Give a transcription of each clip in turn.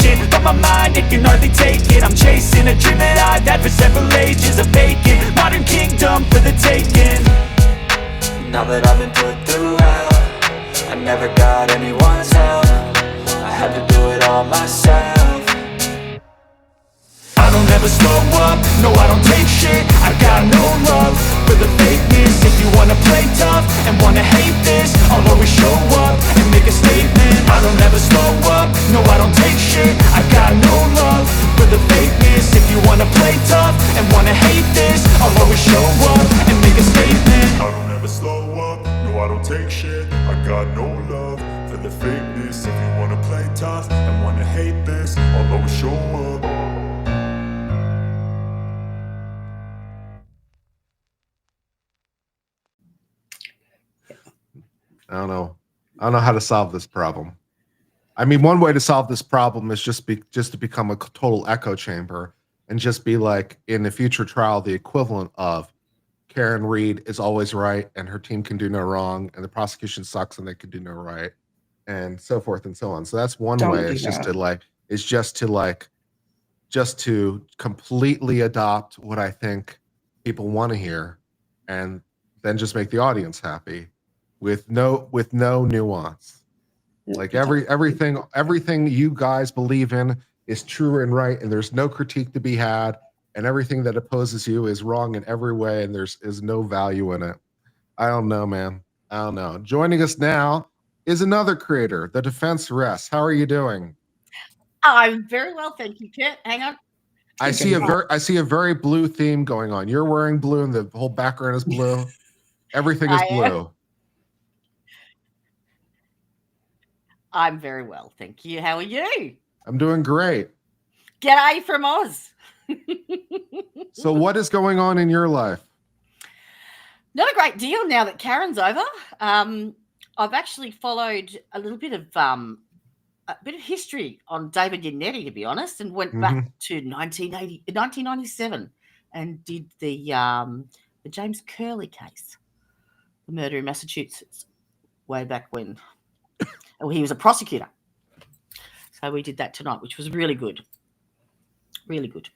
patient, but my mind, it can hardly take it. I'm chasing a dream that I've had for several ages, a vacant modern kingdom for the taking. Now that I've been put through hell, I never got anyone's help. I had to do it all myself. I don't ever slow up, no I don't take shit. I got no love for the fakeness. If you wanna play tough and wanna hate this, I'll always show up and make a statement. I don't ever slow up, no I don't take shit. I got no love for the fakeness. If you wanna play tough and wanna hate this, I'll always show up and make a statement. I don't ever slow up, no I don't take shit. I got no love for the fakeness. If you wanna play tough and wanna hate this, I'll always show up. I don't know how to solve this problem. I mean, one way to solve this problem is just to become a total echo chamber and just be like, in the future trial, the equivalent of Karen Reed is always right and her team can do no wrong, and the prosecution sucks and they can do no right, and so forth and so on. So that's one way. It's just to completely adopt what I think people want to hear, and then just make the audience happy with no nuance. Like everything you guys believe in is true and right, and there's no critique to be had, and everything that opposes you is wrong in every way, and is no value in it. I don't know, man. I don't know. Joining us now is another creator, The Defense Rests. How are you doing? I'm very well, thank you, Kurt. Hang on. I see a very blue theme going on. You're wearing blue, and the whole background is blue. Everything is blue. I'm very well, thank you. How are you? I'm doing great. G'day from Oz. So what is going on in your life? Not a great deal now that Karen's over. I've actually followed a little bit of history on David Yannetti, to be honest, and went back to 1997 and did the James Curley case, the murder in Massachusetts, way back when. He was a prosecutor. So we did that tonight, which was really good. Really good.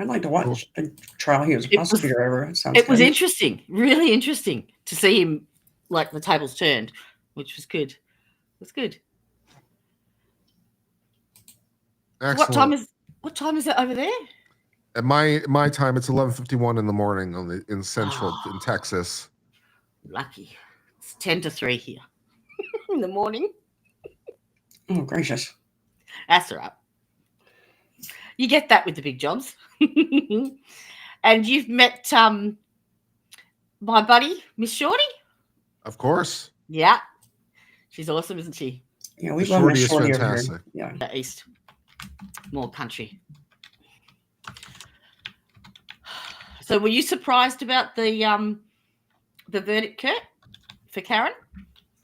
I'd like to watch the trial he was a prosecutor over. It was interesting, really interesting to see him, like, the tables turned, which was good. It was good. Excellent. What time is it over there? At my time, it's 11:51 in the morning in Central in Texas. Lucky. It's 10 to 3 here in the morning. Oh, gracious. That's all right. You get that with the big jobs. And you've met my buddy, Miss Shorty? Of course. Yeah. She's awesome, isn't she? Yeah, we love Miss Shorty over fantastic. here. Yeah. The East. More country. So were you surprised about the verdict, Kurt, for Karen?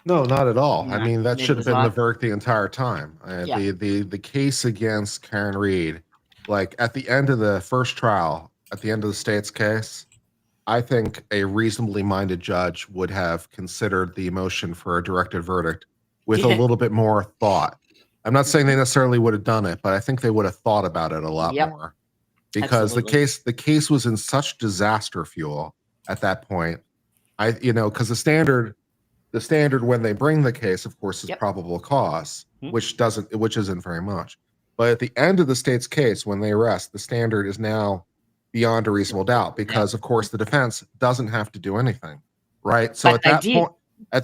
No, not at all. No, I mean, that should have been the verdict the entire time. The case against Karen Reed, like at the end of the first trial, at the end of the state's case, I think a reasonably minded judge would have considered the motion for a directed verdict with a little bit more thought. I'm not saying they necessarily would have done it, but I think they would have thought about it a lot more, because the case was in such disaster fuel at that point. Because the standard when they bring the case, of course, is probable cause, which isn't very much. But at the end of the state's case, when they arrest, the standard is now beyond a reasonable doubt, because of course the defense doesn't have to do anything, right? So at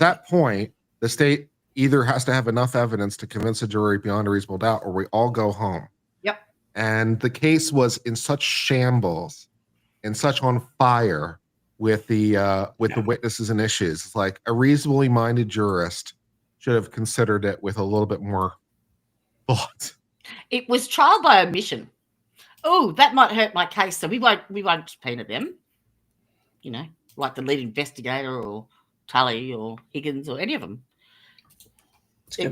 that point, the state either has to have enough evidence to convince a jury beyond a reasonable doubt, or we all go home. Yep. And the case was in such shambles, and such on fire with the witnesses and issues. It's like a reasonably minded jurist should have considered it with a little bit more thought. It was trial by omission. Oh, that might hurt my case, so we won't subpoena them. Like the lead investigator or Tully or Higgins or any of them. It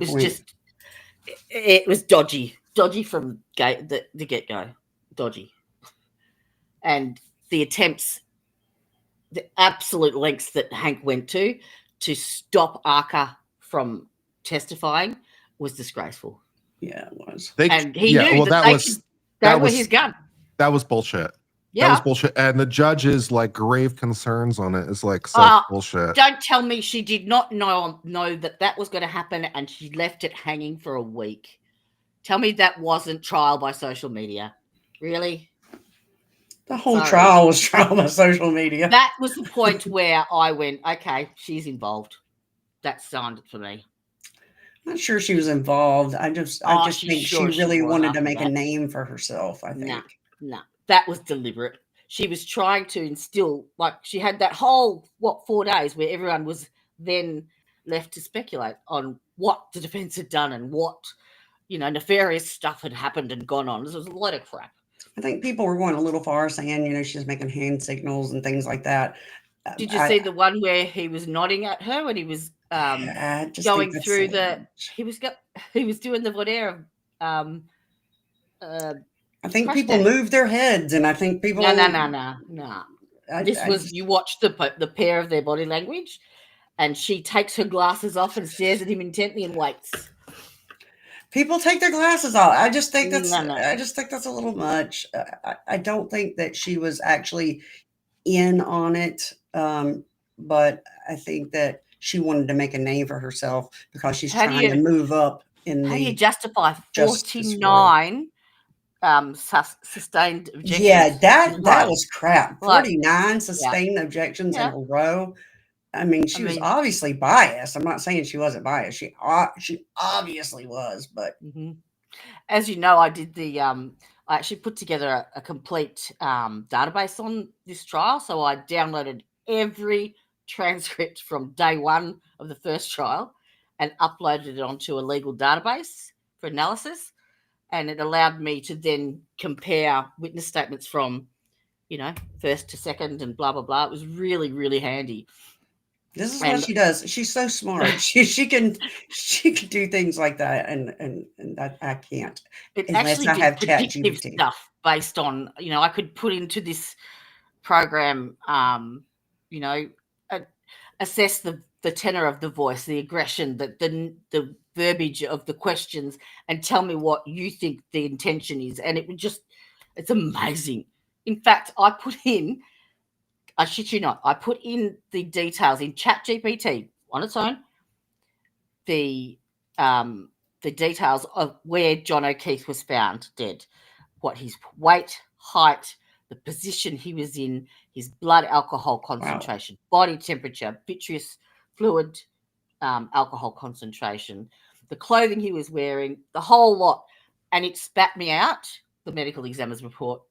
was dodgy from the get-go, dodgy. And the attempts, the absolute lengths that Hank went to stop Arca from testifying was disgraceful. Yeah, it was. And he knew that were his gun. That was bullshit. Yeah. That was bullshit. And the judge's like grave concerns on it is like such bullshit. Don't tell me she did not know that was going to happen and she left it hanging for a week. Tell me that wasn't trial by social media. Really? The whole trial was trial by social media. That was the point where I went, okay, she's involved. That signed it for me. I'm not sure she was involved. I just think she really wanted to make a name for herself, I think. No, that was deliberate. She was trying to instill, like she had that whole, 4 days where everyone was then left to speculate on what the defense had done and what, nefarious stuff had happened and gone on. This was a lot of crap. I think people were going a little far saying, she's making hand signals and things like that. Did you see the one where he was nodding at her when he was going through he was doing the voir dire of I think people moved their heads, and I think people. No. You watched the pair of their body language, and she takes her glasses off and stares at him intently and waits. People take their glasses off. I just think that's. I just think that's a little much. I don't think that she was actually in on it, but I think that she wanted to make a name for herself because she's trying to move up in How do you justify 49? Sustained objections. Yeah, that was crap. 49 sustained objections in a row. I mean, she was obviously biased. I'm not saying she wasn't biased. She obviously was, but as you know, I did I actually put together a complete database on this trial. So I downloaded every transcript from day one of the first trial and uploaded it onto a legal database for analysis. And it allowed me to then compare witness statements from, first to second and blah, blah, blah. It was really, really handy. This is what she does. She's so smart. she can do things like that. And that I can't. It actually I have predictive stuff based on, I could put into this program, assess the tenor of the voice, the aggression, the verbiage of the questions, and tell me what you think the intention is. And it's amazing. In fact, I shit you not, I put in the details in ChatGPT on its own, the details of where John O'Keefe was found dead, what his weight, height, the position he was in, his blood alcohol concentration, body temperature, vitreous fluid alcohol concentration, the clothing he was wearing, the whole lot. And it spat me out the medical examiner's report.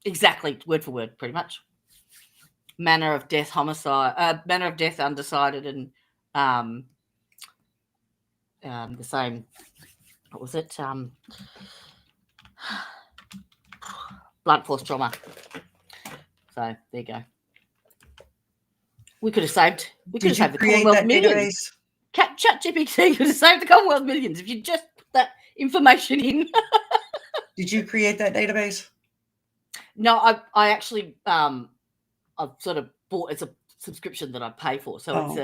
Exactly, word for word, pretty much. Manner of death, undecided, and the same. What was it? Blunt force trauma. So there you go. We could have saved. The Commonwealth millions. ChatGPT could have saved the Commonwealth millions if you just put that information in. Did you create that database? No, I actually I've sort of bought. It's a subscription that I pay for, so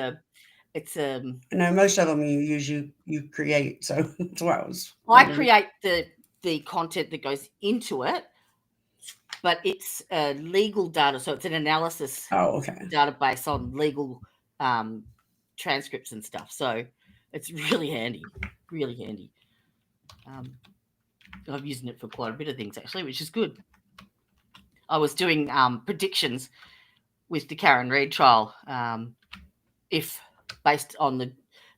it's No, most of them you create. So that's what I was. I create the content that goes into it, but it's legal data, so it's an analysis database on legal transcripts and stuff. So it's really handy, really handy. I've used it for quite a bit of things actually, which is good. I was doing predictions with the Karen Reid trial. If based on the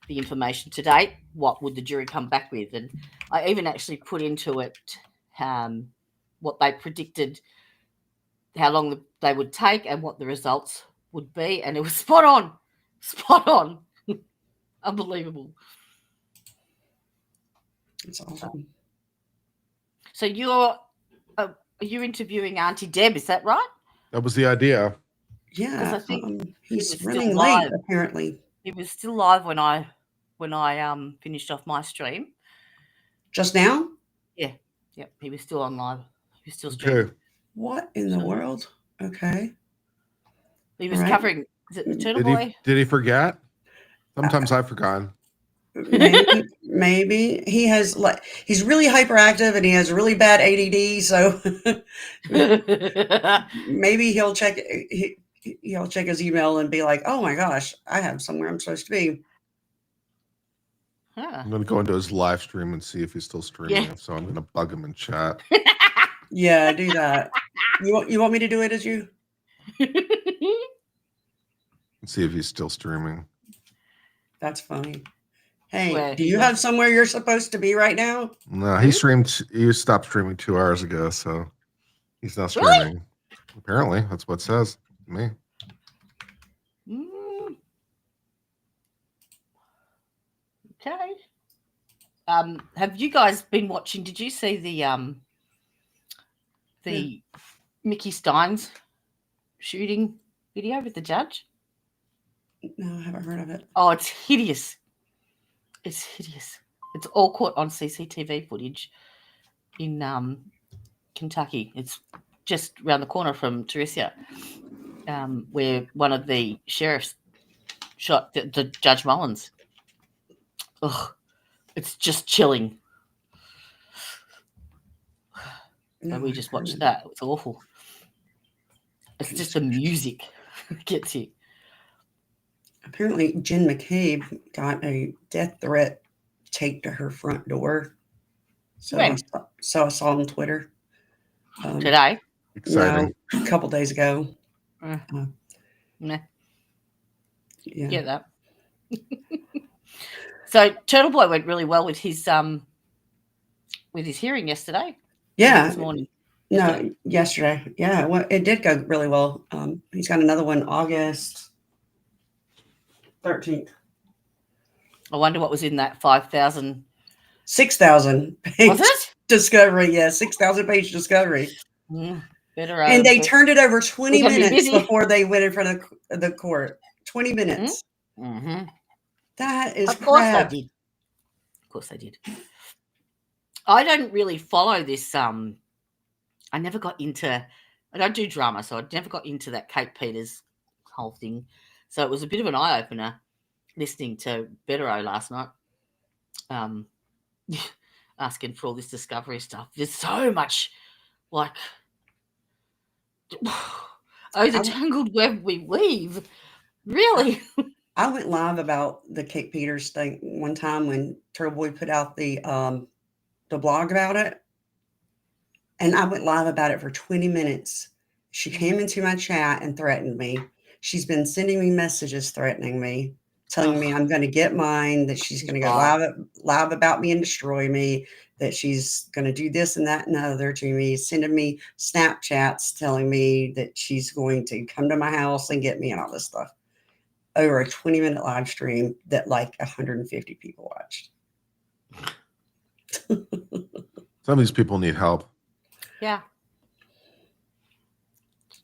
information to date, what would the jury come back with? And I even actually put into it what they predicted, how long they would take and what the results would be. And it was spot on. Unbelievable. That's awesome. So you're interviewing Aunti Deb, is that right? That was the idea. Yeah, I think he's running late. Apparently, he was still live when I finished off my stream. Just now? Yeah, yep. He was still on live. He was still streaming. Okay. What in the world? Okay. He was covering. Is it the Turtle Boy? Did he forget? Sometimes I've forgotten. Maybe he has he's really hyperactive and he has really bad ADD. So maybe he'll check his email and be like, "Oh my gosh, I have somewhere I'm supposed to be." I'm gonna go into his live stream and see if he's still streaming. Yeah. So I'm gonna bug him in chat. Yeah, do that. You want me to do it as you? See if he's still streaming. That's funny. Hey, do you have somewhere you're supposed to be right now? No, he stopped streaming 2 hours ago, so he's not streaming. Really? Apparently, that's what it says to me. Okay. Have you guys been watching? Did you see the Mickey Steins shooting video with the judge? No, I haven't heard of it. Oh, it's hideous. It's hideous. It's all caught on CCTV footage in Kentucky. It's just around the corner from Teresia, where one of the sheriffs shot the Judge Mullins. Ugh, it's just chilling. No, so we just watched that. It's awful. It's just the music that gets you. Apparently, Jen McCabe got a death threat taped to her front door. So I saw on Twitter. Today? Exciting. No, a couple days ago. Nah. Yeah. Get that. So Turtle Boy went really well with his hearing yesterday. Yeah. This morning. No, yesterday. Yeah, well, it did go really well. He's got another one August 13th. I wonder what was in that 5,000. 6,000 page was it? Discovery. Yeah, 6,000 page discovery. Better. And they turned it over 20 minutes before they went in front of the court. 20 minutes. Mm-hmm. That is Of course crap. they did. Of course they did. I don't really follow this. I never got into. I don't do drama, so I never got into that Kate Peters whole thing. So it was a bit of an eye opener listening to Bettero last night, asking for all this discovery stuff. There's so much, like, the tangled web we weave. Really. I went live about the Kate Peters thing one time when Turtle Boy put out the blog about it. And I went live about it for 20 minutes. She came into my chat and threatened me. She's been sending me messages threatening me, telling me I'm going to get mine, that she's going to go live about me and destroy me, that she's going to do this and that and the other to me, sending me Snapchats telling me that she's going to come to my house and get me and all this stuff. Over a 20-minute live stream that like 150 people watched. Some of these people need help. Yeah.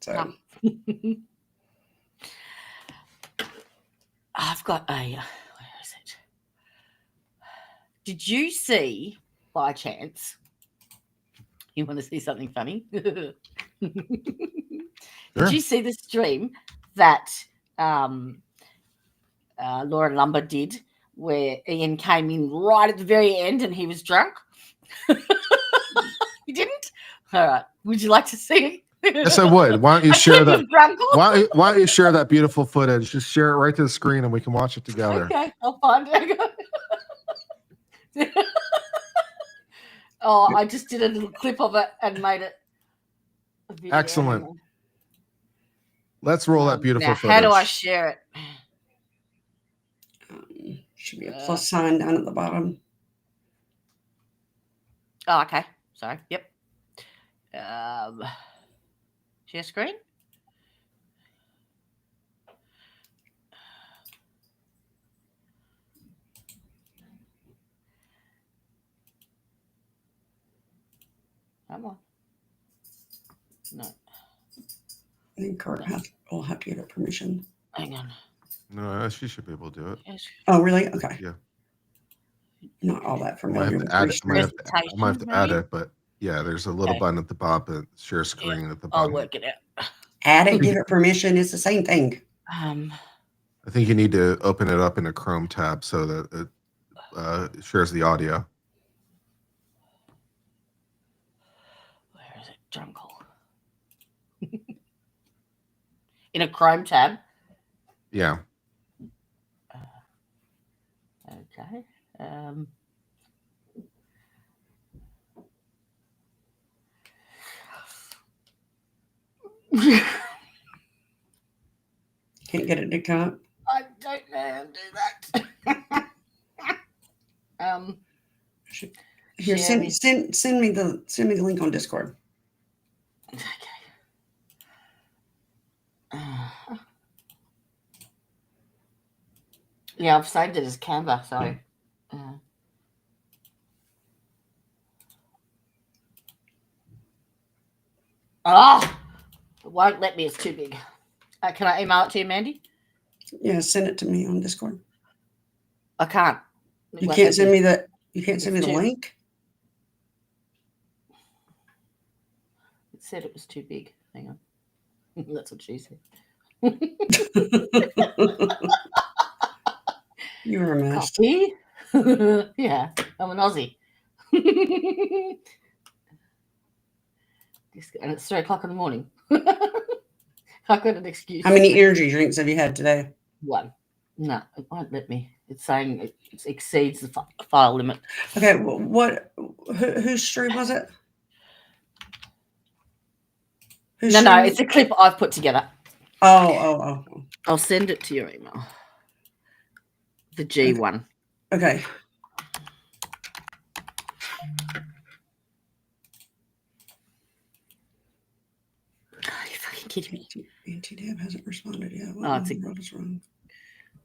So I've got where is it? Did you see, by chance, you want to see something funny? Sure. Did you see the stream that Laura Lumber did where Ian came in right at the very end and he was drunk? You didn't? All right. Would you like to see it? Yes, I would. Why don't you share that? Why don't you share that beautiful footage? Just share it right to the screen and we can watch it together. Okay, I'll find it. Oh, I just did a little clip of it and made it a video. Excellent. Let's roll that beautiful footage. How do I share it? Should be a plus sign down at the bottom. Oh, okay. Sorry. Yep. Share screen. Come on. No. I think Kurt will have to get her permission. Hang on. No, she should be able to do it. Yes. Oh, really? Okay. Yeah. Not all that I familiar. might have to add it, but yeah, there's a little button at the bottom, share screen at the bottom. I'll work it out. Add it, give it permission. It's the same thing. I think you need to open it up in a Chrome tab so that shares the audio. Where is it? Jungle. In a Chrome tab. Yeah. Okay. Can't get it to come. I don't know how to do that. Here, send me the link on Discord. Okay. Yeah, I've saved it as Canva, so. It won't let me. It's too big. Can I email it to you, Mandy? Yeah, send it to me on Discord. I can't. You can't send me the link? It said it was too big. Hang on. That's what she said. You're a mess. Copy. Yeah, I'm an Aussie. And it's 3:00 in the morning. I've got an excuse. How many energy drinks have you had today? One. No, it won't let me. It's saying it exceeds the file limit. Okay, whose stream was it? No, it's a clip I've put together. Oh. I'll send it to your email. The G one. Okay. Are you fucking kidding me? Aunti Deb hasn't responded yet. What is wrong?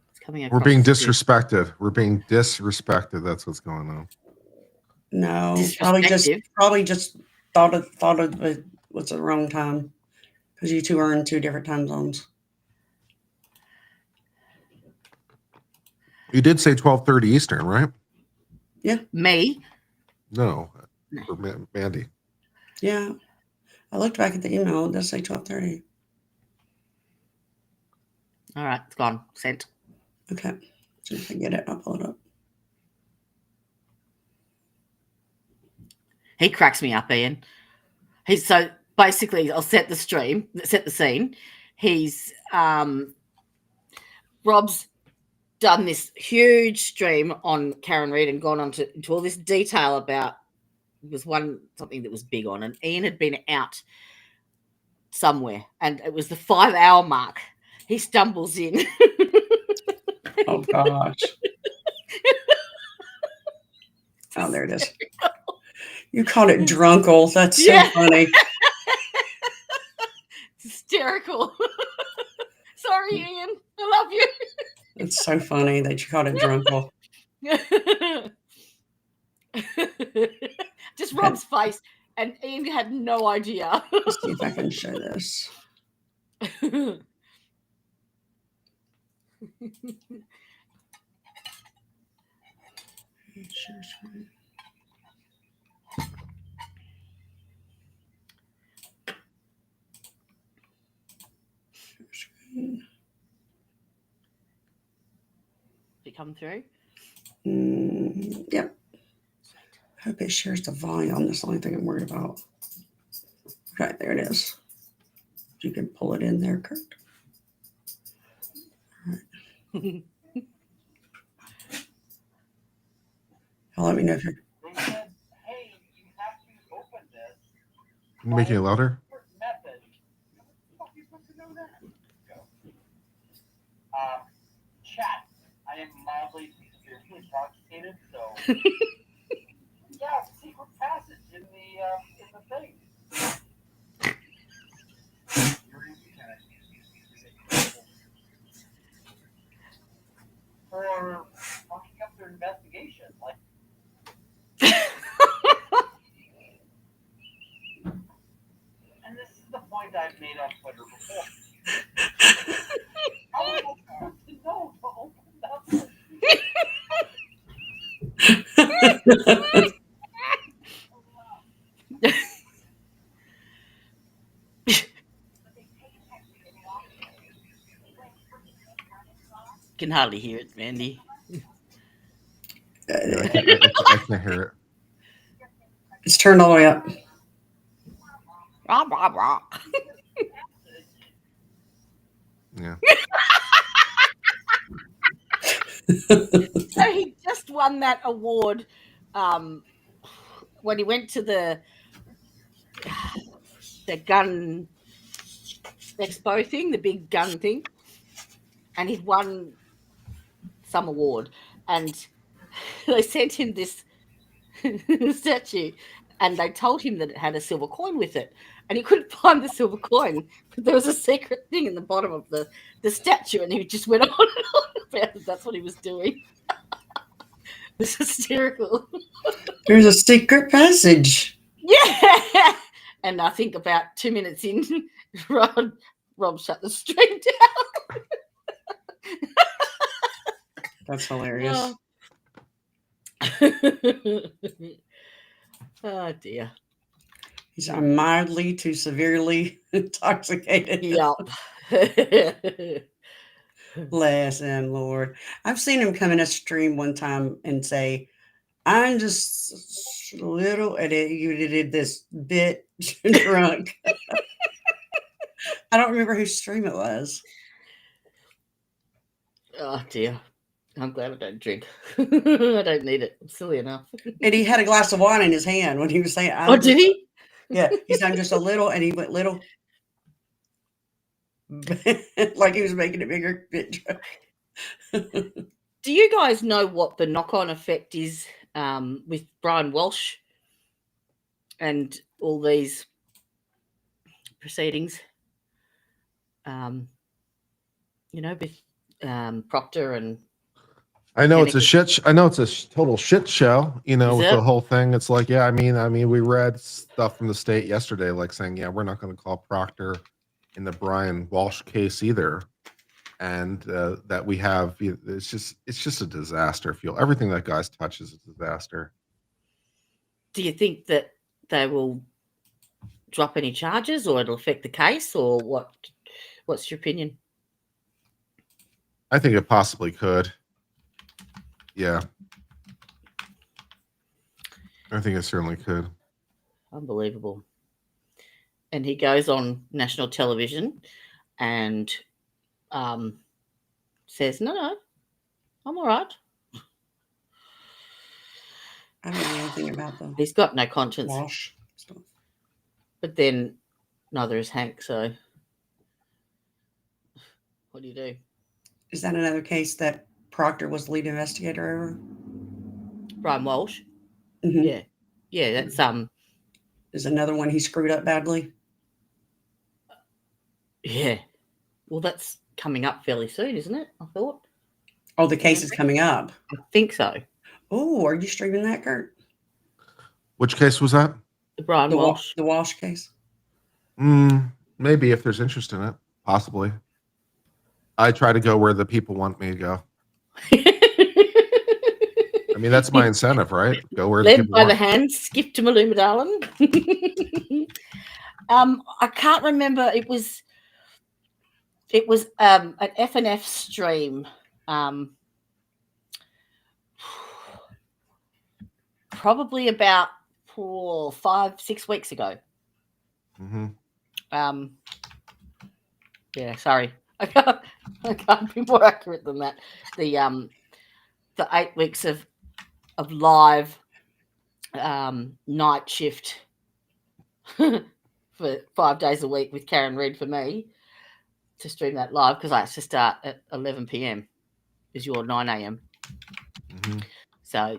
It's coming. We're being disrespected. We're being disrespected. That's what's going on. No, probably just thought it was the wrong time because you two are in two different time zones. You did say 12:30 Eastern, right? Yeah. Me? No, for Mandy. Yeah, I looked back at the email. It does say 12:30. All right, it's gone. Sent. Okay. As soon as I get it, I'll pull it up. He cracks me up, Ian. So basically, I'll set the scene. He's Rob's done this huge stream on Karen Reid and gone on into all this detail about something that was big on, and Ian had been out somewhere, and it was the 5-hour mark. He stumbles in. Oh gosh. Oh, there it is. You called it drunkle. That's so funny. It's hysterical. Sorry, Ian. I love you. It's so funny that you called it drunkle. Just Rob's face, and Ian had no idea. Let's see if I can show this. Did it come through? Yep. Hope it shares the volume. That's the only thing I'm worried about. Okay, there it is. You can pull it in there, Kurt. All right. Let me know if you're. They said, hey, you have to open this. Can you make it louder? Method. How the fuck are you supposed to know that? Go. Chat. I am mildly spiritually intoxicated, so. Yeah, secret passage in the thing. For fucking up their investigation, like. And this is the point I've made on Twitter before. How am I supposed to know to open that? Can hardly hear it, Mandy. I can't hear it. It's turned all the way up. Rah, rah, rah. Yeah. So he just won that award when he went to the gun expo thing, the big gun thing, and he'd won some award, and they sent him this statue, and they told him that it had a silver coin with it, and he couldn't find the silver coin, but there was a secret thing in the bottom of the statue, and he just went on and on about it. That's what he was doing. It's hysterical. There's a secret passage. Yeah. And I think about 2 minutes in, Rob shut the stream down. That's hilarious. Oh dear. He's mildly to severely intoxicated. Yup. Bless him, Lord. I've seen him come in a stream one time and say, I'm just a little, and you did this bit drunk. I don't remember whose stream it was. Oh dear. I'm glad I don't drink. I don't need it. I'm silly enough. And he had a glass of wine in his hand when he was saying, Oh, did he? Yeah, he said, I'm just a little, and he went little. Like he was making it bigger. Do you guys know what the knock-on effect is with Brian Walsh and all these proceedings? With Proctor and I know it's a shit. I know it's a total shit show. With the whole thing. It's like, yeah, I mean, we read stuff from the state yesterday, like saying, yeah, we're not going to call Proctor in the Brian Walsh case either, and that we have. It's just a disaster. Everything that guy's touches is a disaster. Do you think that they will drop any charges, or it'll affect the case, or what? What's your opinion? I think it possibly could. Yeah. I think it certainly could. Unbelievable. And he goes on national television and says, no, I'm all right. I don't know anything about them. He's got no conscience. Walsh. But then neither is Hank, so what do you do? Is that another case that Proctor was the lead investigator over? Brian Walsh? Mm-hmm. Yeah. Yeah, that's Is another one he screwed up badly? Yeah. Well, that's coming up fairly soon, isn't it? I thought. Oh, the case is coming up. I think so. Oh, are you streaming that, Kurt? Which case was that? The Brian Walsh. The Walsh case? Maybe if there's interest in it. Possibly. I try to go where the people want me to go. I mean, that's my incentive, right? Go where led by the hand, skip to Maluma, darling. I can't remember. It was an F&F stream. Probably about 5-6 weeks ago. Mm-hmm. Yeah, sorry. I can't be more accurate than that. The 8 weeks of live night shift for 5 days a week with Karen Reid for me to stream that live, because I have to start at 11 p.m. is your 9 a.m. Mm-hmm. So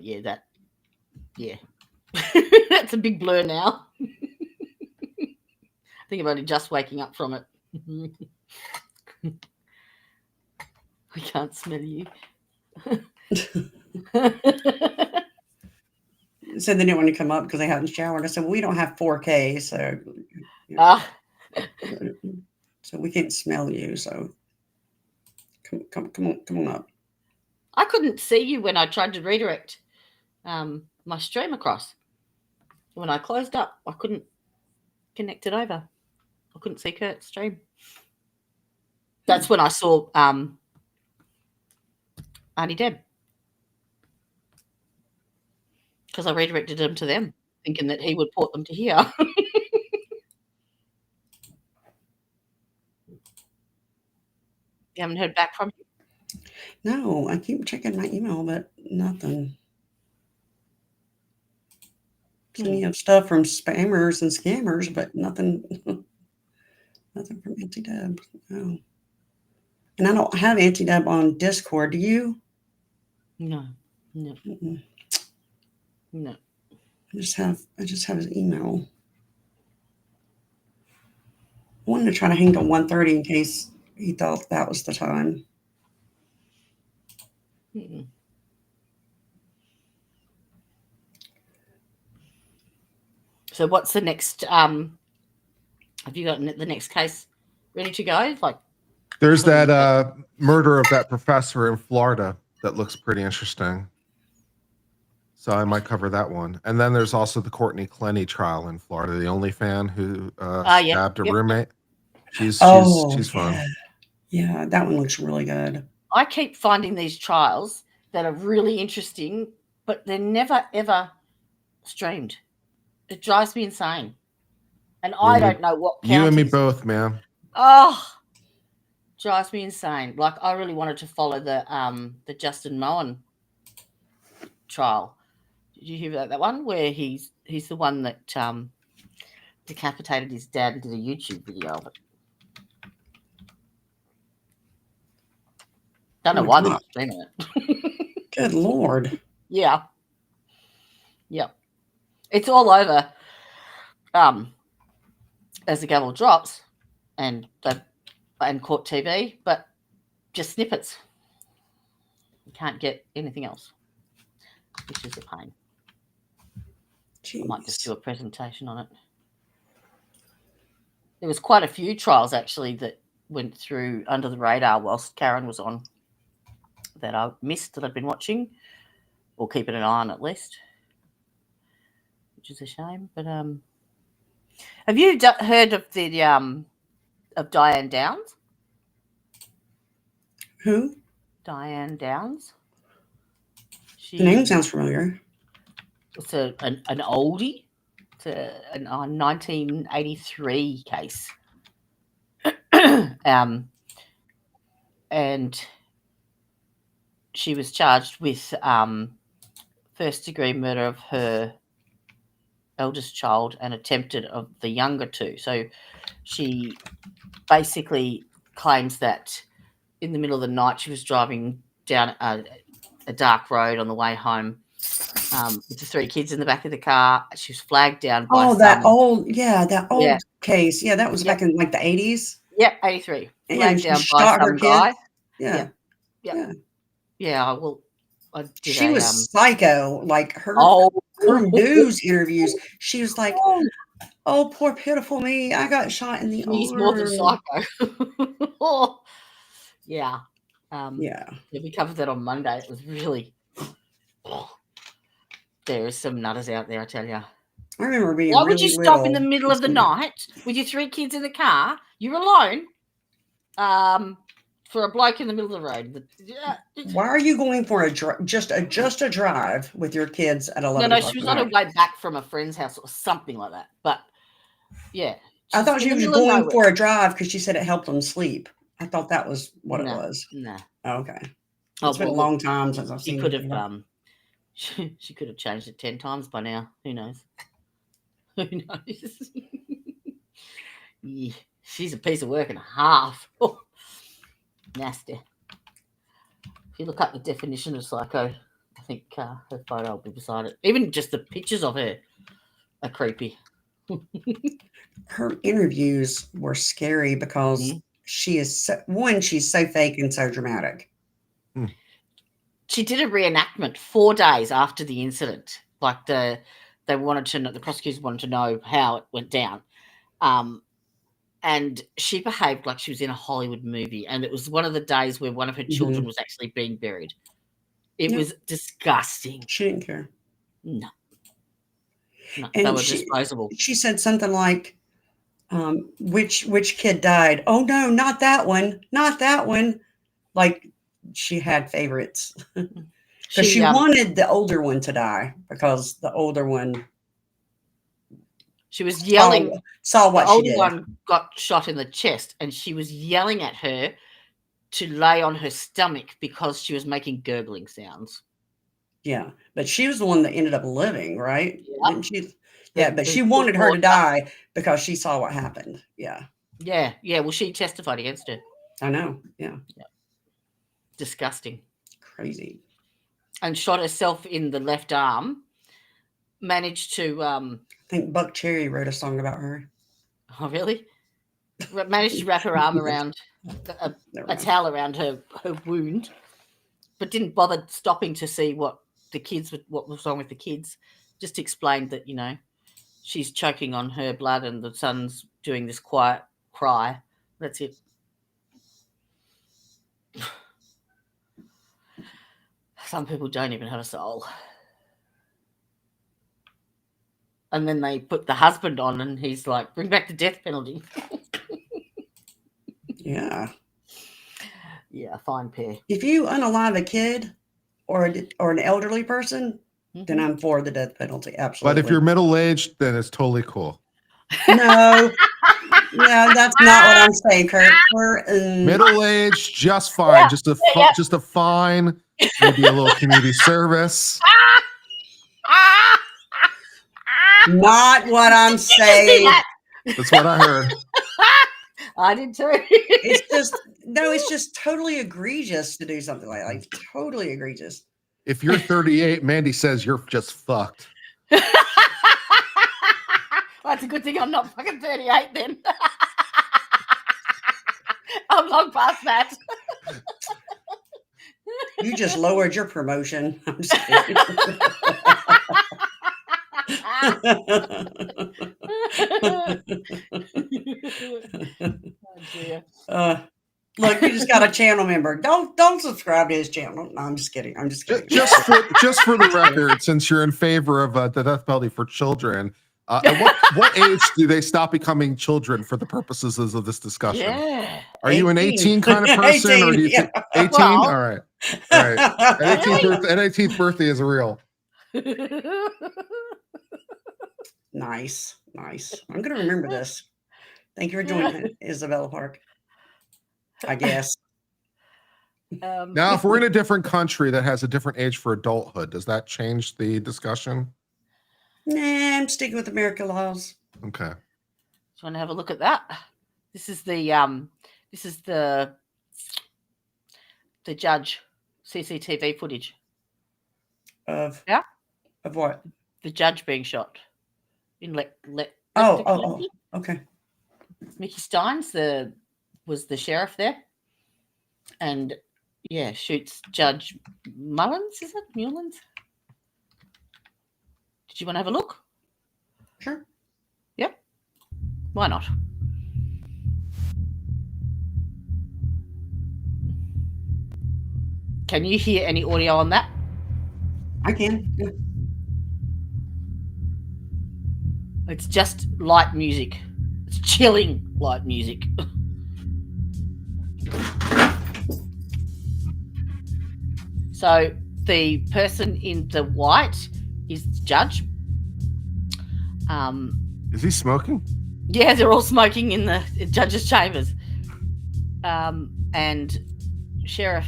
that's a big blur now. I think I'm only just waking up from it. I can't smell you. Said they didn't want to come up because they hadn't showered. I said, well, we don't have 4K, so so we can't smell you. So come on up. I couldn't see you when I tried to redirect my stream across. When I closed up, I couldn't connect it over. I couldn't see Kurt's stream. That's when I saw Aunti Deb. because I redirected them to them, thinking that he would port them to here. You haven't heard back from him? No, I keep checking my email, but nothing. Plenty of stuff from spammers and scammers, but nothing. Nothing from Aunti Deb. No. And I don't have Aunti Deb on Discord. Do you? No. Mm-mm. No. I just have his email. I wanted to try to hang till 1:30 in case he thought that was the time. Mm-mm. So what's the next? Have you got the next case ready to go? Like, there's that murder of that professor in Florida that looks pretty interesting. So I might cover that one. And then there's also the Courtney Clenny trial in Florida, the only fan who stabbed a roommate. She's fun. Yeah, that one looks really good. I keep finding these trials that are really interesting, but they're never ever streamed. It drives me insane. And I don't know what counties. You and me both, man. Oh, drives me insane. Like, I really wanted to follow the Justin Moen trial. Did you hear about that one where he's the one that decapitated his dad and did a YouTube video of it? Don't know why they're not streaming it. Good Lord. Yeah. Yep. It's all over as the gavel drops and court TV, but just snippets. You can't get anything else, which is a pain. Jeez. I might just do a presentation on it. There was quite a few trials actually that went through under the radar whilst Karen was on that I missed, that I've been watching or keeping an eye on at least, which is a shame. But have you heard of the of Diane Downs? Who? Diane Downs. The name sounds familiar. It's an oldie. It's a 1983 case. And she was charged with first-degree murder of her eldest child and attempted of the younger two. So she basically claims that in the middle of the night she was driving down a dark road on the way home with the three kids in the back of the car. She was flagged down by that old case. Yeah, that was Yep. back in like the 80s. Yep, 83. And Flagged she down shot by her some guy. kids. Yeah. Yeah, well, I did She was psycho. Like her news interviews, she was like, "Oh, poor pitiful me! I got shot in the arm." She's more than psycho. Yeah. We covered that on Monday. It was really. There are some nutters out there, I tell you. I remember being. Why would you stop in the middle of the night with your three kids in the car? You're alone. For a bloke in the middle of the road. Why are you going for just a drive with your kids at 11? No, she was on her way back from a friend's house or something like that. But yeah, I thought she was going for a drive because she said it helped them sleep. I thought that was what it was. No. Oh, okay. It's been a long time since I've seen. She could have. She could have changed it 10 times by now. Who knows? Who knows? Yeah, she's a piece of work and a half. Oh, nasty. If you look up the definition of psycho, I think her photo will be beside it. Even just the pictures of her are creepy. Her interviews were scary because she's so fake and so dramatic. She did a reenactment 4 days after the incident. Like the prosecutors wanted to know how it went down. And she behaved like she was in a Hollywood movie. And it was one of the days where one of her children was actually being buried. It was disgusting. She didn't care. No, and they were disposable. She said something like, which kid died? Oh, no, not that one. Not that one. Like she had favorites. Because she wanted the older one to die because the older one. She was yelling. Saw what she did. The older one got shot in the chest, and she was yelling at her to lay on her stomach because she was making gurgling sounds. Yeah, but she was the one that ended up living, right? Yep. Didn't she? Yeah, but she wanted her to die because she saw what happened. Yeah. Yeah. Well, she testified against her. I know. Yeah. Disgusting. Crazy. And shot herself in the left arm. Managed to. I think Buck Cherry wrote a song about her. Oh, really? Managed to wrap her arm around a towel around her wound, but didn't bother stopping to see what was wrong with the kids. Just explained that, she's choking on her blood and the son's doing this quiet cry. That's it. Some people don't even have a soul. And then they put the husband on and he's like, bring back the death penalty. Yeah. Yeah, fine pair. If you unalive a kid or an elderly person, then I'm for the death penalty. Absolutely. But if you're middle-aged, then it's totally cool. No, that's not what I'm saying, Kurt. Middle-aged, just fine. Yeah, just a fine, maybe a little community service. Not what I'm saying. That's what I heard. I did too. It's just totally egregious to do something like totally egregious. If you're 38, Mandy says you're just fucked. Well, that's a good thing I'm not fucking 38 then. I'm long past that. You just lowered your promotion. I'm just kidding. Oh, dear. Look, you just got a channel member. Don't subscribe to his channel. No, I'm just kidding. Just for the record, since you're in favor of the death penalty for children, at what age do they stop becoming children for the purposes of this discussion? Yeah. Are you an 18 kind of person, 18, or do you think 18? Well, all right. An 18th birthday is real. Nice. I'm gonna remember this. Thank you for joining Isabella Park. I guess. Now, if we're in a different country that has a different age for adulthood, does that change the discussion? Nah, I'm sticking with American laws. Okay. Do you want to have a look at that? This is the judge CCTV footage. Of what? The judge being shot. In okay. Mickey Steins was the sheriff there, and shoots Judge Mullins. Is it Mullins? Did you want to have a look? Sure. Yep. Why not? Can you hear any audio on that? I can. Yeah. It's just light music. It's chilling light music. So the person in the white is the judge. Is he smoking? Yeah, they're all smoking in the judge's chambers. And sheriff.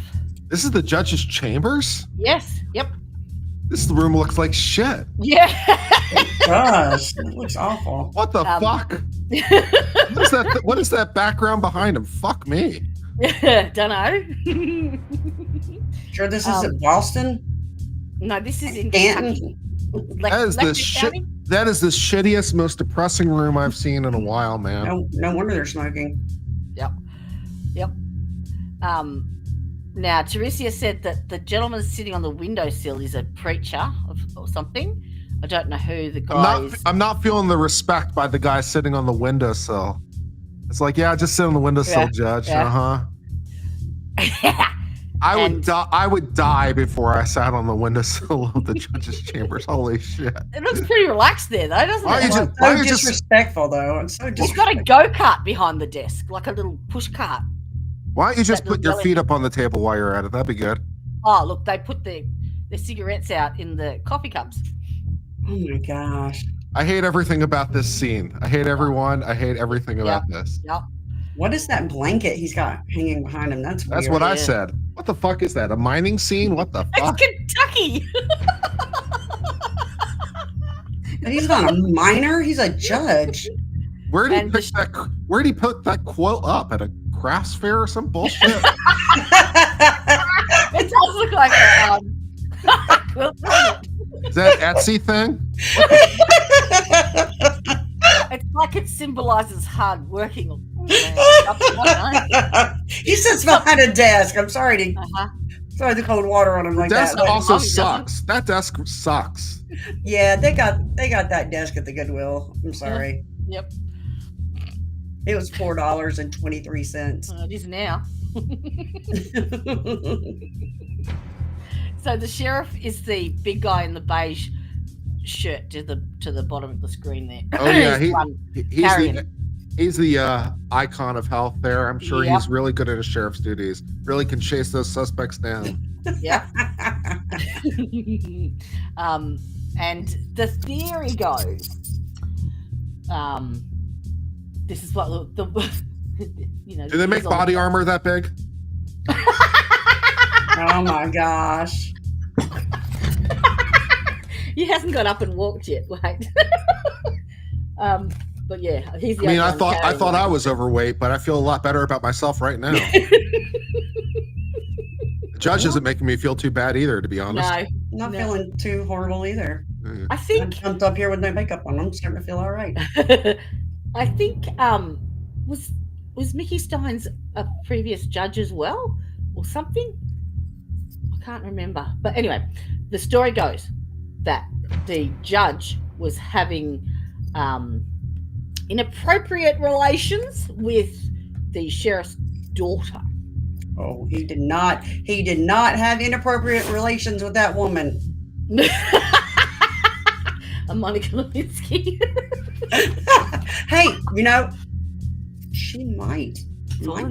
This is the judge's chambers? Yes. Yep. This room looks like shit. Yeah. It does. It looks awful. What the fuck? What is that background behind him? Fuck me. Don't know. Sure this isn't Boston? No, this is in Kentucky. That is the shittiest, most depressing room I've seen in a while, man. No wonder they're smoking. Yep. Now, Teresia said that the gentleman sitting on the windowsill is a preacher or something. I don't know who the guy is. I'm not feeling the respect by the guy sitting on the windowsill. It's like, yeah, just sit on the windowsill, Judge. Yeah. I would die before I sat on the windowsill of the judge's chambers. Holy shit! It looks pretty relaxed there, though, doesn't it? It's so disrespectful, though. It's so disrespectful. He's got a go-kart behind the desk, like a little push cart. Why don't you just put your feet up on the table while you're at it? That'd be good. Oh, look, they put their cigarettes out in the coffee cups. Oh my gosh. I hate everything about this scene. I hate everyone. I hate everything about this. Yep. What is that blanket he's got hanging behind him? That's weird. What I said. What the fuck is that? A mining scene? What the fuck? It's Kentucky. But he's not a miner. He's a judge. Where did he put that quote up at a crafts fair or some bullshit? It does look like a quilt. Is that Etsy thing? It's like it symbolizes hard working. He sits behind a desk. I'm sorry to throw the cold water on him like that. Desk also sucks. That desk sucks. Yeah, they got that desk at the Goodwill. I'm sorry. Yep. It was $4.23. It is now. So the sheriff is the big guy in the beige shirt to the bottom of the screen there. Oh yeah, he's the icon of health there. I'm sure he's really good at his sheriff's duties. Really can chase those suspects down. Yeah. And the theory goes, this is what the Do they make body armor that big? Oh my gosh. He hasn't got up and walked yet. Wait. But yeah, he's the I thought I was overweight, but I feel a lot better about myself right now. The judge isn't making me feel too bad either, to be honest. No, not feeling too horrible either. I think I jumped up here with no makeup on. I'm starting to feel all right. I think was Mickey Steins a previous judge as well, or something? I can't remember. But anyway, the story goes that the judge was having inappropriate relations with the sheriff's daughter. Oh, he did not have inappropriate relations with that woman. Monica Lewinsky. Hey, she might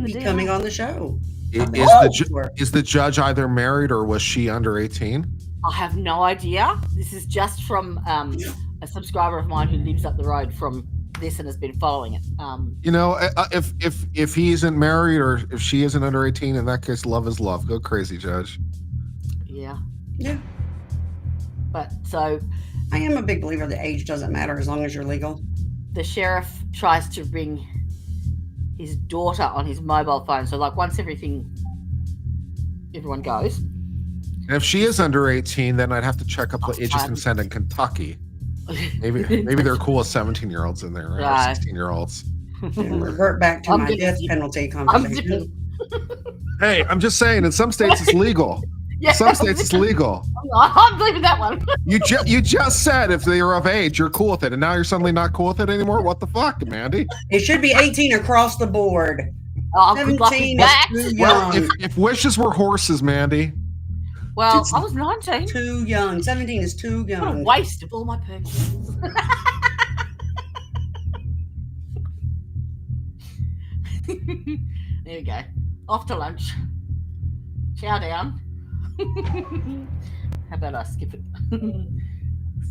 be coming on the show. Is the judge either married or was she under 18? I have no idea. This is just from a subscriber of mine who lives up the road from this and has been following it. If he isn't married or if she isn't under 18, in that case, love is love. Go crazy, Judge. Yeah. Yeah. But so I am a big believer that age doesn't matter as long as you're legal. The sheriff tries to ring his daughter on his mobile phone. So like once everyone goes. And if she is under 18, then I'd have to check up the age of consent in Kentucky. Maybe they're cool as 17-year-olds in there, right? Or 16-year-olds. And revert back to my death penalty conversation. Hey, I'm just saying, in some states it's legal. Yeah, some states it's legal. I'm believing that one. You just said if they are of age, you're cool with it, and now you're suddenly not cool with it anymore? What the fuck, Mandy? It should be 18 across the board. 17 is too young. Well, if wishes were horses, Mandy. Well, I was 19. Too young. 17 is too young. What a waste of all my purchases. There we go. Off to lunch. Chow down. How about I skip it?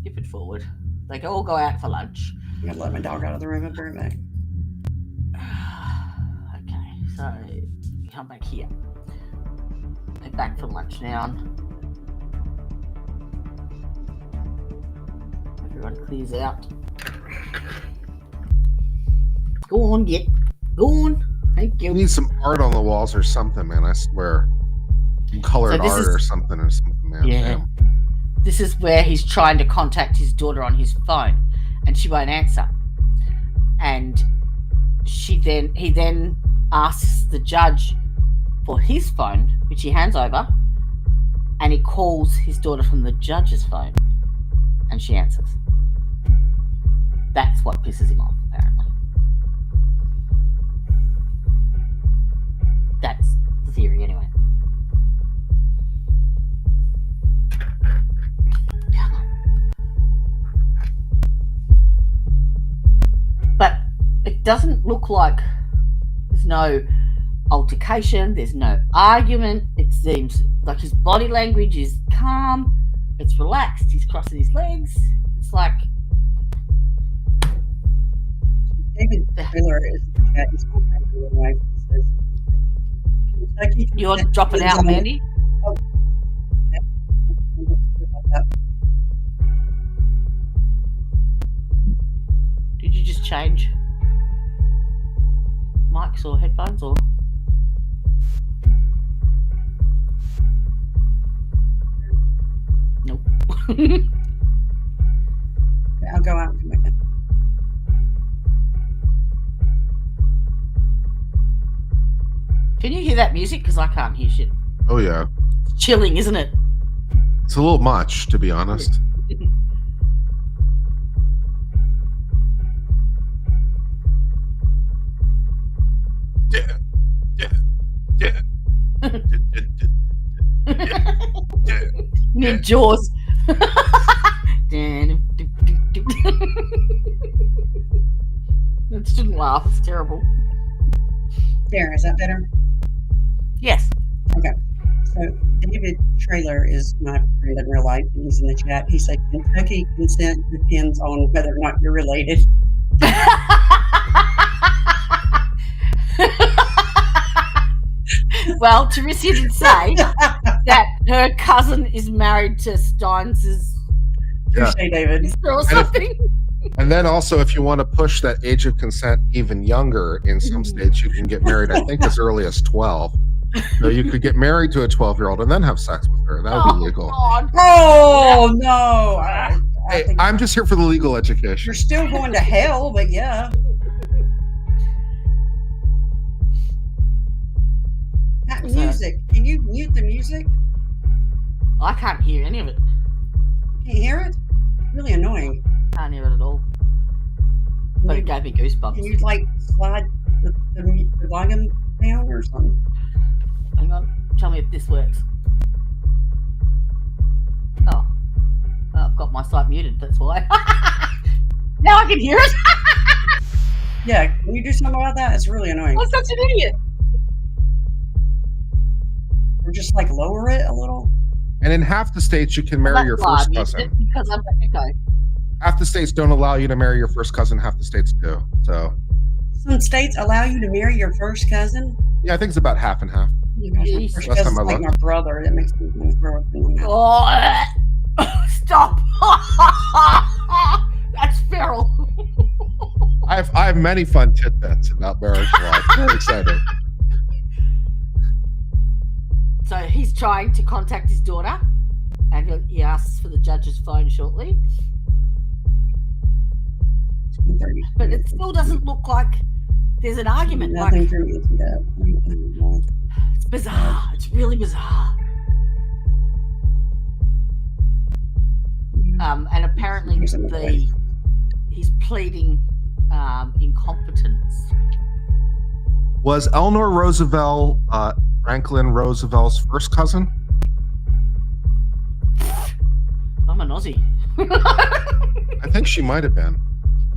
Skip it forward. They can all go out for lunch. I'm going to let my dog out of the room and bring it back. Okay, so come back here. They're back from lunch now. Everyone clears out. Go on, go on. Thank you. We need some art on the walls or something, man. I swear. Some colored art or something, man. Yeah. Damn. This is where he's trying to contact his daughter on his phone, and she won't answer. And he then asks the judge for his phone, which he hands over, and he calls his daughter from the judge's phone, and she answers. That's what pisses him off, apparently. That's the theory, anyway. But it doesn't look like there's no altercation, there's no argument. It seems like his body language is calm. It's relaxed. He's crossing his legs. It's like David Taylor is in the chat. He's my friend in real life. He says, Kentucky. You're dropping out, Mandy. Oh. Did you just change mics or headphones or? Nope. Okay, I'll go out and come back in. Can you hear that music? Because I can't hear shit. Oh yeah. It's chilling, isn't it? It's a little much, to be honest. You need Jaws. That shouldn't laugh. It's terrible. There, is that better? Yes. Okay. So David Trailer is my friend in real life, and he's in the chat. He said Kentucky consent depends on whether or not you're related. Well, Teresa did say that her cousin is married to Steins's Touché, David. sister or something. And then also, if you want to push that age of consent even younger, in some states you can get married, I think, as early as 12. So you could get married to a 12-year-old and then have sex with her. That would be legal. God. Oh no! I Hey, think I'm just here for the legal education. you're still going to hell, but yeah. That music. Can you mute the music? I can't hear any of it. Can't hear it? It's really annoying. Can't hear it at all. But it gave me goosebumps. Can you like slide the volume down or something? Hang on. Tell me if this works. Oh. I've got my site muted, that's why. Now I can hear it. Yeah, can you do something about that? It's really annoying. I'm such an idiot. Or just like lower it a little. And in half the states, you can marry your first cousin. Because I'm echo. Half the states don't allow you to marry your first cousin. Half the states do. So, Some states allow you to marry your first cousin. yeah, I think it's about half and half. Oh my gosh, my first Last time cousin's I like looked. my brother. That makes me want to throw up in my mouth. Oh, stop. That's feral. I have many fun tidbits about marriage law. Very excited. So he's trying to contact his daughter, and he asks for the judge's phone shortly. But it still doesn't look like there's an argument. Nothing Like, from Aunti Deb. it's bizarre. It's really bizarre. And apparently he's pleading incompetence. Was Eleanor Roosevelt Franklin Roosevelt's first cousin? I'm an Aussie. I think she might have been.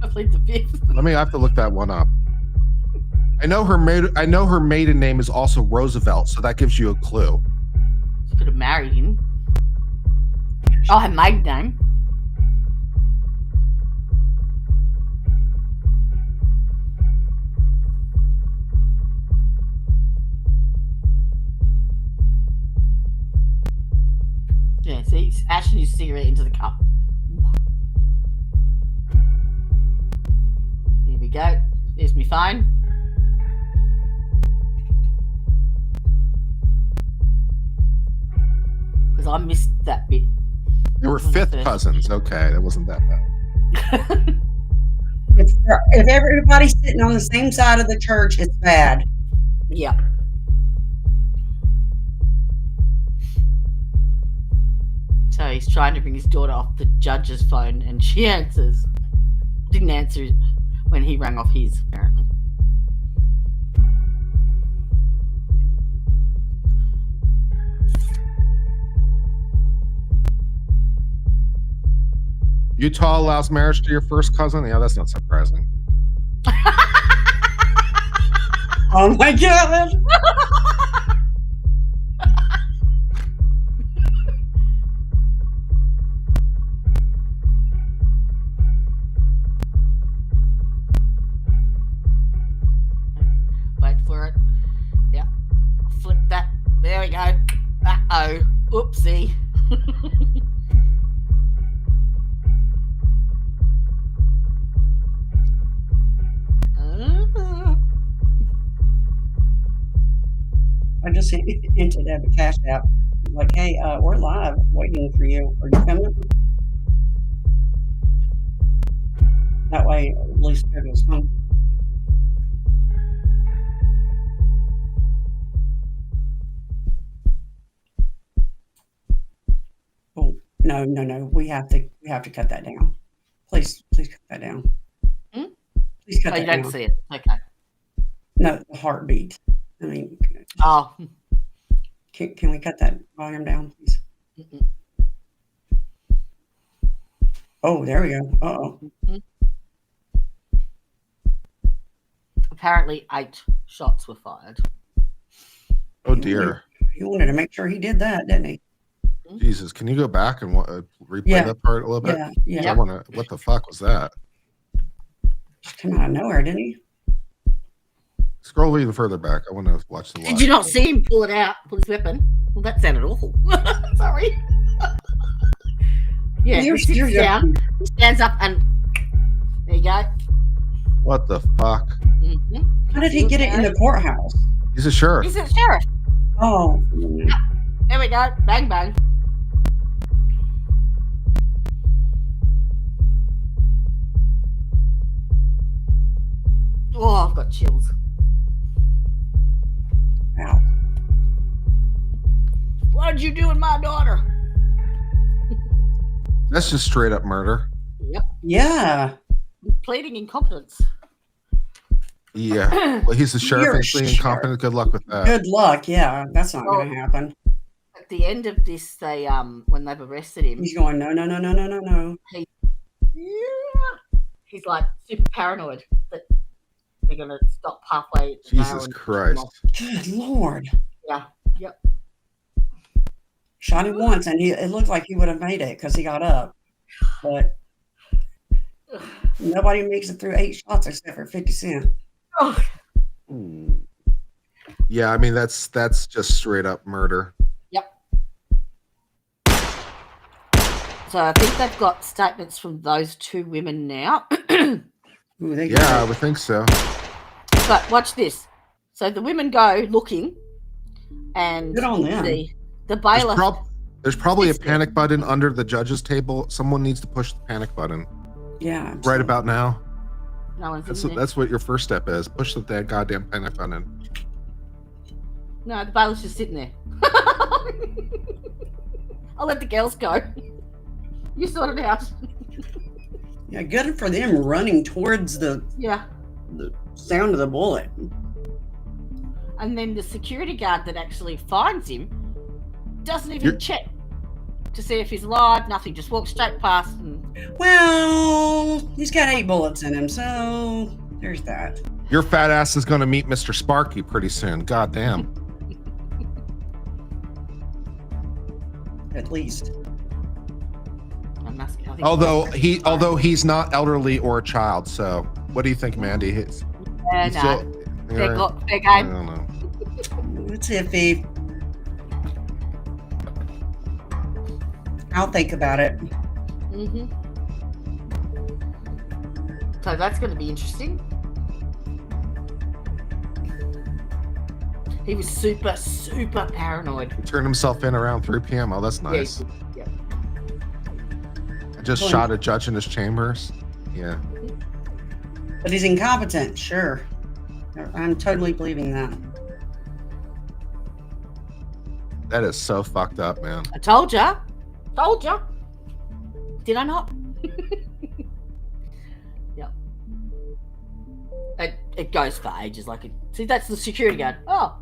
I plead the fifth. I have to look that one up. I know her maiden name is also Roosevelt, so that gives you a clue. She could have married him. Oh, her maiden name. Yeah, see, Ashton used cigarette into the cup. Here we go. There's my phone. Because I missed that bit. They were fifth cousins. Okay, that wasn't that bad. If everybody's sitting on the same side of the church, it's bad. Yeah. So he's trying to bring his daughter off the judge's phone, and she answers. Didn't answer when he rang off his, apparently. Utah allows marriage to your first cousin? Yeah, that's not surprising. Oh my God. Uh-oh. Oopsie. I just sent Aunti Deb a cash app. Like, hey, we're live waiting for you. Are you coming? That way, at least it goes home. Oh, no. We have to cut that down. Please cut that down. Please cut that down. You don't see it. Okay. No, the heartbeat. I mean, oh. Can we cut that volume down, please? Oh, there we go. Uh-oh. Apparently 8 shots were fired. Oh, dear. He wanted to make sure he did that, didn't he? Jesus, can you go back and replay that part a little bit? Yeah. I want to. What the fuck was that? Just came out of nowhere, didn't he? Scroll even further back. I want to watch the. Did you not see him pull his weapon? Well, that sounded awful. Sorry. Yeah, he sits down. He stands up and there you go. What the fuck? How did he get it in the courthouse? He's a sheriff. He's a sheriff. Oh. There we go. Bang, bang. Oh, I've got chills. Wow. What did you do with my daughter? That's just straight up murder. Yep. Yeah. Pleading incompetence. Yeah. Well, he's the sheriff and pleading incompetent. Good luck with that. Good luck. Yeah, that's not going to happen. At the end of this, they when they've arrested him, he's going no. He's like super paranoid that they're going to stop halfway. Jesus Christ. Good Lord. Yeah. Yep. Shot him once, and it looked like he would have made it because he got up. But nobody makes it through 8 shots except for 50 Cent. Oh. Yeah, I mean that's just straight up murder. Yep. So I think they've got statements from those 2 women now. Ooh, I would think so. But watch this. So the women go looking, and good on them. The bailiff. There's probably a panic button under the judge's table. Someone needs to push the panic button. Yeah. Absolutely. Right about now. No one's in there. That's what your first step is. Push the goddamn panic button. No, the bailiff's just sitting there. I'll let the girls go. You sort it out. Yeah, good for them running towards the sound of the bullet. And then the security guard that actually finds him doesn't even check to see if he's alive. Nothing. Just walks straight past. Well, he's got 8 bullets in him, so there's that. Your fat ass is going to meet Mr. Sparky pretty soon. God damn. At least. Although he's not elderly or a child, so what do you think, Mandy? Fair game. I don't know. It's iffy. I'll think about it. So that's going to be interesting. He was super, super paranoid. He turned himself in around 3 p.m. Oh, that's nice. Yeah. I just shot a judge in his chambers. Yeah. But he's incompetent, sure. I'm totally believing that. That is so fucked up, man. I told ya. Did I not? Yep. It goes for ages. See, that's the security guard. Oh,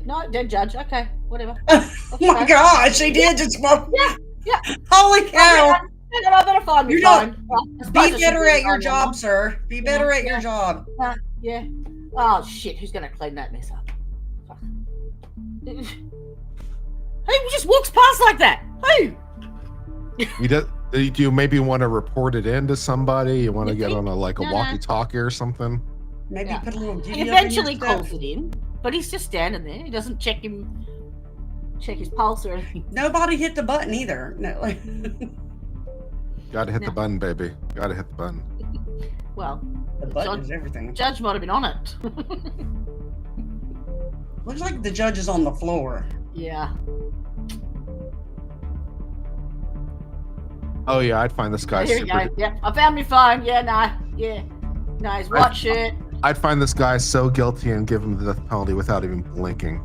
no, dead judge. Okay, whatever. Oh my gosh, he did just smoke. Yeah. Holy cow. I better find me phone. Be better at your job, sir. Be better at your job. Yeah. Oh shit, who's gonna clean that mess up? Fuck. Who just walks past like that? Who? Do you maybe want to report it in to somebody? You want to get on a walkie-talkie or something? Maybe put a little. He eventually calls it in, but he's just standing there. He doesn't check check his pulse or anything. Nobody hit the button either. No, Gotta hit the button, baby. Gotta hit the button. Well, the button is everything. Judge might have been on it. Looks like the judge is on the floor. Yeah. Oh yeah, I'd find this guy. Here we go. Yeah, I found my phone. Yeah, no, his white shirt. I'd find this guy so guilty and give him the death penalty without even blinking.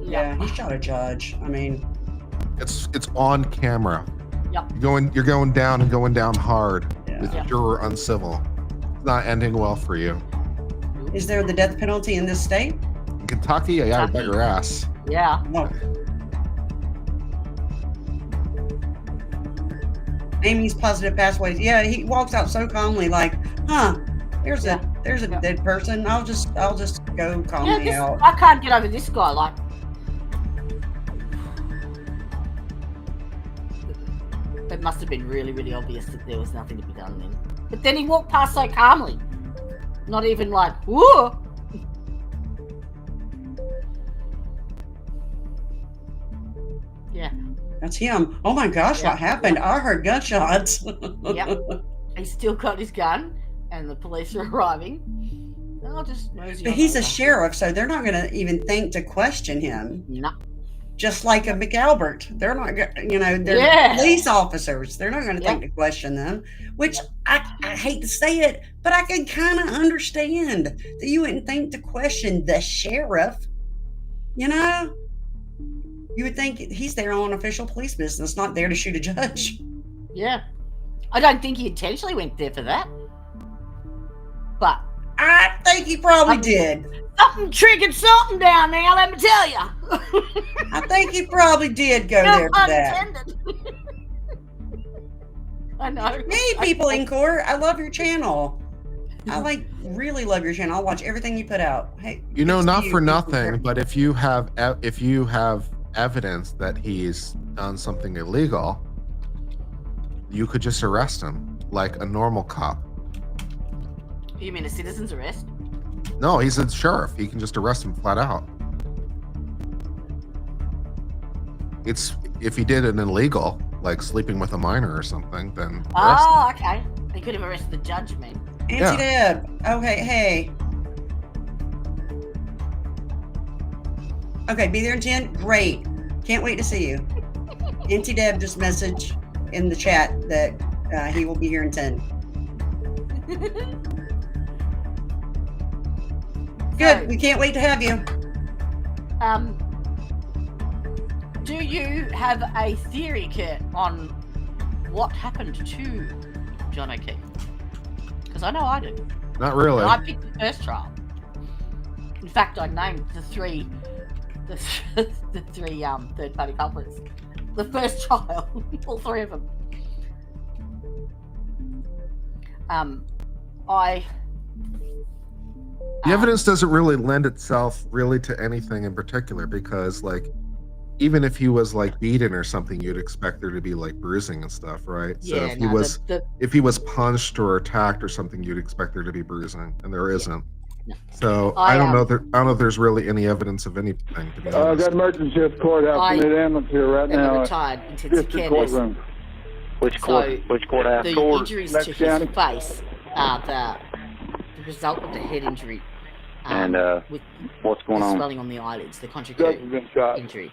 Yeah, he shot a judge. I mean, it's on camera. Yep. You're going down and going down hard with Yeah. juror uncivil. It's not ending well for you. is there the death penalty in this state? In Kentucky, yeah, I bet your ass. Yeah. No. Amy's positive pathways. Yeah, he walks out so calmly, like, huh? There's a dead person. I'll just go calmly out. I can't get over this guy. Like, it must have been really, really obvious that there was nothing to be done then. But then he walked past so calmly, not even like, whoa. Yeah. That's him. Oh my gosh, what happened? I heard gunshots. Yep. He's still got his gun, and the police are arriving. I'll just mosey But on he's a over. sheriff, so they're not going to even think to question him. No. Just like a McAlbert, they're not, they're police officers. They're not going to think to question them. Which I hate to say it, but I can kind of understand that you wouldn't think to question the sheriff. You know, you would think he's there on official police business, not there to shoot a judge. Yeah. I don't think he intentionally went there for that. But I think he probably did. something triggered something down there, let me tell you. I think he probably did go there for that. Unintended. I know. Hey, people in court, I love your channel. I really love your channel. I'll watch everything you put out. Hey, not for nothing, but if you have evidence that he's done something illegal, you could just arrest him like a normal cop. You mean a citizen's arrest? No, he's a sheriff. He can just arrest him flat out. It's if he did an illegal, like sleeping with a minor or something, then arrest him. Okay. He could have arrested the judge, man. Aunti Deb. Okay, hey. Okay, be there in 10. Great. Can't wait to see you. Aunti Deb just messaged in the chat that he will be here in 10. Good. We can't wait to have you. Do you have a theory, Kurt, on what happened to John O'Keefe? Because I know I do. Not really. And I picked the first trial. In fact, I named the three third-party culprits. The first trial, all three of them. The evidence doesn't really lend itself really to anything in particular because, like, even if he was like beaten or something, you'd expect there to be like bruising and stuff, right? So Yeah, if he was punched or attacked or something, you'd expect there to be bruising, and there isn't. No. So I don't know if there's really any evidence of anything. To be honest. I've got emergency at the courthouse. I need ambulance here right now. Retired intensive care nurse. Courtroom. Which courthouse? The injuries to his face are the result of the head injury. With what's going on? Swelling on the eyelids, the Judge has been shot. injury.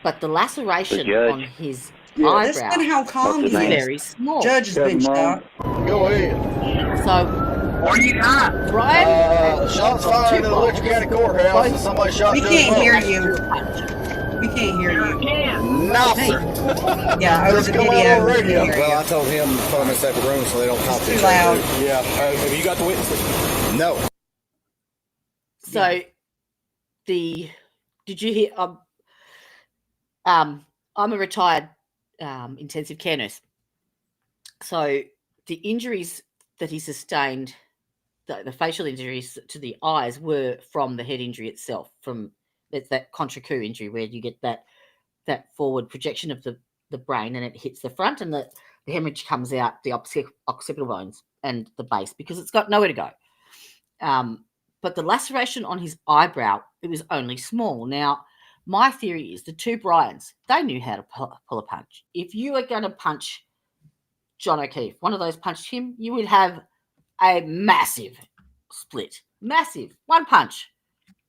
But the laceration on his Listen eyebrow how calm is he is. very small. Judge has been shot. Go ahead. So, What do you got? Brian, Shots fired in the Litch County Courthouse and somebody shot We Judge can't hear Mullins. you. We can't hear you. No, sir. Yeah, over the Come on video. on we radio. can hear Well, I you. told him to put him in a separate room so they don't talk to Too each loud. other. Yeah. Have you got the witnesses? No. so did you hear? I'm a retired intensive care nurse. So the injuries that he sustained, the facial injuries to the eyes, were from the head injury itself. It's that contra coup injury where you get that forward projection of the brain and it hits the front, and the hemorrhage comes out the occipital bones and the base because it's got nowhere to go. But the laceration on his eyebrow, it was only small. Now, My theory is the two Bryans, they knew how to pull a punch. If you were going to punch John O'Keefe, one of those punched him, you would have a massive split. Massive. One punch.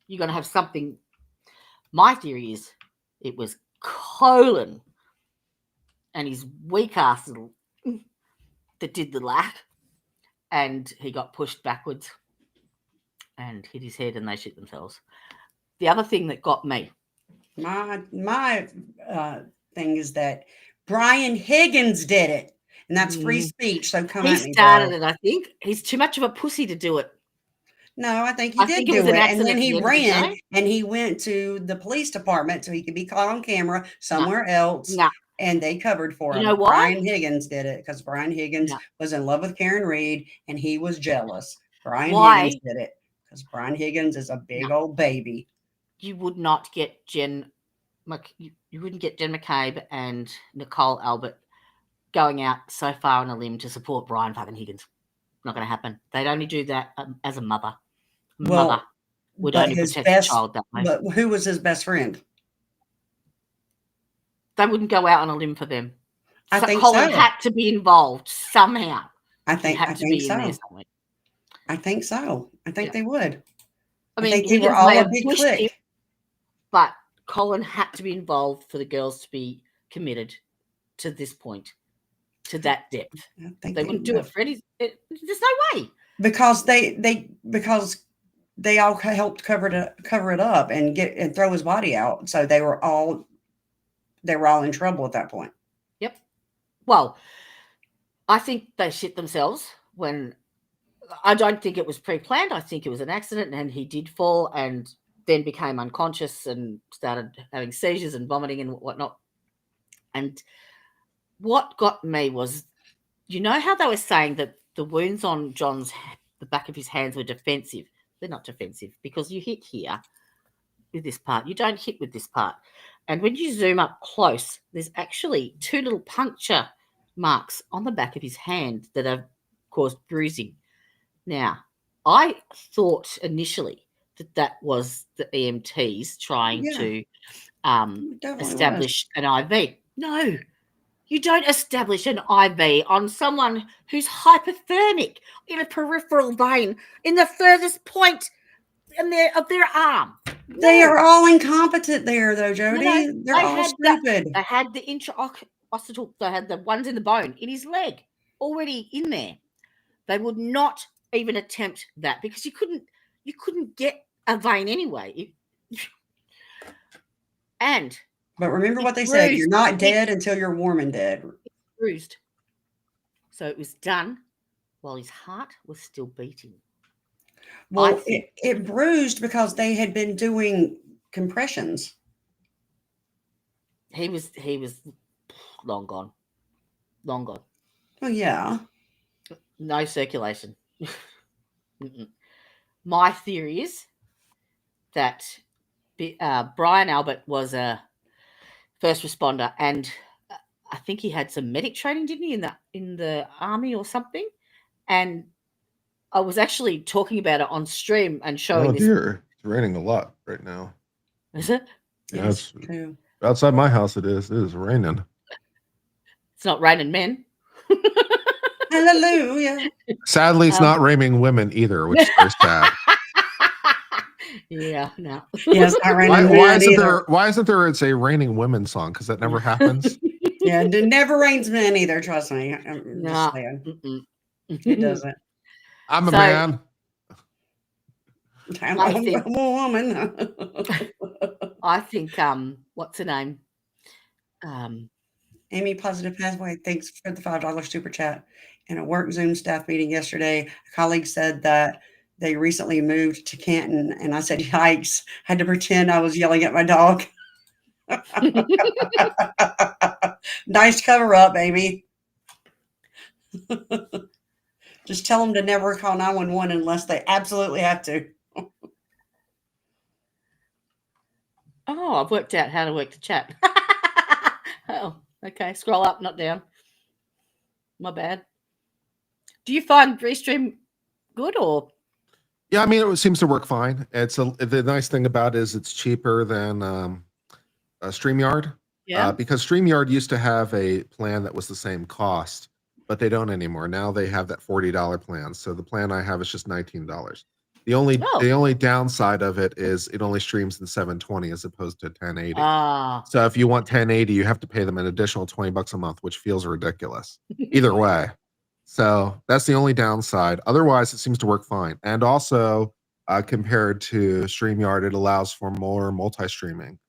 You're going to have something. My theory is it was Colin and his weak ass little that did the lack, and he got pushed backwards and hit his head and they shit themselves. The other thing that got me. My thing is that Brian Higgins did it. And that's free speech, so come at me. He started it, I think. He's too much of a pussy to do it. No, I think he did do it. And then he ran and he went to the police department so he could be caught on camera somewhere else. No. And they covered for him. You know why? Brian Higgins did it because Brian Higgins was in love with Karen Reed and he was jealous. Brian Higgins did it because Brian Higgins is a big old baby. You would not get you wouldn't get Jen McCabe and Nicole Albert going out so far on a limb to support Brian fucking Higgins. Not going to happen. They'd only do that as a mother. Mother would only protect a child that way. But who was his best friend? They wouldn't go out on a limb for them. I think Colin had to be involved somehow. I think so. I think they would. I mean, think they were all a big clique. But Colin had to be involved for the girls to be committed to this point, to that depth. They wouldn't do it for any. There's no way. Because they all helped cover it up and throw his body out. So they were all in trouble at that point. Yep. Well, I think they shit themselves when. I don't think it was pre-planned. I think it was an accident, and he did fall and then became unconscious and started having seizures and vomiting and whatnot. And what got me was, you know how they were saying that the wounds on the back of his hands were defensive? They're not defensive because you hit here with this part. You don't hit with this part. And when you zoom up close, there's actually two little puncture marks on the back of his hand that have caused bruising. Now, I thought initially that was the EMTs trying to establish an IV. No, you don't establish an IV on someone who's hypothermic in a peripheral vein in the furthest point of their arm. No. They are all incompetent there, though, Jody. They're all stupid. They had the intraoccipital, they had the ones in the bone in his leg already in there. They would not even attempt that because you couldn't get a vein anyway. But remember what they said, you're not dead until you're warm and dead. Bruised. So it was done while his heart was still beating. Well, it bruised because they had been doing compressions. He was long gone. Long gone. Oh yeah. No circulation. My theory is that Brian Albert was a first responder, and I think he had some medic training, didn't he, in the army or something? And I was actually talking about it on stream and showing this. Dear. It's raining a lot right now. Is it? Yeah, it's outside my house. It is raining. It's not raining men. Hallelujah. Sadly, it's not raining women either, which is very sad. Yeah, no. Yeah, it's not raining men why isn't there it's a raining women song? Because that never happens. Yeah, it never rains men either, trust me. I'm just saying. It doesn't. I'm a man. I'm a woman. I think what's her name? Amy Positive Pathway, thanks for the $5 super chat. In a work Zoom staff meeting yesterday, a colleague said that they recently moved to Canton, and I said, yikes, had to pretend I was yelling at my dog. Nice cover up, Amy. Just tell them to never call 911 unless they absolutely have to. Oh, I've worked out how to work the chat. Oh, okay. Scroll up, not down. My bad. Do you find Restream good or? Yeah, I mean, it seems to work fine. The nice thing about it is it's cheaper than StreamYard. Yeah. Because StreamYard used to have a plan that was the same cost, but they don't anymore. Now they have that $40 plan. So the plan I have is just $19. The only downside of it is it only streams in 720 as opposed to 1080. So if you want 1080, you have to pay them an additional $20 a month, which feels ridiculous. Either way. So that's the only downside. Otherwise, it seems to work fine. And also, compared to StreamYard, it allows for more multi-streaming.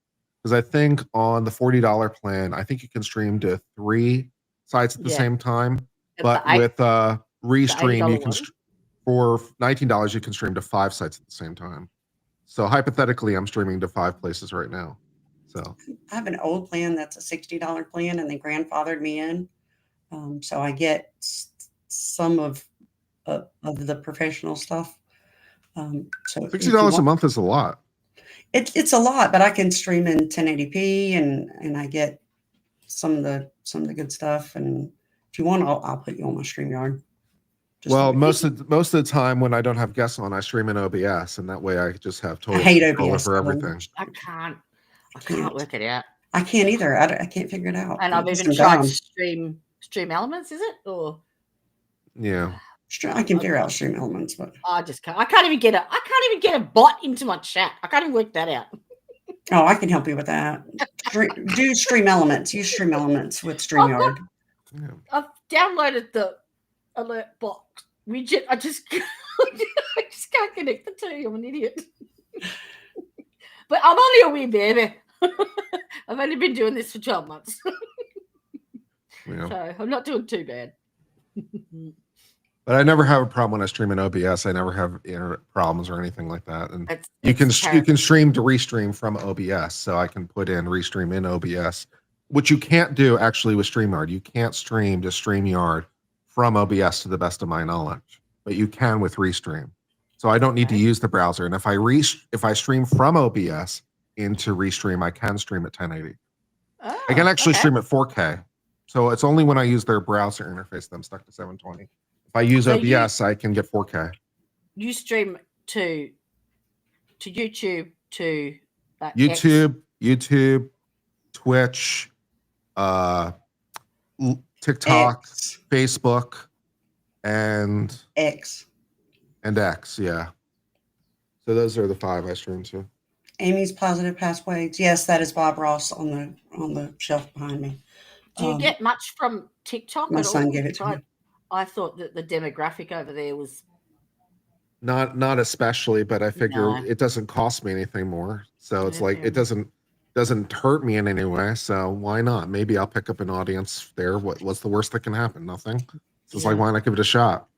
Because I think on the $40 plan, I think you can stream to 3 sites at the same time. But with Restream, you can for $19, you can stream to 5 sites at the same time. So hypothetically, I'm streaming to 5 places right now. So I have an old plan that's a $60 plan, and they grandfathered me in. So I get some of the professional stuff. So $60 a month is a lot. It's a lot, but I can stream in 1080p, and I get some of the good stuff. And if you want, I'll put you on my StreamYard. Well, most of the time when I don't have guests on, I stream in OBS, and that way I just have total control over everything. I can't work it out. I can't either. I can't figure it out. And I've even tried stream elements. Is it or? Yeah. I can figure out stream elements, but I just can't. I can't even get a bot into my chat. I can't even work that out. Oh, I can help you with that. Do stream elements. Use stream elements with StreamYard. I've downloaded the alert box widget. I just can't connect the two. I'm an idiot. But I'm only a wee baby. I've only been doing this for 12 months. So I'm not doing too bad. But I never have a problem when I stream in OBS. I never have internet problems or anything like that. And you can stream to Restream from OBS. So I can put in Restream in OBS, which you can't do actually with StreamYard. You can't stream to StreamYard from OBS to the best of my knowledge, but you can with Restream. So I don't need to use the browser. And if I stream from OBS into Restream, I can stream at 1080. I can actually stream at 4K. So it's only when I use their browser interface that I'm stuck to 720. If I use OBS, I can get 4K. You stream to YouTube, to YouTube, Twitch, TikTok, Facebook, and X. Yeah. So those are the 5 I stream to. Amy's Positive Pathways. Yes, that is Bob Ross on the shelf behind me. Do you get much from TikTok? My son gave it to me. I thought that the demographic over there was not especially, but I figure it doesn't cost me anything more. So it's like it doesn't hurt me in any way. So why not? Maybe I'll pick up an audience there. What's the worst that can happen? Nothing. So it's like, why not give it a shot?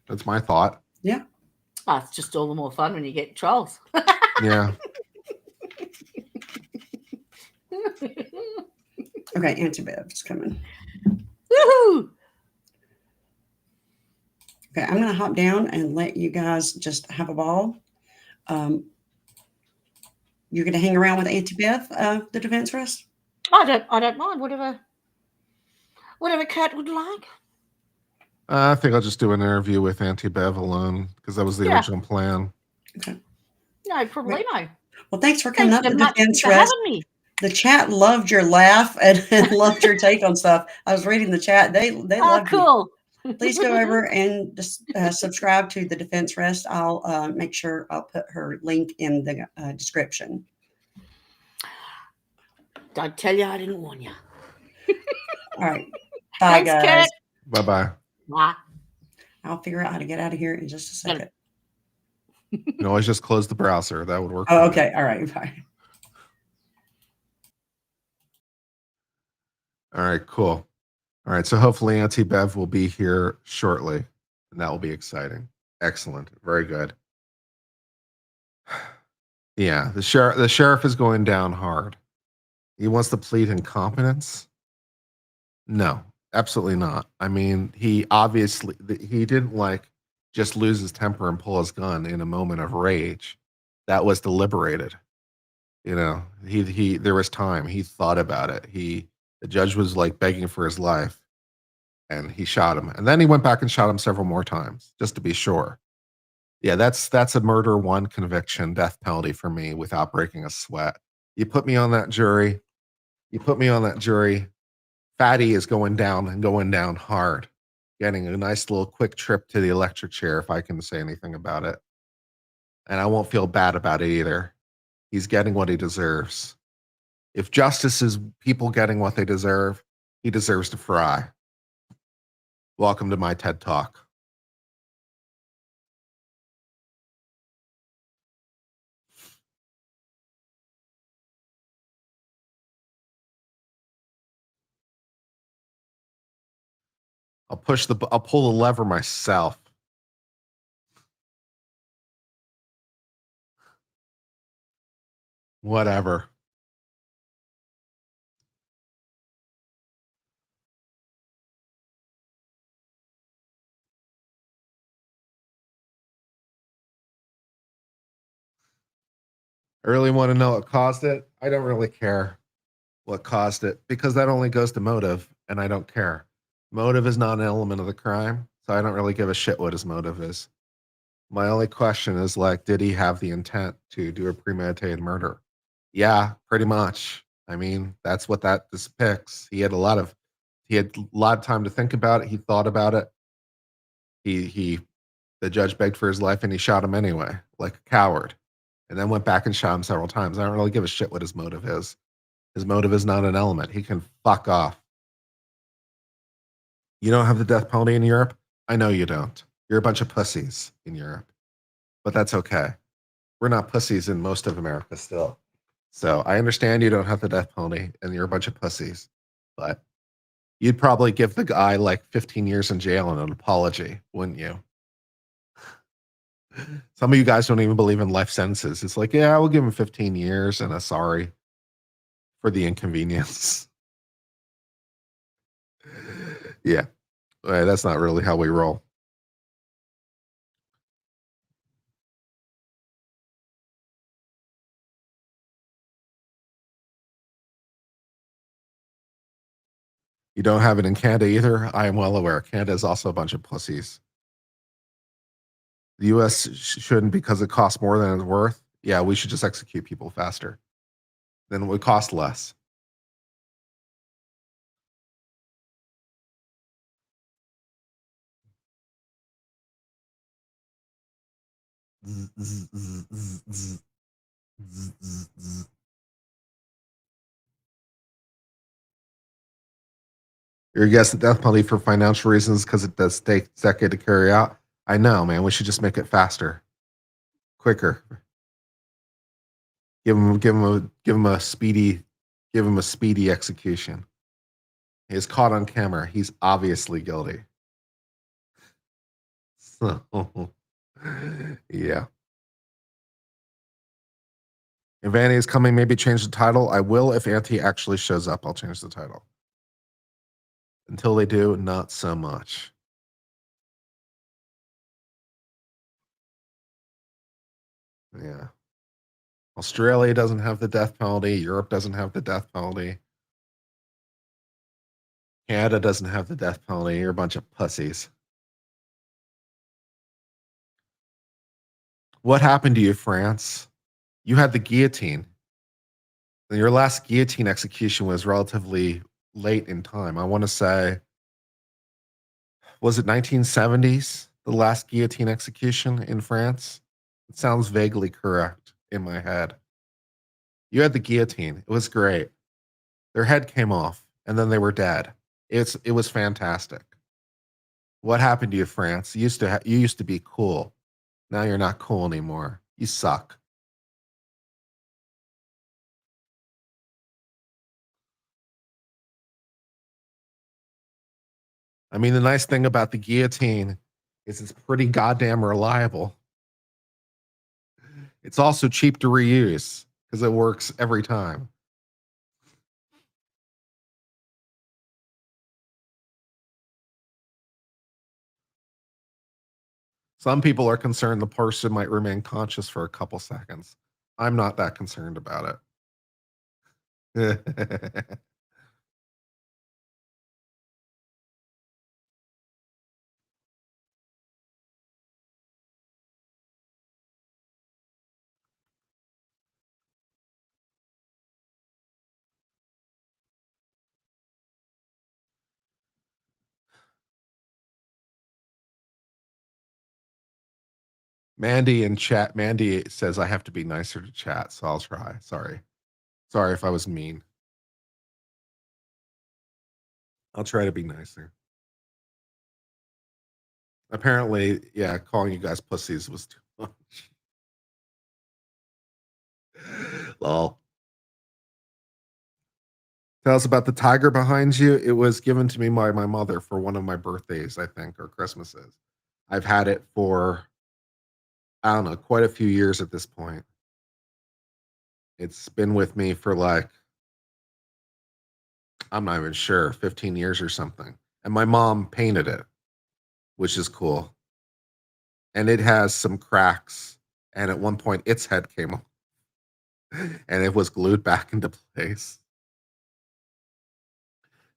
That's my thought. Yeah. Oh, it's just all the more fun when you get trolls. Yeah. Okay, Aunti Deb's coming. Woohoo! Okay, I'm going to hop down and let you guys just have a ball. You're going to hang around with Aunti Deb, the defense rest? I don't mind. Whatever Kat would like. I think I'll just do an interview with Aunti Deb alone because that was the original plan. Okay. No problemo. Well, thanks for coming up to the defense for rest. having me. The chat loved your laugh and loved your take on stuff. I was reading the chat. They loved cool. You. Please go over and just subscribe to the defense rest. I'll make sure I'll put her link in the description. Don't tell you I didn't warn you. All right. Bye, Thanks, guys. Kat. Bye-bye. Bye. I'll figure out how to get out of here in just a second. You can always just close the browser. That would work. Oh, okay. All right. Bye. All right, cool. All right, so hopefully Aunti Deb will be here shortly, and that will be exciting. Excellent. Very good. Yeah, the sheriff is going down hard. He wants to plead incompetence? No, absolutely not. I mean, he didn't just lose his temper and pull his gun in a moment of rage. That was deliberated. You know, there was time. He thought about it. The judge was begging for his life, and he shot him. And then he went back and shot him several more times, just to be sure. Yeah, that's a murder 1 conviction, death penalty for me without breaking a sweat. You put me on that jury. Fatty is going down and going down hard, getting a nice little quick trip to the electric chair, if I can say anything about it. And I won't feel bad about it either. He's getting what he deserves. If justice is people getting what they deserve, he deserves to fry. Welcome to my TED Talk. I'll pull the lever myself. Whatever. I really want to know what caused it. I don't really care what caused it because that only goes to motive, and I don't care. Motive is not an element of the crime, so I don't really give a shit what his motive is. My only question is like, did he have the intent to do a premeditated murder? Yeah, pretty much. I mean, that's what that depicts. He had a lot of time to think about it. He thought about it. The judge begged for his life and he shot him anyway, like a coward. And then went back and shot him several times. I don't really give a shit what his motive is. His motive is not an element. He can fuck off. You don't have the death penalty in Europe? I know you don't. You're a bunch of pussies in Europe. But that's okay. We're not pussies in most of America still. So I understand you don't have the death penalty and you're a bunch of pussies. But you'd probably give the guy like 15 years in jail and an apology, wouldn't you? Some of you guys don't even believe in life sentences. It's like, yeah, we'll give him 15 years and a sorry for the inconvenience. Yeah, that's not really how we roll. You don't have it in Canada either. I am well aware. Canada is also a bunch of pussies. The U.S. shouldn't because it costs more than it's worth. Yeah, we should just execute people faster. Then it would cost less. You're guessing death penalty for financial reasons because it does take a decade to carry out. I know, man. We should just make it faster, quicker. Give him a speedy execution. He's caught on camera. He's obviously guilty. So, yeah. If Annie is coming, maybe change the title. I will if Auntie actually shows up. I'll change the title. Until they do, not so much. Yeah. Australia doesn't have the death penalty. Europe doesn't have the death penalty. Canada doesn't have the death penalty. You're a bunch of pussies. What happened to you, France? You had the guillotine. Your last guillotine execution was relatively late in time. I want to say, was it 1970s, the last guillotine execution in France? It sounds vaguely correct in my head. You had the guillotine. It was great. Their head came off, and then they were dead. It was fantastic. What happened to you, France? You used to be cool. Now you're not cool anymore. You suck. I mean, the nice thing about the guillotine is it's pretty goddamn reliable. It's also cheap to reuse because it works every time. Some people are concerned the person might remain conscious for a couple seconds. I'm not that concerned about it. Mandy in chat. Mandy says I have to be nicer to chat, so I'll try. Sorry if I was mean. I'll try to be nicer. Apparently, yeah, calling you guys pussies was too much. Lol. Tell us about the tiger behind you. It was given to me by my mother for one of my birthdays, I think, or Christmases. I've had it for, I don't know, quite a few years at this point. It's been with me for like, I'm not even sure, 15 years or something. And my mom painted it, which is cool. And it has some cracks. And at one point, its head came off and it was glued back into place.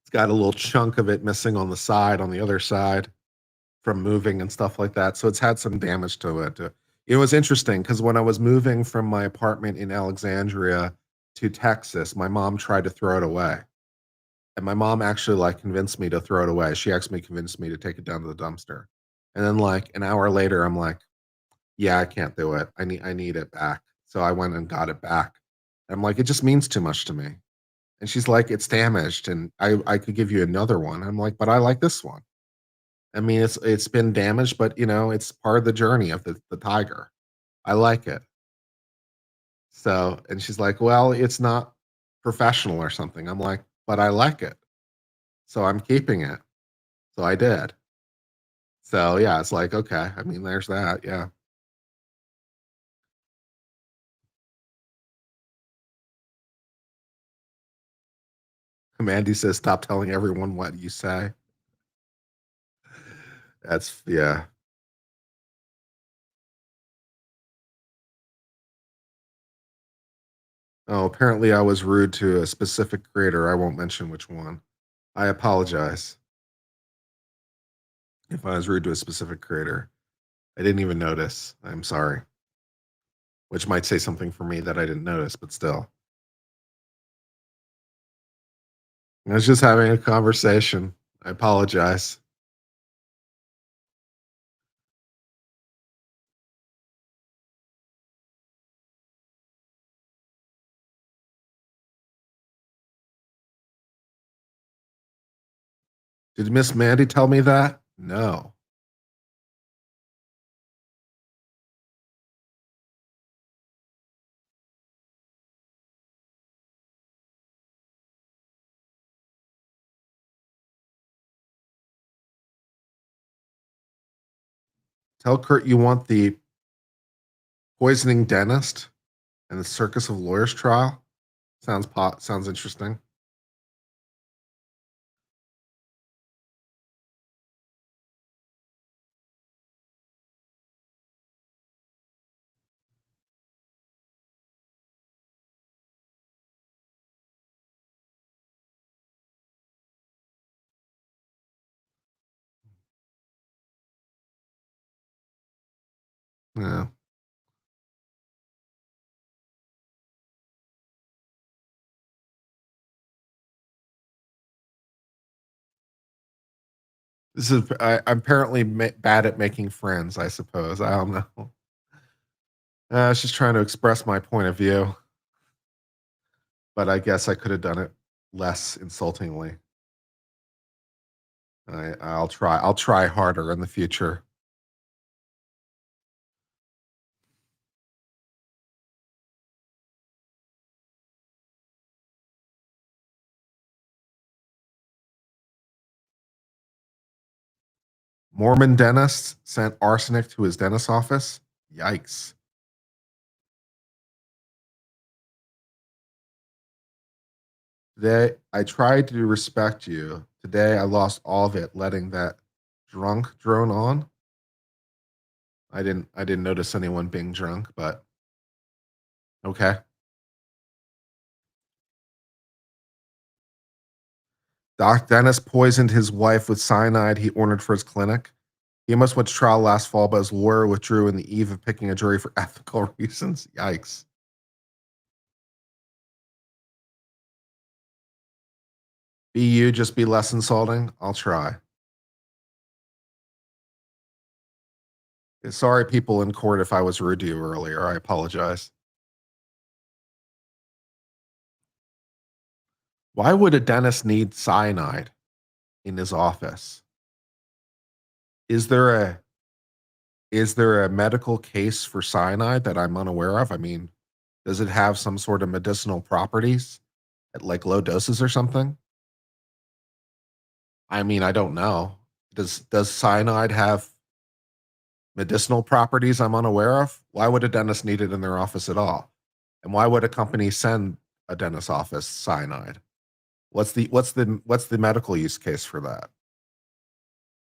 It's got a little chunk of it missing on the side, on the other side from moving and stuff like that. So it's had some damage to it. It was interesting because when I was moving from my apartment in Alexandria to Texas, my mom tried to throw it away. And my mom actually like convinced me to throw it away. She actually convinced me to take it down to the dumpster. And then like an hour later, I'm like, yeah, I can't do it. I need it back. So I went and got it back. And I'm like, it just means too much to me. And she's like, it's damaged and I could give you another one. I'm like, but I like this one. I mean, it's been damaged, but you know, it's part of the journey of the tiger. I like it. So, and she's like, well, it's not professional or something. I'm like, but I like it. So I'm keeping it. So I did. So yeah, it's like, okay. I mean, there's that. Yeah. Mandy says, stop telling everyone what you say. That's, yeah. Oh, apparently I was rude to a specific creator. I won't mention which one. I apologize if I was rude to a specific creator. I didn't even notice. I'm sorry. Which might say something for me that I didn't notice, but still. I was just having a conversation. I apologize. Did Miss Mandy tell me that? No. Tell Kurt you want the poisoning dentist and the circus of lawyers trial. Sounds interesting. Yeah. I'm apparently bad at making friends, I suppose. I don't know. I was just trying to express my point of view, but I guess I could have done it less insultingly. I'll try. I'll try harder in the future. Mormon dentist sent arsenic to his dentist's office. Yikes. Today, I tried to respect you. Today, I lost all of it letting that drunk drone on. I didn't notice anyone being drunk, but okay. Doc Dennis poisoned his wife with cyanide he ordered for his clinic. He almost went to trial last fall, but his lawyer withdrew in the eve of picking a jury for ethical reasons. Yikes. Be you, just be less insulting. I'll try. Sorry, people in court, if I was rude to you earlier. I apologize. Why would a dentist need cyanide in his office? Is there a medical case for cyanide that I'm unaware of? I mean, does it have some sort of medicinal properties at like low doses or something? I mean, I don't know. Does cyanide have medicinal properties I'm unaware of? Why would a dentist need it in their office at all? And why would a company send a dentist's office cyanide? What's the medical use case for that?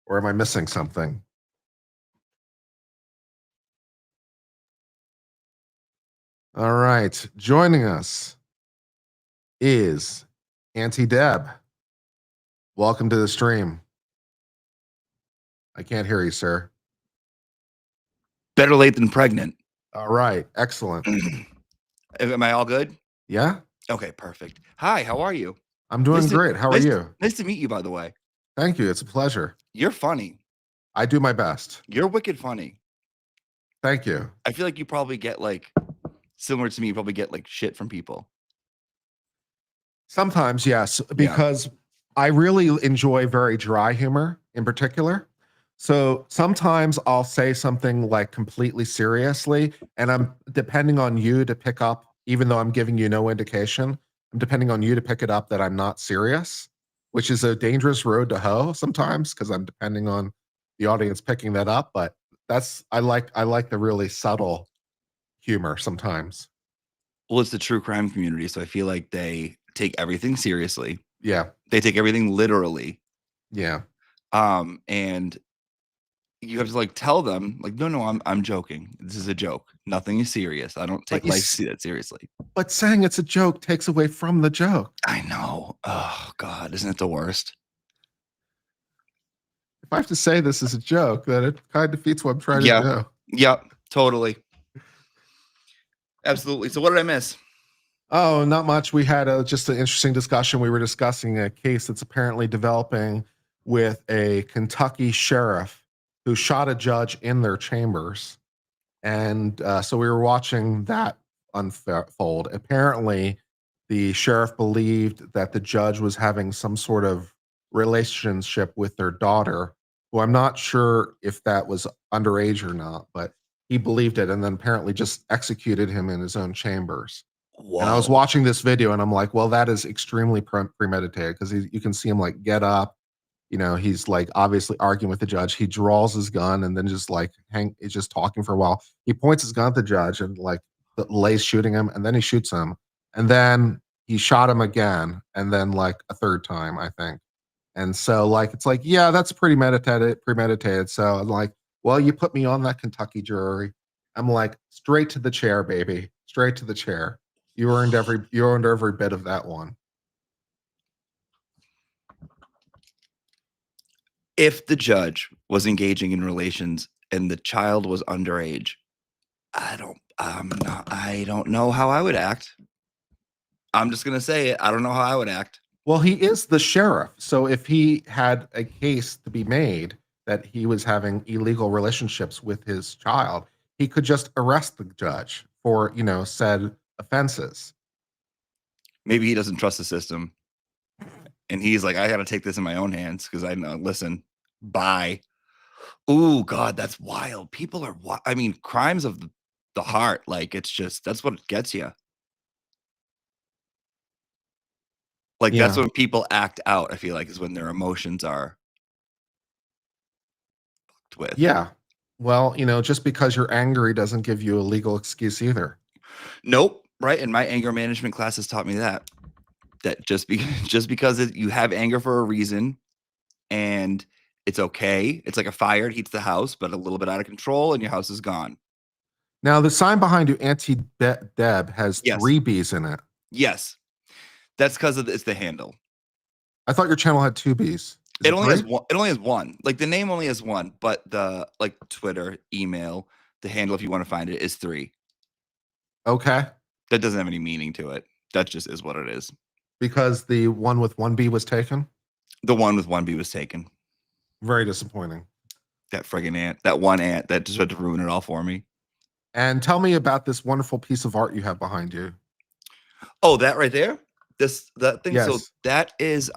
Or am I missing something? All right, joining us is Aunti Deb. Welcome to the stream. I can't hear you, sir. Better late than pregnant. All right, excellent. Am I all good? Yeah. Okay, perfect. Hi, how are you? I'm doing great. How are you? Nice to meet you, by the way. Thank you. It's a pleasure. You're funny. I do my best. You're wicked funny. Thank you. I feel like you probably get like, similar to me, you probably get like shit from people. Sometimes, yes, because I really enjoy very dry humor in particular. So sometimes I'll say something like completely seriously, and I'm depending on you to pick up, even though I'm giving you no indication, I'm depending on you to pick it up that I'm not serious, which is a dangerous road to hoe sometimes because I'm depending on the audience picking that up. But I like the really subtle humor sometimes. Well, it's the true crime community, so I feel like they take everything seriously. Yeah. They take everything literally. Yeah. And you have to like tell them like, no, I'm joking. This is a joke. Nothing is serious. I don't take life that seriously. But saying it's a joke takes away from the joke. I know. Oh God, isn't it the worst? If I have to say this is a joke, then it kind of defeats what I'm trying to do. Yep, totally. Absolutely. So what did I miss? Oh, not much. We had just an interesting discussion. We were discussing a case that's apparently developing with a Kentucky sheriff who shot a judge in their chambers. And so we were watching that unfold. Apparently, the sheriff believed that the judge was having some sort of relationship with their daughter, who I'm not sure if that was underage or not, but he believed it, and then apparently just executed him in his own chambers. Whoa. And I was watching this video and I'm like, well, that is extremely premeditated, because you can see him like get up, you know, he's like obviously arguing with the judge. He draws his gun and then just like he's just talking for a while. He points his gun at the judge and like lays shooting him, and then he shoots him, and then he shot him again, and then like a third time, I think. And so like it's like, yeah, that's premeditated. So I'm like, well, you put me on that Kentucky jury. I'm like, straight to the chair, baby. Straight to the chair. You earned every bit of that one. If the judge was engaging in relations and the child was underage, I don't know how I would act. I'm just gonna say it. I don't know how I would act. Well, he is the sheriff. So if he had a case to be made that he was having illegal relationships with his child, he could just arrest the judge for, you know, said offenses. Maybe he doesn't trust the system. And he's like, I got to take this in my own hands because I know, listen, bye. Oh, God, that's wild. People are, I mean, crimes of the heart. Like, it's just, that's what gets you. Like, that's when people act out, I feel like, is when their emotions are fucked with. Yeah. Well, you know, just because you're angry doesn't give you a legal excuse either. Nope. Right. And my anger management classes taught me that just because you have anger for a reason and it's okay. It's like a fire. It heats the house, but a little bit out of control and your house is gone. Now, the sign behind you, Aunti Deb, has 3 B's in it. Yes. That's because it's the handle. I thought your channel had 2 B's. It only has one. It only has one. Like the name only has one, but the like Twitter, email, the handle, if you want to find it, is 3. Okay. That doesn't have any meaning to it. That just is what it is. Because the one with 1 B was taken? The one with 1 B was taken. Very disappointing. That friggin' ant. That one ant that just had to ruin it all for me. And tell me about this wonderful piece of art you have behind you. Oh, that right there? That thing. Yes. So that is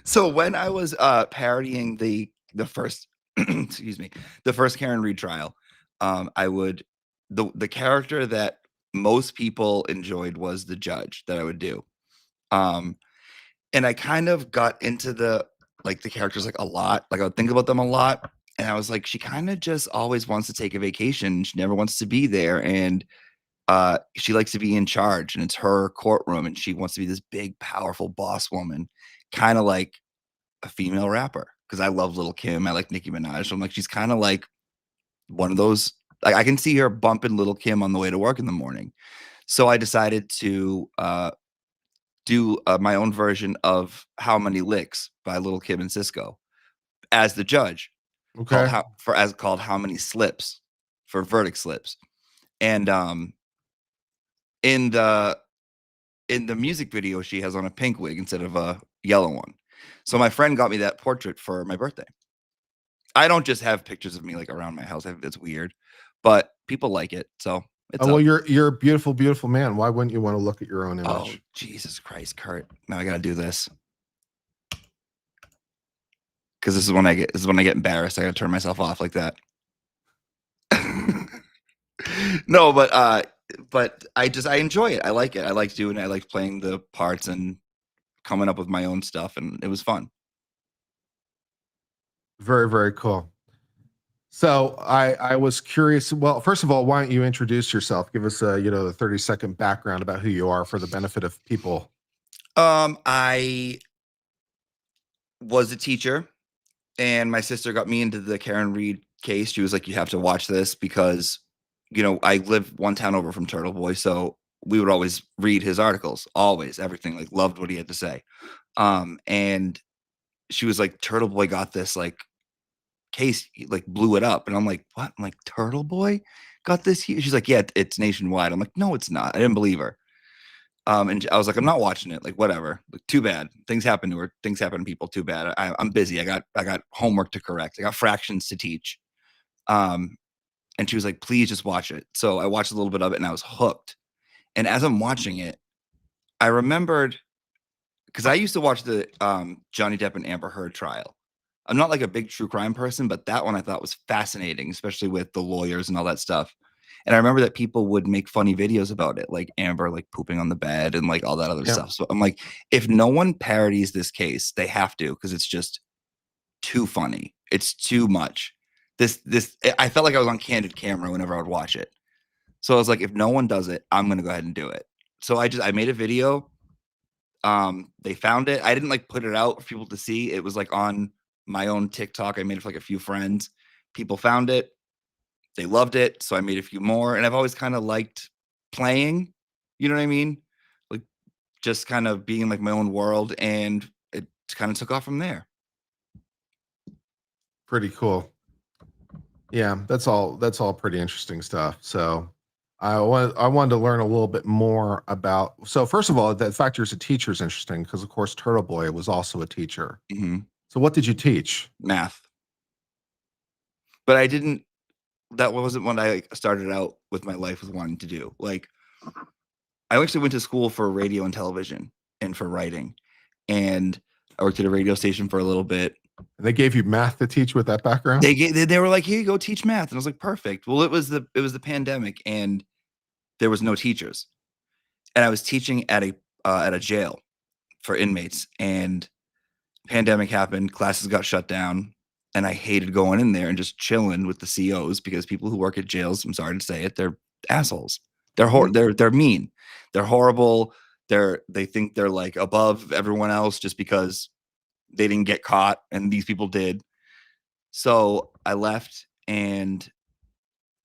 so when I was parodying the first excuse me, the first Karen Reed trial, I would the character that most people enjoyed was the judge that I would do. And I kind of got into the characters like a lot. Like I would think about them a lot. And I was like, she kind of just always wants to take a vacation. She never wants to be there. And she likes to be in charge, and it's her courtroom, and she wants to be this big, powerful boss woman, kind of like a female rapper. Because I love Lil' Kim. I like Nicki Minaj. So I'm like, she's kind of like one of those. Like I can see her bumping Lil' Kim on the way to work in the morning. So I decided to do my own version of How Many Licks by Lil' Kim and Cisco as the judge. Okay. Called How Many Slips for verdict slips. And in the music video, she has on a pink wig instead of a yellow one. So my friend got me that portrait for my birthday. I don't just have pictures of me like around my house. It's weird, but people like it. So it's well, you're a beautiful, beautiful man. Why wouldn't you want to look at your own image? Oh, Jesus Christ, Kurt. Now I gotta do this. Because this is when I get embarrassed. I gotta turn myself off like that. No, but I enjoy it. I like it. I like doing it. I like playing the parts and coming up with my own stuff, and it was fun. Very, very cool. So I was curious. Well, first of all, why don't you introduce yourself? Give us the 30-second background about who you are for the benefit of people. I was a teacher, and my sister got me into the Karen Reed case. She was like, you have to watch this because, I live one town over from Turtle Boy. So we would always read his articles, always, everything, like loved what he had to say. And she was like, Turtle Boy got this like case, like blew it up. And I'm like, what? I'm like, Turtle Boy got this here? She's like, yeah, it's nationwide. I'm like, no, it's not. I didn't believe her. And I was like, I'm not watching it. Like, whatever. Like, too bad. Things happen to her. Things happen to people. Too bad. I'm busy. I got homework to correct. I got fractions to teach. And she was like, please just watch it. So I watched a little bit of it, and I was hooked. And as I'm watching it, I remembered, because I used to watch the Johnny Depp and Amber Heard trial. I'm not like a big true crime person, but that one I thought was fascinating, especially with the lawyers and all that stuff. And I remember that people would make funny videos about it, like Amber like pooping on the bed and like all that other stuff. So I'm like, if no one parodies this case, they have to, because it's just too funny. It's too much. I felt like I was on candid camera whenever I would watch it. So I was like, if no one does it, I'm gonna go ahead and do it. So I made a video. They found it. I didn't like put it out for people to see. It was like on my own TikTok. I made it for like a few friends. People found it. They loved it. So I made a few more. And I've always kind of liked playing, you know what I mean? Like just kind of being like my own world. And it kind of took off from there. Pretty cool. Yeah, that's all pretty interesting stuff. So I wanted to learn a little bit more about. So first of all, the fact you're a teacher is interesting because, of course, Turtle Boy was also a teacher. Mm-hmm. So what did you teach? Math. But I didn't. That wasn't what I started out with my life with wanting to do. Like, I actually went to school for radio and television and for writing, and I worked at a radio station for a little bit. And they gave you math to teach with that background? They were like, here you go, teach math. And I was like, perfect. Well, it was the pandemic, and there was no teachers. And I was teaching at a jail for inmates, and pandemic happened, classes got shut down, and I hated going in there and just chilling with the COs, because people who work at jails, I'm sorry to say it, they're assholes. They're mean. They're horrible. They think they're like above everyone else just because they didn't get caught, and these people did. So I left, and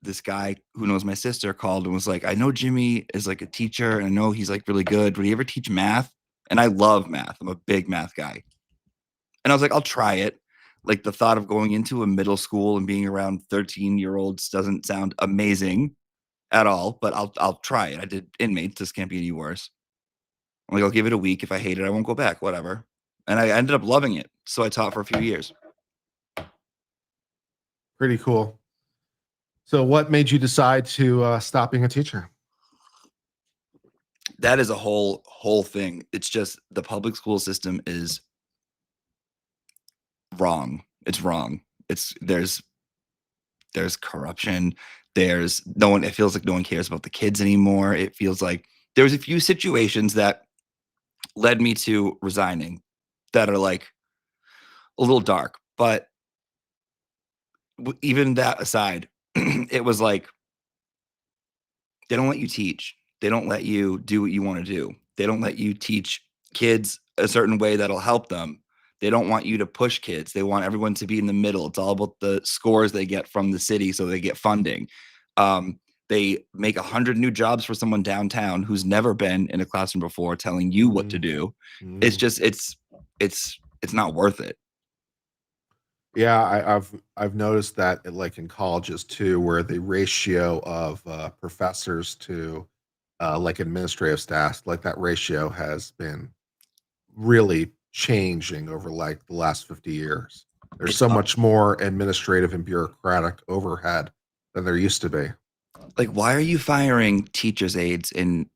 this guy who knows my sister called and was like, I know Jimmy is like a teacher, and I know he's like really good. Would he ever teach math? And I love math. I'm a big math guy. And I was like, I'll try it. Like, the thought of going into a middle school and being around 13-year-olds doesn't sound amazing at all, but I'll try it. I did inmates. This can't be any worse. I'm like, I'll give it a week. If I hate it, I won't go back. Whatever. And I ended up loving it. So I taught for a few years. Pretty cool. So what made you decide to stop being a teacher? That is a whole thing. It's just the public school system is wrong. It's wrong. There's corruption. There's no one. It feels like no one cares about the kids anymore. It feels like there's a few situations that led me to resigning that are like a little dark. But even that aside, it was like they don't let you teach. They don't let you do what you want to do. They don't let you teach kids a certain way that'll help them. They don't want you to push kids. They want everyone to be in the middle. It's all about the scores they get from the city, so they get funding. They make 100 new jobs for someone downtown who's never been in a classroom before, telling you what to do. It's just it's not worth it. Yeah, I've noticed that like in colleges too, where the ratio of professors to like administrative staff, like that ratio has been really changing over like the last 50 years. There's so much more administrative and bureaucratic overhead than there used to be. Like, why are you firing teachers' aides and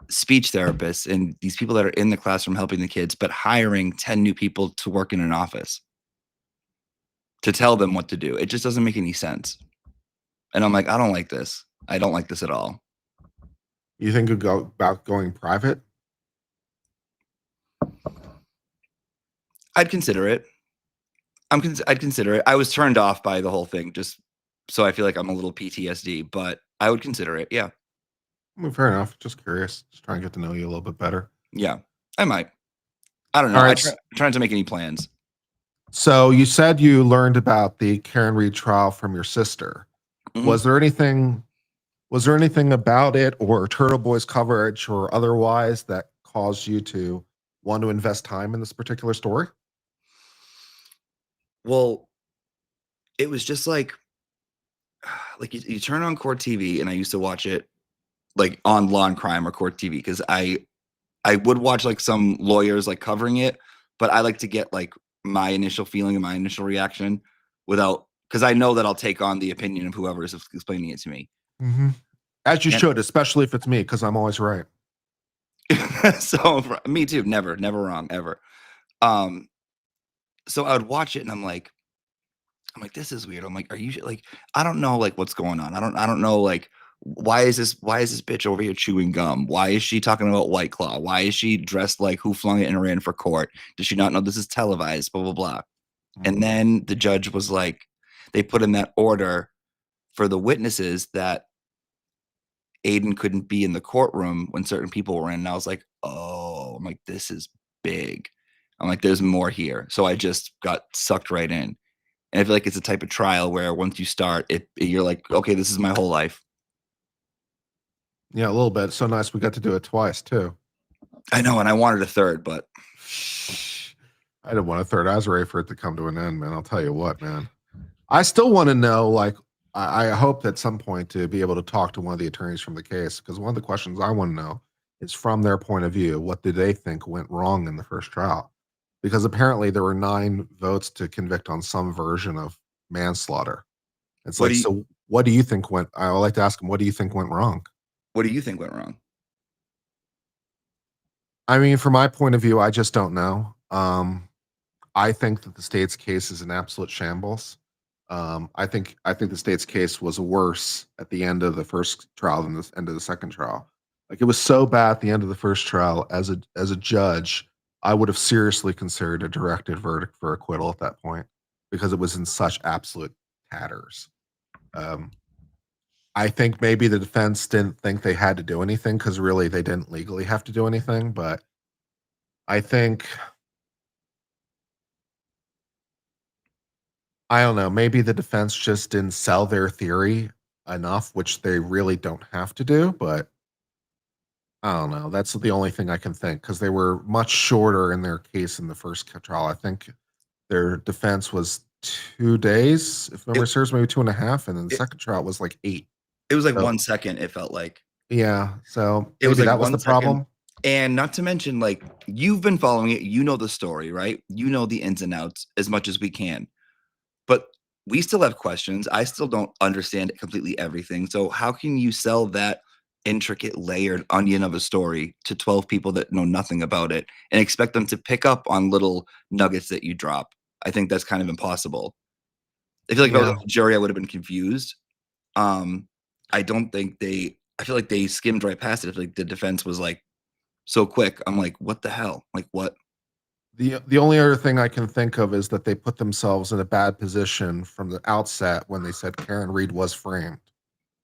speech therapists and these people that are in the classroom helping the kids, but hiring 10 new people to work in an office to tell them what to do? It just doesn't make any sense. And I'm like, I don't like this. I don't like this at all. You think about going private? I'd consider it. I'd consider it. I was turned off by the whole thing, just so I feel like I'm a little PTSD, but I would consider it. Yeah. Well, fair enough. Just curious. Just trying to get to know you a little bit better. Yeah, I might. I don't know. All I right. try not to make any plans. So you said you learned about the Karen Read trial from your sister. Mhm. Was there anything about it or Turtle Boy's coverage or otherwise that caused you to want to invest time in this particular story? Well, it was just like you turn on Court TV, and I used to watch it like on Law and Crime or Court TV because I would watch like some lawyers like covering it, but I like to get like my initial feeling and my initial reaction without, because I know that I'll take on the opinion of whoever is explaining it to me. Mm-hmm. As you should, especially if it's me, because I'm always right. So me too, never wrong ever. So I would watch it and I'm like, this is weird. I'm like, are you like, I don't know like what's going on. I don't know like why is this bitch over here chewing gum? Why is she talking about White Claw? Why is she dressed like Who Flung It and ran for court? Does she not know this is televised? Blah blah blah. Mm-hmm. And then the judge was like, they put in that order for the witnesses that Aiden couldn't be in the courtroom when certain people were in. And I was like, oh, I'm like, this is big. I'm like, there's more here. So I just got sucked right in. And I feel like it's a type of trial where once you start, you're like, okay, this is my whole life. Yeah, a little bit. So nice we got to do it twice too. I know, and I wanted a third, but I didn't want a third. I was ready for it to come to an end, man. I'll tell you what, man. I still want to know, like, I hope at some point to be able to talk to one of the attorneys from the case, because one of the questions I want to know is from their point of view, what did they think went wrong in the first trial? Because apparently there were 9 votes to convict on some version of manslaughter. It's what like, so what do you think went? I would like to ask them, what do you think went wrong? What do you think went wrong? I mean, from my point of view, I just don't know. I think that the state's case is an absolute shambles. I think the state's case was worse at the end of the first trial than the end of the second trial. Like it was so bad at the end of the first trial. As a judge, I would have seriously considered a directed verdict for acquittal at that point because it was in such absolute tatters. I think maybe the defense didn't think they had to do anything because really they didn't legally have to do anything. But I think, I don't know, maybe the defense just didn't sell their theory enough, which they really don't have to do. But I don't know. That's the only thing I can think because they were much shorter in their case in the first trial. I think their defense was 2 days, if memory serves, maybe 2.5, and then the second trial was like 8. It was like 1 second. It felt like. Yeah. So it was like that was the problem. And not to mention, like, you've been following it, you know the story, right? You know the ins and outs as much as we can. But we still have questions. I still don't understand completely everything. So how can you sell that intricate layered onion of a story to 12 people that know nothing about it and expect them to pick up on little nuggets that you drop? I think that's kind of impossible. I feel like if I was a jury, I would have been confused. I don't think I feel like they skimmed right past it. I feel like the defense was like so quick. I'm like, what the hell? Like, what? The only other thing I can think of is that they put themselves in a bad position from the outset when they said Karen Read was framed.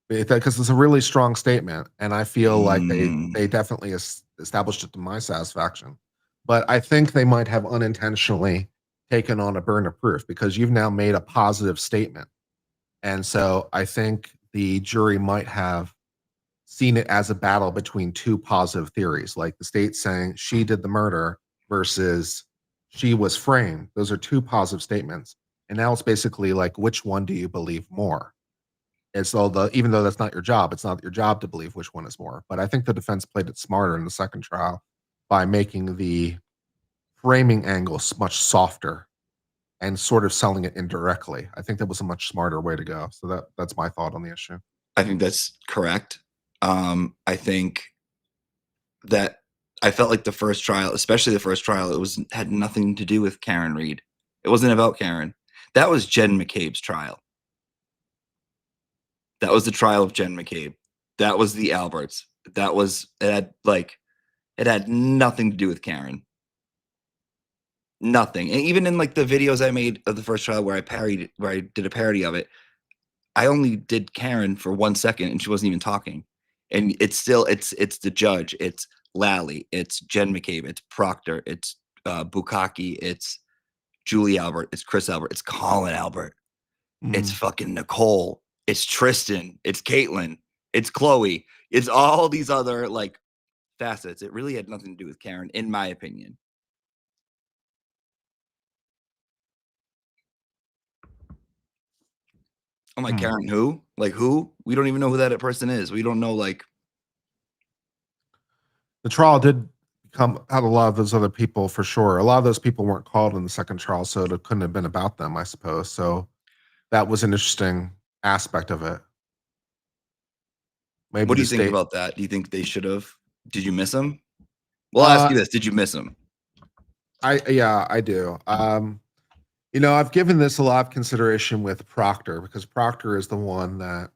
Because it's a really strong statement, and I feel like they definitely established it to my satisfaction. But I think they might have unintentionally taken on a burden of proof because you've now made a positive statement. And so I think the jury might have seen it as a battle between two positive theories, like the state saying she did the murder versus she was framed. Those are two positive statements. And now it's basically like, which one do you believe more? And so even though that's not your job, it's not your job to believe which one is more. But I think the defense played it smarter in the second trial by making the framing angle much softer and sort of selling it indirectly. I think that was a much smarter way to go. So that's my thought on the issue. I think that's correct. I think that I felt like the first trial, especially the first trial, had nothing to do with Karen Read. It wasn't about Karen. That was Jen McCabe's trial. That was the trial of Jen McCabe. That was the Alberts. It had nothing to do with Karen. Nothing. And even in like the videos I made of the first trial where I did a parody of it, I only did Karen for 1 second and she wasn't even talking. And it's the judge, it's Lally, it's Jen McCabe, it's Proctor, it's Bukaki, it's Julie Albert, it's Chris Albert, it's Colin Albert, it's fucking Nicole, it's Tristan, it's Caitlin, it's Chloe, it's all these other like facets. It really had nothing to do with Karen, in my opinion. I'm like, Karen who? Like who? We don't even know who that person is. We don't know, like. The trial did come out a lot of those other people for sure. A lot of those people weren't called in the second trial, so it couldn't have been about them, I suppose. So that was an interesting aspect of it. Maybe what do you think about that? Do you think they should have? Did you miss them? Well, I'll ask you this: did you miss them? Yeah, I do. I've given this a lot of consideration with Proctor because Proctor is the one that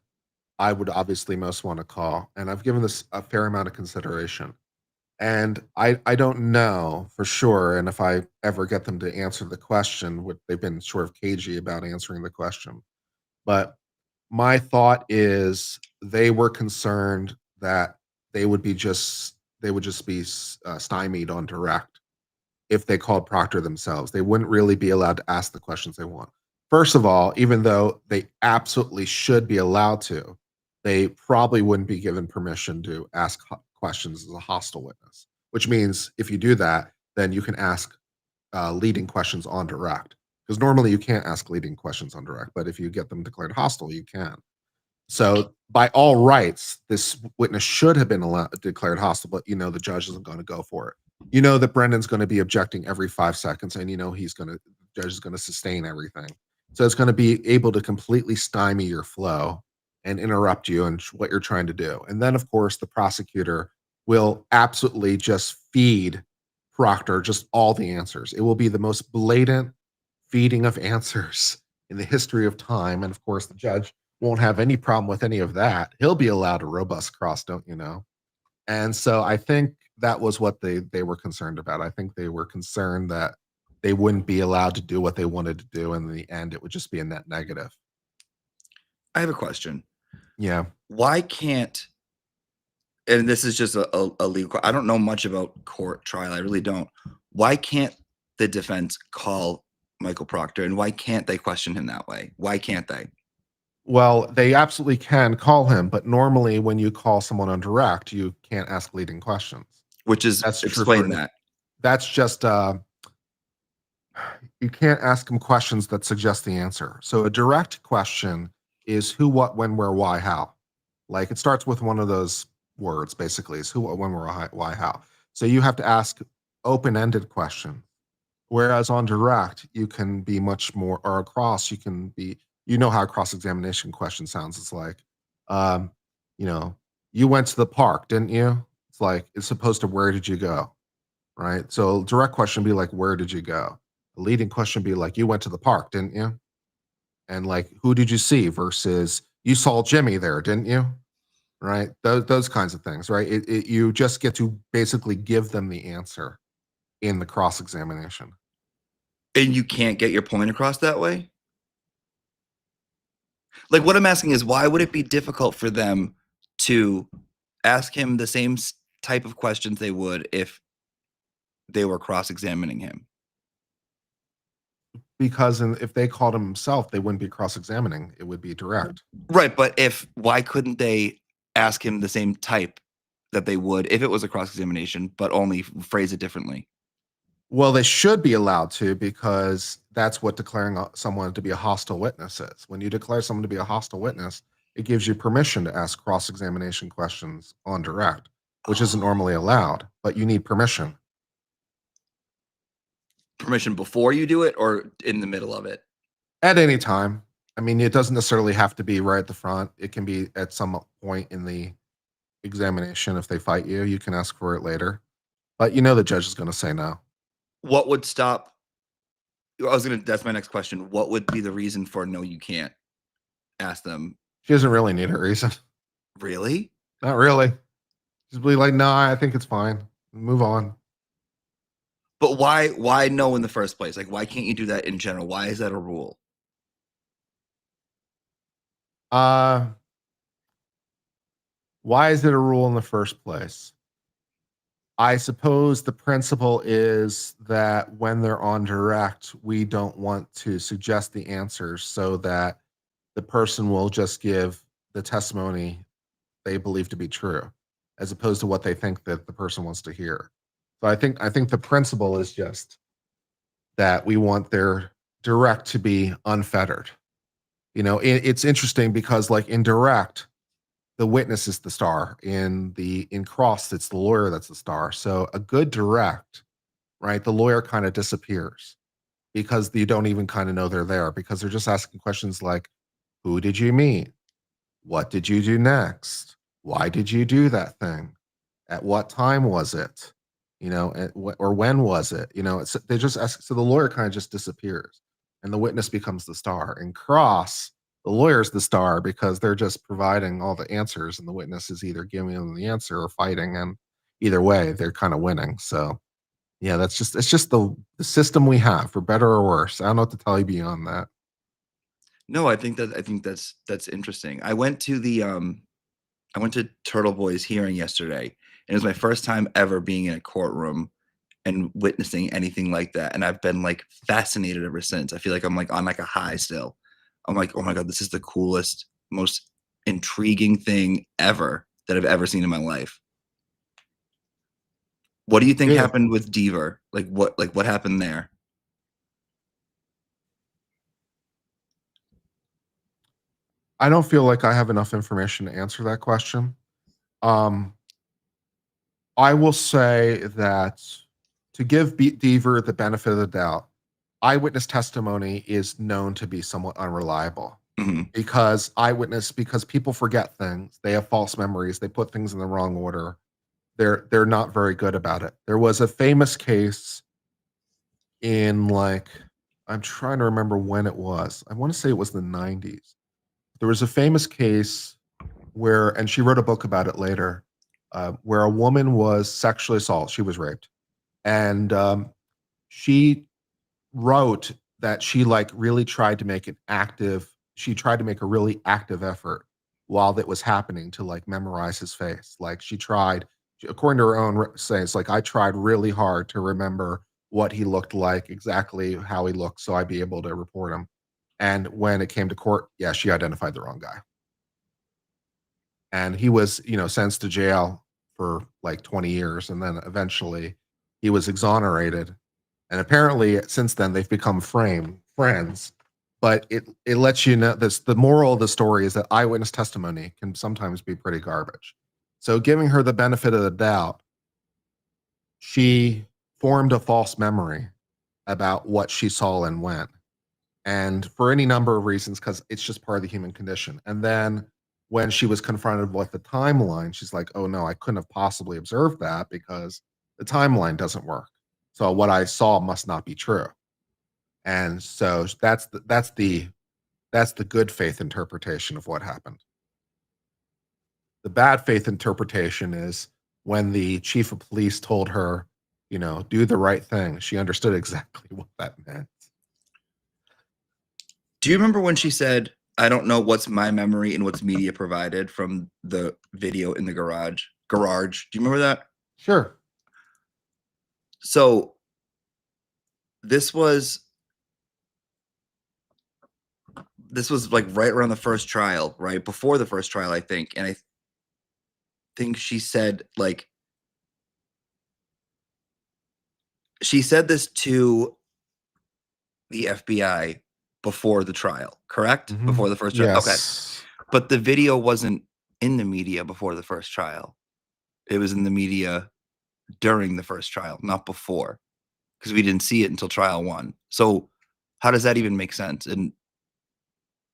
I would obviously most want to call, and I've given this a fair amount of consideration. And I don't know for sure, and if I ever get them to answer the question, they've been sort of cagey about answering the question. But my thought is they were concerned that they would just be stymied on direct if they called Proctor themselves. They wouldn't really be allowed to ask the questions they want. First of all, even though they absolutely should be allowed to, they probably wouldn't be given permission to ask questions as a hostile witness, which means if you do that, then you can ask leading questions on direct. Because normally you can't ask leading questions on direct, but if you get them declared hostile, you can. So by all rights, this witness should have been declared hostile, but the judge isn't going to go for it. You know that Brendan's going to be objecting every 5 seconds, and the judge is going to sustain everything. So it's going to be able to completely stymie your flow and interrupt you and what you're trying to do. And then, of course, the prosecutor will absolutely just feed Proctor just all the answers. It will be the most blatant feeding of answers in the history of time. And of course, the judge won't have any problem with any of that. He'll be allowed a robust cross, don't you know? And so I think that was what they were concerned about. I think they were concerned that they wouldn't be allowed to do what they wanted to do. And in the end, it would just be a net negative. I have a question. Yeah. Why can't, and this is just a legal, I don't know much about court trial. I really don't. Why can't the defense call Michael Proctor, and why can't they question him that way? Why can't they? Well, they absolutely can call him, but normally when you call someone on direct, you can't ask leading questions. Explain that. That's just you can't ask them questions that suggest the answer. So a direct question is who, what, when, where, why, how. Like it starts with one of those words, basically, is who, what, when, where, why, how. So you have to ask open-ended questions. Whereas on direct, you can be much more, or across, you can be, how a cross-examination question sounds. It's like, um, you went to the park, didn't you? It's like, it's supposed to, where did you go? Right? So direct question be like, where did you go? A leading question be like, you went to the park, didn't you? And like, who did you see versus you saw Jimmy there, didn't you? Right? Those kinds of things, right? You just get to basically give them the answer in the cross-examination. And you can't get your point across that way? Like, what I'm asking is, why would it be difficult for them to ask him the same type of questions they would if they were cross-examining him? Because if they called him himself, they wouldn't be cross-examining. It would be direct. Right, but why couldn't they ask him the same type that they would if it was a cross-examination, but only phrase it differently? Well, they should be allowed to, because that's what declaring someone to be a hostile witness is. When you declare someone to be a hostile witness, it gives you permission to ask cross-examination questions on direct, which isn't normally allowed, but you need permission. Permission before you do it or in the middle of it? At any time. I mean, it doesn't necessarily have to be right at the front. It can be at some point in the examination. If they fight you, you can ask for it later. But the judge is going to say no. What would stop? That's my next question. What would be the reason for no, you can't ask them? She doesn't really need a reason. Really? Not really. Just be like, no, I think it's fine. Move on. But why no in the first place? Like, why can't you do that in general? Why is that a rule? Why is it a rule in the first place? I suppose the principle is that when they're on direct, we don't want to suggest the answers so that the person will just give the testimony they believe to be true, as opposed to what they think that the person wants to hear. So I think the principle is just that we want their direct to be unfettered. It's interesting because, like, in direct, the witness is the star. In cross, it's the lawyer that's the star. So a good direct, right? The lawyer kind of disappears because you don't even kind of know they're there, because they're just asking questions like, who did you meet? What did you do next? Why did you do that thing? At what time was it? Or when was it? They just ask. So the lawyer kind of just disappears and the witness becomes the star. In cross, the lawyer's the star because they're just providing all the answers and the witness is either giving them the answer or fighting. And either way, they're kind of winning. So yeah, it's just the system we have, for better or worse. I don't know what to tell you beyond that. No, I think that's interesting. I went to Turtle Boy's hearing yesterday, and it was my first time ever being in a courtroom and witnessing anything like that. And I've been like fascinated ever since. I feel like I'm like on like a high still. I'm like, oh my God, this is the coolest, most intriguing thing ever that I've ever seen in my life. What do you think happened with Deaver? Like what happened there? I don't feel like I have enough information to answer that question. I will say that to give Deaver the benefit of the doubt, eyewitness testimony is known to be somewhat unreliable. Mm-hmm. Because people forget things. They have false memories. They put things in the wrong order. They're not very good about it. There was a famous case in, like, I'm trying to remember when it was. I want to say it was the 90s. There was a famous case where, and she wrote a book about it later, where a woman was sexually assaulted. She was raped. And she wrote that she really tried to make a really active effort while that was happening to memorize his face. She tried, according to her own sayings, I tried really hard to remember what he looked like, exactly how he looked, so I'd be able to report him. And when it came to court, yeah, she identified the wrong guy. And he was, sentenced to jail for 20 years. And then eventually he was exonerated. And apparently since then they've become friends. But it lets you know the moral of the story is that eyewitness testimony can sometimes be pretty garbage. So giving her the benefit of the doubt, she formed a false memory about what she saw and when. And for any number of reasons, because it's just part of the human condition. And then when she was confronted with the timeline, she's like, oh no, I couldn't have possibly observed that because the timeline doesn't work. So what I saw must not be true. And so that's the good faith interpretation of what happened. The bad faith interpretation is when the chief of police told her, do the right thing. She understood exactly what that meant. Do you remember when she said, I don't know what's my memory and what's media provided from the video in the garage? Do you remember that? Sure. So this was like right around the first trial, right before the first trial, I think. And I think she said, like, she said this to the FBI before the trial, correct? Mm-hmm. Before the first trial. Yes. Okay. But the video wasn't in the media before the first trial. It was in the media during the first trial, not before, because we didn't see it until trial 1. So how does that even make sense? And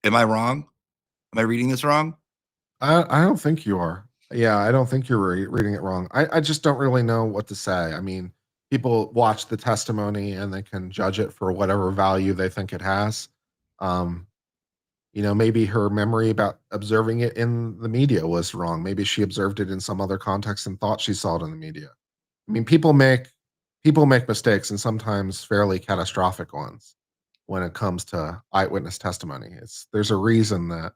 am I wrong? Am I reading this wrong? I don't think you are. Yeah, I don't think you're reading it wrong. I just don't really know what to say. I mean, people watch the testimony and they can judge it for whatever value they think it has. Maybe her memory about observing it in the media was wrong. Maybe she observed it in some other context and thought she saw it in the media. I mean, people make mistakes, and sometimes fairly catastrophic ones when it comes to eyewitness testimony. There's a reason that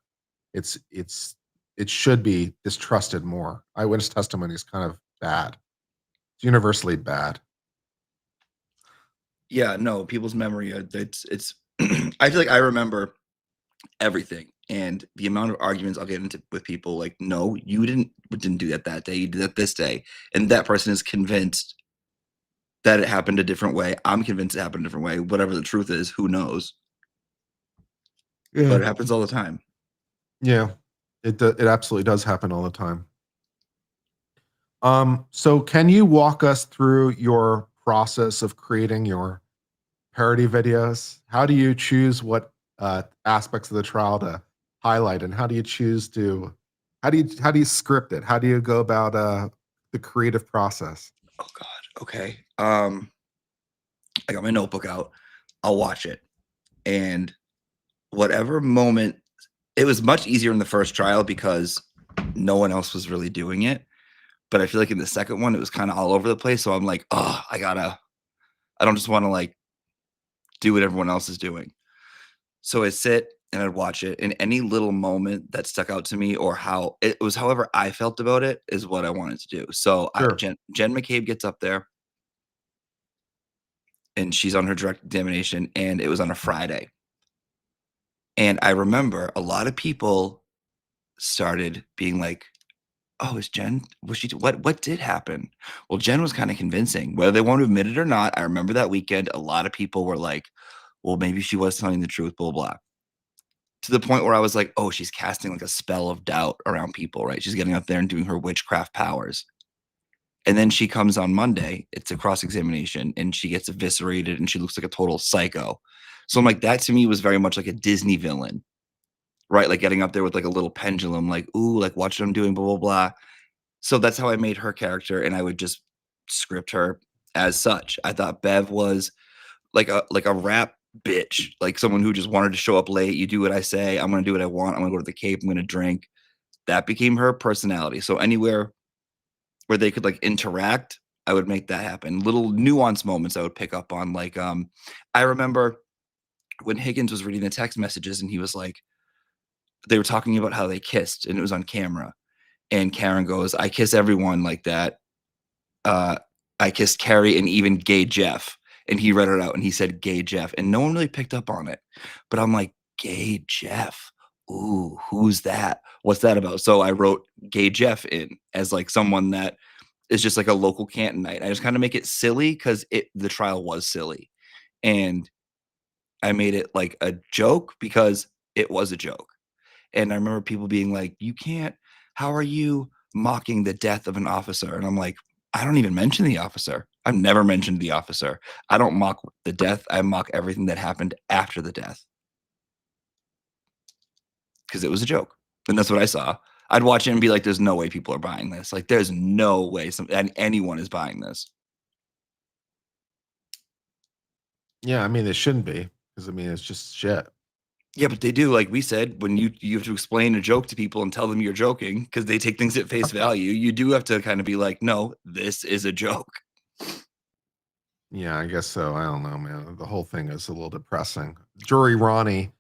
it should be distrusted more. Eyewitness testimony is kind of bad. It's universally bad. Yeah, no, people's memory, it's I feel like I remember everything, and the amount of arguments I'll get into with people, like, no, you didn't do that day, you did that this day, and that person is convinced that it happened a different way. I'm convinced it happened a different way. Whatever the truth is, who knows? Yeah. But it happens all the time. Yeah, it absolutely does happen all the time. So can you walk us through your process of creating your parody videos? How do you choose what aspects of the trial to highlight, and how do you script it? How do you go about the creative process? Oh God. Okay. I got my notebook out. I'll watch it, and whatever moment, it was much easier in the first trial because no one else was really doing it. But I feel like in the second one, it was kind of all over the place. So I'm like, oh, I don't just want to like do what everyone else is doing. So I'd sit and I'd watch it, and any little moment that stuck out to me, or how it was, however I felt about it, is what I wanted to do. So Sure. Jen McCabe gets up there, and she's on her direct examination, and it was on a Friday. And I remember a lot of people started being like, oh, what did happen? Well, Jen was kind of convincing, whether they want to admit it or not. I remember that weekend, a lot of people were like, well, maybe she was telling the truth, blah, blah, blah. To the point where I was like, oh, she's casting like a spell of doubt around people, right? She's getting up there and doing her witchcraft powers. And then she comes on Monday, it's a cross-examination, and she gets eviscerated and she looks like a total psycho. So I'm like, that to me was very much like a Disney villain, right? Like getting up there with like a little pendulum, like, ooh, like watch what I'm doing, blah, blah, blah. So that's how I made her character, and I would just script her as such. I thought Bev was like a rap bitch, like someone who just wanted to show up late. You do what I say, I'm going to do what I want. I'm going to go to the Cape, I'm going to drink. That became her personality. So anywhere where they could like interact, I would make that happen. Little nuanced moments I would pick up on. Like, I remember when Higgins was reading the text messages, and he was like, they were talking about how they kissed, and it was on camera. And Karen goes, I kiss everyone like that. I kissed Carrie and even Gay Jeff. And he read it out, and he said Gay Jeff. And no one really picked up on it. But I'm like, Gay Jeff. Ooh, who's that? What's that about? So I wrote Gay Jeff in as like someone that is just like a local Cantonite. I just kind of make it silly because the trial was silly. And I made it like a joke because it was a joke. And I remember people being like, how are you mocking the death of an officer? And I'm like, I don't even mention the officer. I've never mentioned the officer. I don't mock the death. I mock everything that happened after the death. Because it was a joke. And that's what I saw. I'd watch it and be like, there's no way people are buying this. Like, there's no way anyone is buying this. Yeah, I mean, it shouldn't be. Because, I mean, it's just shit. Yeah, but they do. Like we said, when you have to explain a joke to people and tell them you're joking because they take things at face value, you do have to kind of be like, no, this is a joke. Yeah, I guess so. I don't know, man. The whole thing is a little depressing. Jury Ronnie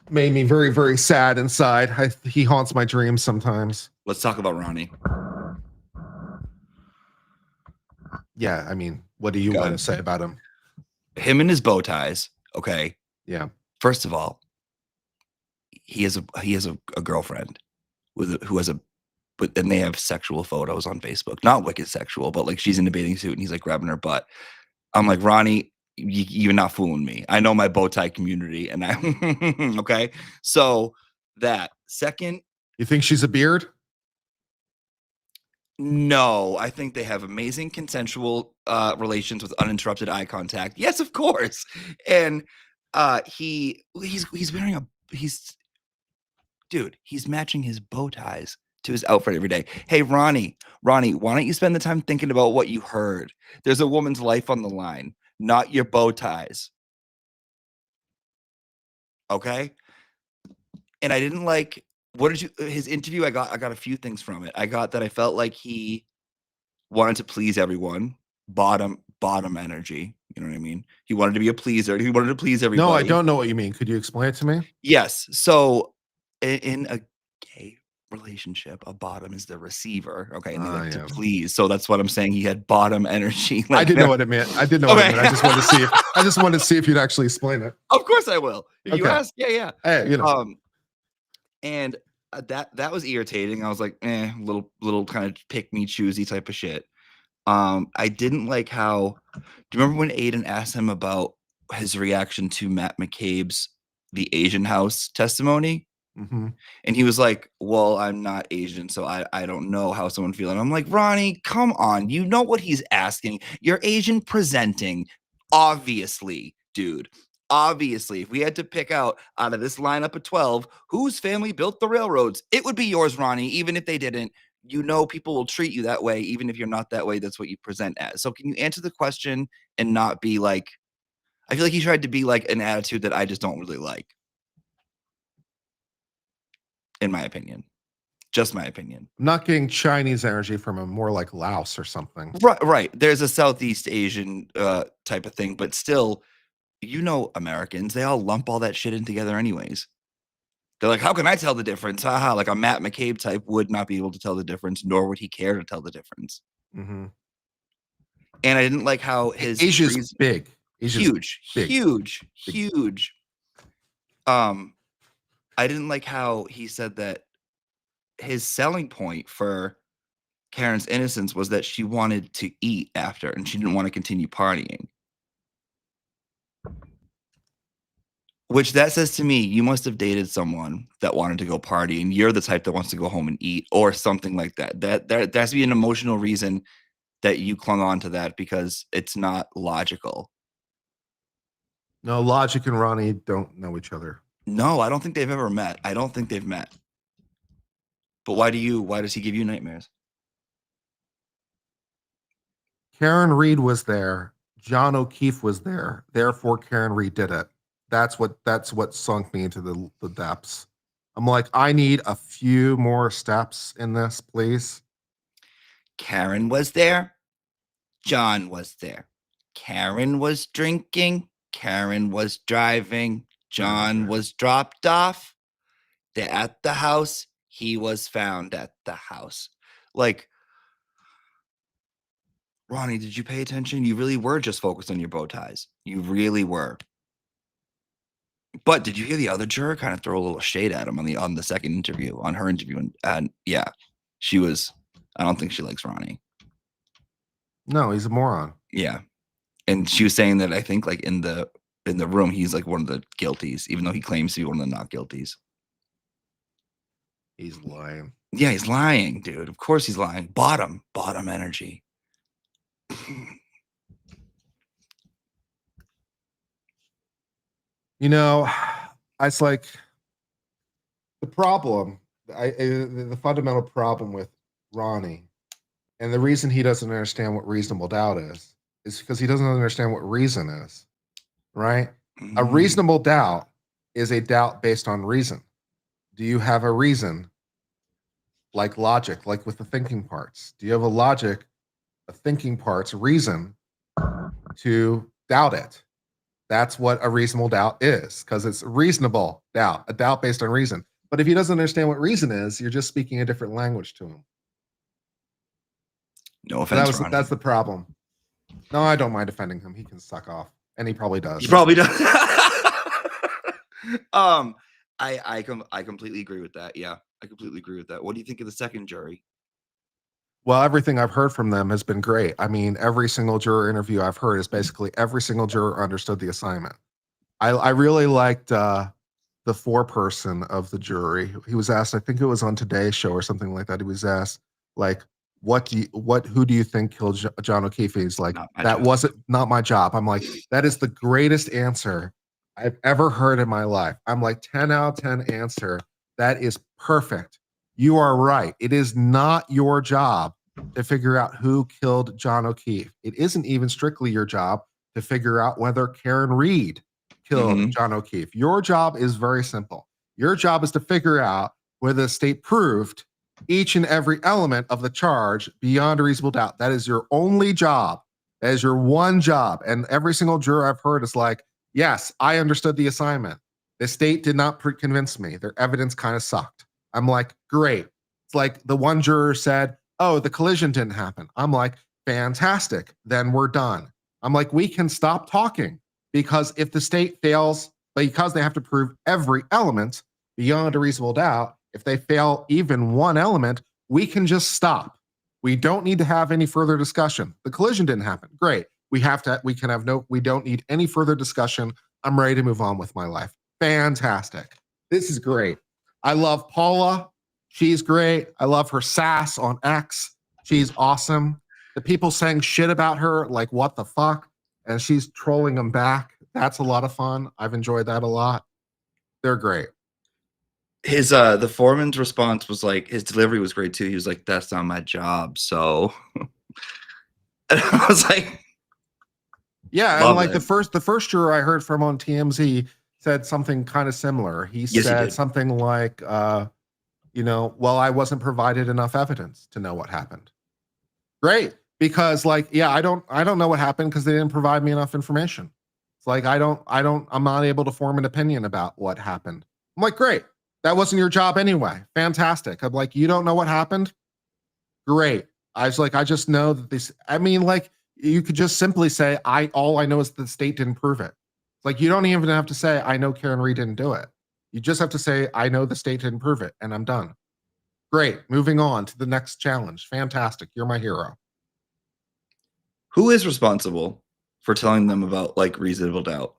made me very, very sad inside. He haunts my dreams sometimes. Let's talk about Ronnie. Yeah, I mean, what do you want to say about him? Him and his bow ties. Okay. Yeah. First of all, he has a girlfriend and they have sexual photos on Facebook. Not wicked sexual, but like she's in a bathing suit and he's like grabbing her butt. I'm like, Ronnie, you're not fooling me. I know my bow tie community, and okay. So that second, you think she's a beard? No, I think they have amazing consensual relations with uninterrupted eye contact. Yes, of course. And he's wearing he's matching his bow ties to his outfit every day. Hey, Ronnie, why don't you spend the time thinking about what you heard? There's a woman's life on the line, not your bow ties. Okay? And I didn't like his interview. I got a few things from it. I got that I felt like he wanted to please everyone. Bottom energy. You know what I mean? He wanted to be a pleaser. He wanted to please everybody. No, I don't know what you mean. Could you explain it to me? Yes. So in a gay relationship, a bottom is the receiver. Okay. And they like to please. So that's what I'm saying. He had bottom energy. Like, I didn't know what it meant. What it meant. I just wanted to see if you'd actually explain it. Of course I will. If you ask, yeah. Hey, you know. And that was irritating. I was like, little kind of pick me choosy type of shit. I didn't like how. Do you remember when Aiden asked him about his reaction to Matt McCabe's The Asian House testimony? Mm-hmm. And he was like, well, I'm not Asian, so I don't know how someone feels. And I'm like, Ronnie, come on. You know what he's asking. You're Asian presenting. Obviously, dude. Obviously, if we had to pick out of this lineup of 12, whose family built the railroads, it would be yours, Ronnie, even if they didn't. You know, people will treat you that way, even if you're not that way. That's what you present as. So can you answer the question and not be like, I feel like he tried to be like an attitude that I just don't really like. In my opinion. Just my opinion. I'm not getting Chinese energy from him, more like Laos or something. Right. There's a Southeast Asian type of thing, but still, you know, Americans, they all lump all that shit in together anyways. They're like, how can I tell the difference? Haha, like a Matt McCabe type would not be able to tell the difference, nor would he care to tell the difference. Mm-hmm. And I didn't like how his Asia's big. Huge. I didn't like how he said that his selling point for Karen's innocence was that she wanted to eat after and she didn't want to continue partying. Which that says to me, you must have dated someone that wanted to go party and you're the type that wants to go home and eat or something like that. There has to be an emotional reason that you clung on to that because it's not logical. No, Logic and Ronnie don't know each other. No, I don't think they've ever met. I don't think they've met. But why does he give you nightmares? Karen Reed was there. John O'Keefe was there. Therefore, Karen Reed did it. That's what sunk me into the depths. I'm like, I need a few more steps in this, please. Karen was there. John was there. Karen was drinking. Karen was driving. John was dropped off. They're at the house. He was found at the house. Like, Ronnie, did you pay attention? You really were just focused on your bow ties. You really were. But did you hear the other juror kind of throw a little shade at him on the second interview, on her interview? And yeah, I don't think she likes Ronnie. No, he's a moron. Yeah. And she was saying that I think like in the room, he's like one of the guilties, even though he claims to be one of the not guilties. He's lying. Yeah, he's lying, dude. Of course he's lying. Bottom energy. You know, it's like the problem, the fundamental problem with Ronnie, and the reason he doesn't understand what reasonable doubt is because he doesn't understand what reason is, right? A reasonable doubt is a doubt based on reason. Do you have a reason, like logic, like with the thinking parts? Do you have a logic, a thinking parts, reason to doubt it? That's what a reasonable doubt is, because it's reasonable doubt, a doubt based on reason. But if he doesn't understand what reason is, you're just speaking a different language to him. No offense, Ronnie. That's the problem. No, I don't mind defending him. He can suck off, and he probably does. He probably does. I completely agree with that. Yeah, I completely agree with that. What do you think of the second jury? Well, everything I've heard from them has been great. I mean, every single juror interview I've heard is basically every single juror understood the assignment. I really liked the foreperson of the jury. He was asked, I think it was on Today's Show or something like that. He was asked, like, who do you think killed John O'Keefe? He's like, that wasn't not my job. I'm like, that is the greatest answer I've ever heard in my life. I'm like, 10 out of 10 answer. That is perfect. You are right. It is not your job to figure out who killed John O'Keefe. It isn't even strictly your job to figure out whether Karen Reed killed John O'Keefe. Your job is very simple. Your job is to figure out whether the state proved each and every element of the charge beyond a reasonable doubt. That is your only job. That is your one job. And every single juror I've heard is like, yes, I understood the assignment. The state did not convince me. Their evidence kind of sucked. I'm like, great. It's like the one juror said, oh, the collision didn't happen. I'm like, fantastic. Then we're done. I'm like, we can stop talking, because if the state fails, because they have to prove every element beyond a reasonable doubt, if they fail even one element, we can just stop. We don't need to have any further discussion. The collision didn't happen. Great. We don't need any further discussion. I'm ready to move on with my life. Fantastic. This is great. I love Paula. She's great. I love her sass on X. She's awesome. The people saying shit about her, like, what the fuck? And she's trolling them back. That's a lot of fun. I've enjoyed that a lot. They're great. His the foreman's response was like, his delivery was great too. He was like, that's not my job. So and I was like, yeah, and like the first juror I heard from on TMZ said something kind of similar. He said something like, well, I wasn't provided enough evidence to know what happened. Great. Because like, yeah, I don't know what happened because they didn't provide me enough information. It's like, I'm not able to form an opinion about what happened. I'm like, great. That wasn't your job anyway. Fantastic. I'm like, you don't know what happened? Great. I was like, I just know that this, I mean, like, you could just simply say, all I know is the state didn't prove it. It's like, you don't even have to say, I know Karen Reed didn't do it. You just have to say, I know the state didn't prove it, and I'm done. Great. Moving on to the next challenge. Fantastic. You're my hero. Who is responsible for telling them about like reasonable doubt?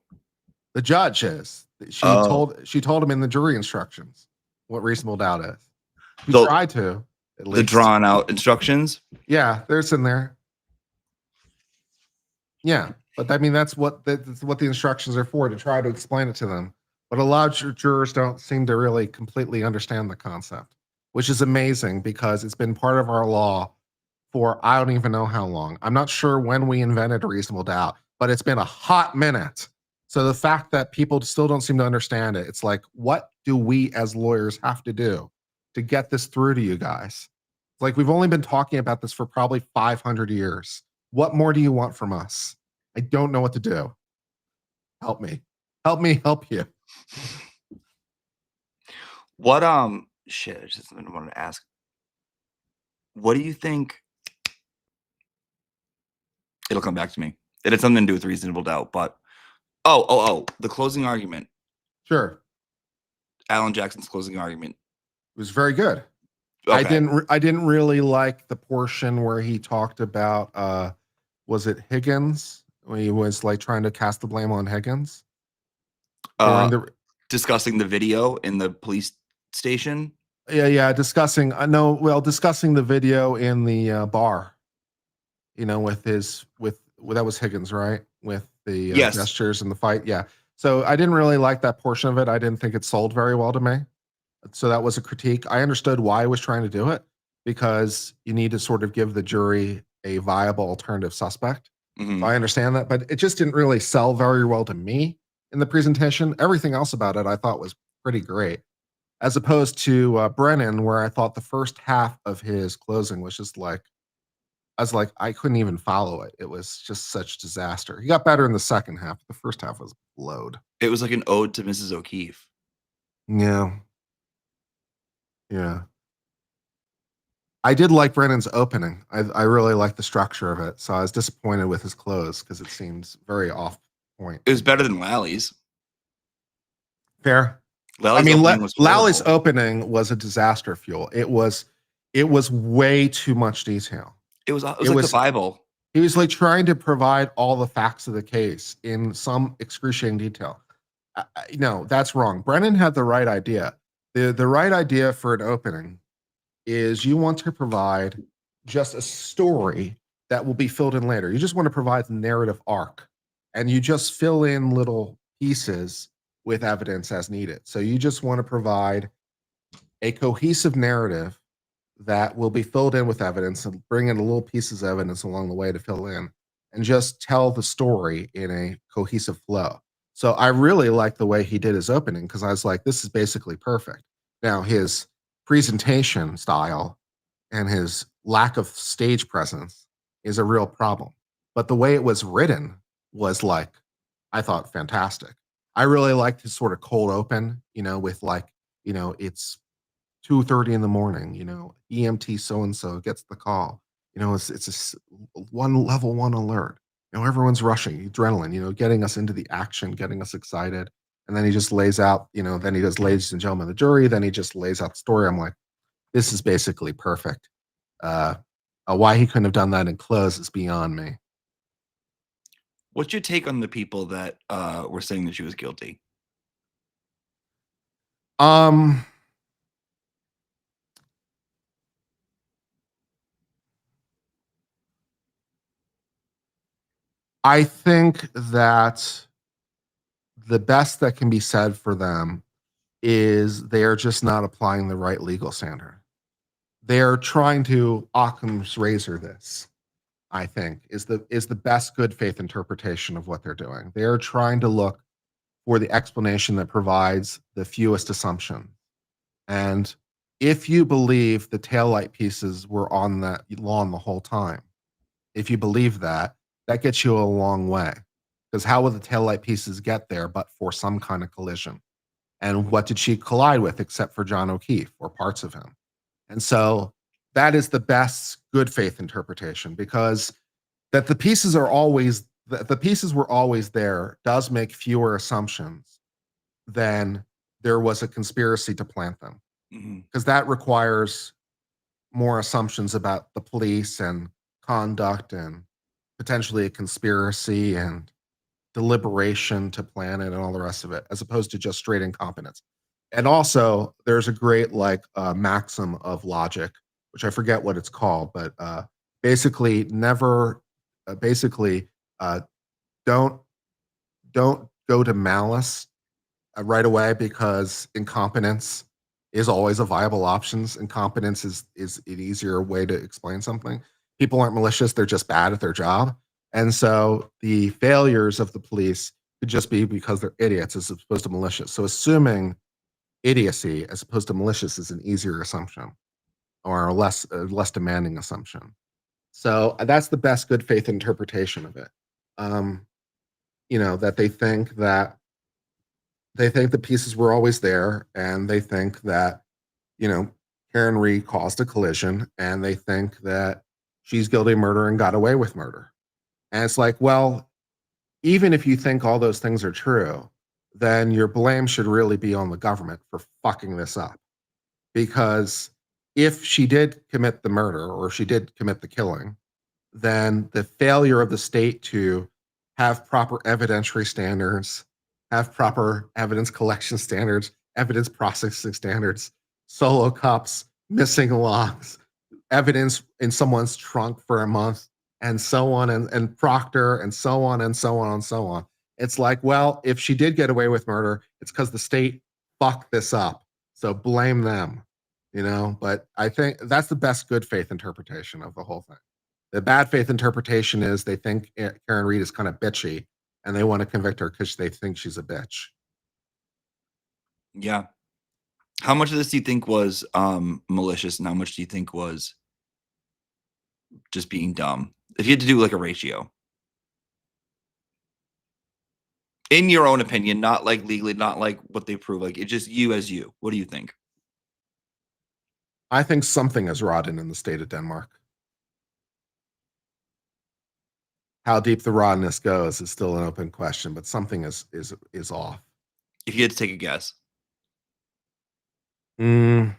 The judge is. She told him in the jury instructions what reasonable doubt is. He tried to, at least. The drawn out instructions? Yeah, there's in there. Yeah, but I mean that's what the instructions are for, to try to explain it to them. But a lot of jurors don't seem to really completely understand the concept, which is amazing because it's been part of our law for I don't even know how long. I'm not sure when we invented reasonable doubt, but it's been a hot minute. So the fact that people still don't seem to understand it, it's like, what do we as lawyers have to do to get this through to you guys? It's like, we've only been talking about this for probably 500 years. What more do you want from us? I don't know what to do. Help me. Help me help you. What, shit, I just wanted to ask. What do you think? It'll come back to me. It had something to do with reasonable doubt, but the closing argument. Sure. Alan Jackson's closing argument. It was very good. Okay. I didn't really like the portion where he talked about was it Higgins? When he was like trying to cast the blame on Higgins. Discussing the video in the police station. Yeah, discussing the video in the bar. With that was Higgins, right? With the gestures and the fight. Yeah. So I didn't really like that portion of it. I didn't think it sold very well to me. So that was a critique. I understood why I was trying to do it, because you need to sort of give the jury a viable alternative suspect. Mm-hmm. So I understand that, but it just didn't really sell very well to me in the presentation. Everything else about it I thought was pretty great, as opposed to Brennan, where I thought the first half of his closing was just like, I couldn't even follow it. It was just such disaster. He got better in the second half. The first half was load. It was like an ode to Mrs. O'Keefe. Yeah. Yeah. I did like Brennan's opening. I really liked the structure of it. So I was disappointed with his close because it seems very off point. It was better than Lally's. Fair. Lally's opening was Lally's horrible. opening was a disaster fuel. It was way too much detail. It was like the Bible. He was like trying to provide all the facts of the case in some excruciating detail. No, that's wrong. Brennan had the right idea. The right idea for an opening is you want to provide just a story that will be filled in later. You just want to provide the narrative arc, and you just fill in little pieces with evidence as needed. So you just want to provide a cohesive narrative that will be filled in with evidence and bring in little pieces of evidence along the way to fill in and just tell the story in a cohesive flow. So I really liked the way he did his opening, because I was like, this is basically perfect. Now, his presentation style and his lack of stage presence is a real problem. But the way it was written was like, I thought, fantastic. I really liked his sort of cold open, with like, it's 2:30 in the morning, EMT so-and-so gets the call. It's a level 1 alert. Everyone's rushing, adrenaline, getting us into the action, getting us excited. And then he just lays out, then he does ladies and gentlemen of the jury, then he just lays out the story. I'm like, this is basically perfect. Why he couldn't have done that in close is beyond me. What's your take on the people that were saying that she was guilty? I think that the best that can be said for them is they are just not applying the right legal standard. They're trying to Occam's razor this, I think, is the best good faith interpretation of what they're doing. They're trying to look for the explanation that provides the fewest assumption. And if you believe the taillight pieces were on that lawn the whole time, if you believe that gets you a long way. Because how will the taillight pieces get there but for some kind of collision? And what did she collide with except for John O'Keefe or parts of him? And so that is the best good faith interpretation, because that the pieces were always there does make fewer assumptions than there was a conspiracy to plant them. Because that requires more assumptions about the police and conduct and potentially a conspiracy and deliberation to plan it and all the rest of it, as opposed to just straight incompetence. And also, there's a great maxim of logic, which I forget what it's called, but basically, don't go to malice right away, because incompetence is always a viable option. Incompetence is an easier way to explain something. People aren't malicious; they're just bad at their job. And so the failures of the police could just be because they're idiots as opposed to malicious. So assuming idiocy as opposed to malicious is an easier assumption, or a less demanding assumption. So that's the best good faith interpretation of it. That they think the pieces were always there, and they think that, Karen Reed caused a collision, and they think that she's guilty of murder and got away with murder. And it's like, well, even if you think all those things are true, then your blame should really be on the government for fucking this up. Because if she did commit the murder, or she did commit the killing, then the failure of the state to have proper evidentiary standards, have proper evidence collection standards, evidence processing standards, solo cups, missing logs, evidence in someone's trunk for a month, and so on, and Proctor, and so on, and so on, and so on. It's like, well, if she did get away with murder, it's because the state fucked this up. So blame them, But I think that's the best good faith interpretation of the whole thing. The bad faith interpretation is they think Karen Read is kind of bitchy and they want to convict her because they think she's a bitch. Yeah. How much of this do you think was malicious and how much do you think was just being dumb? If you had to do like a ratio. In your own opinion, not like legally, not like what they prove, like it's just you as you. What do you think? I think something is rotten in the state of Denmark. How deep the rottenness goes is still an open question, but something is off. If you had to take a guess. In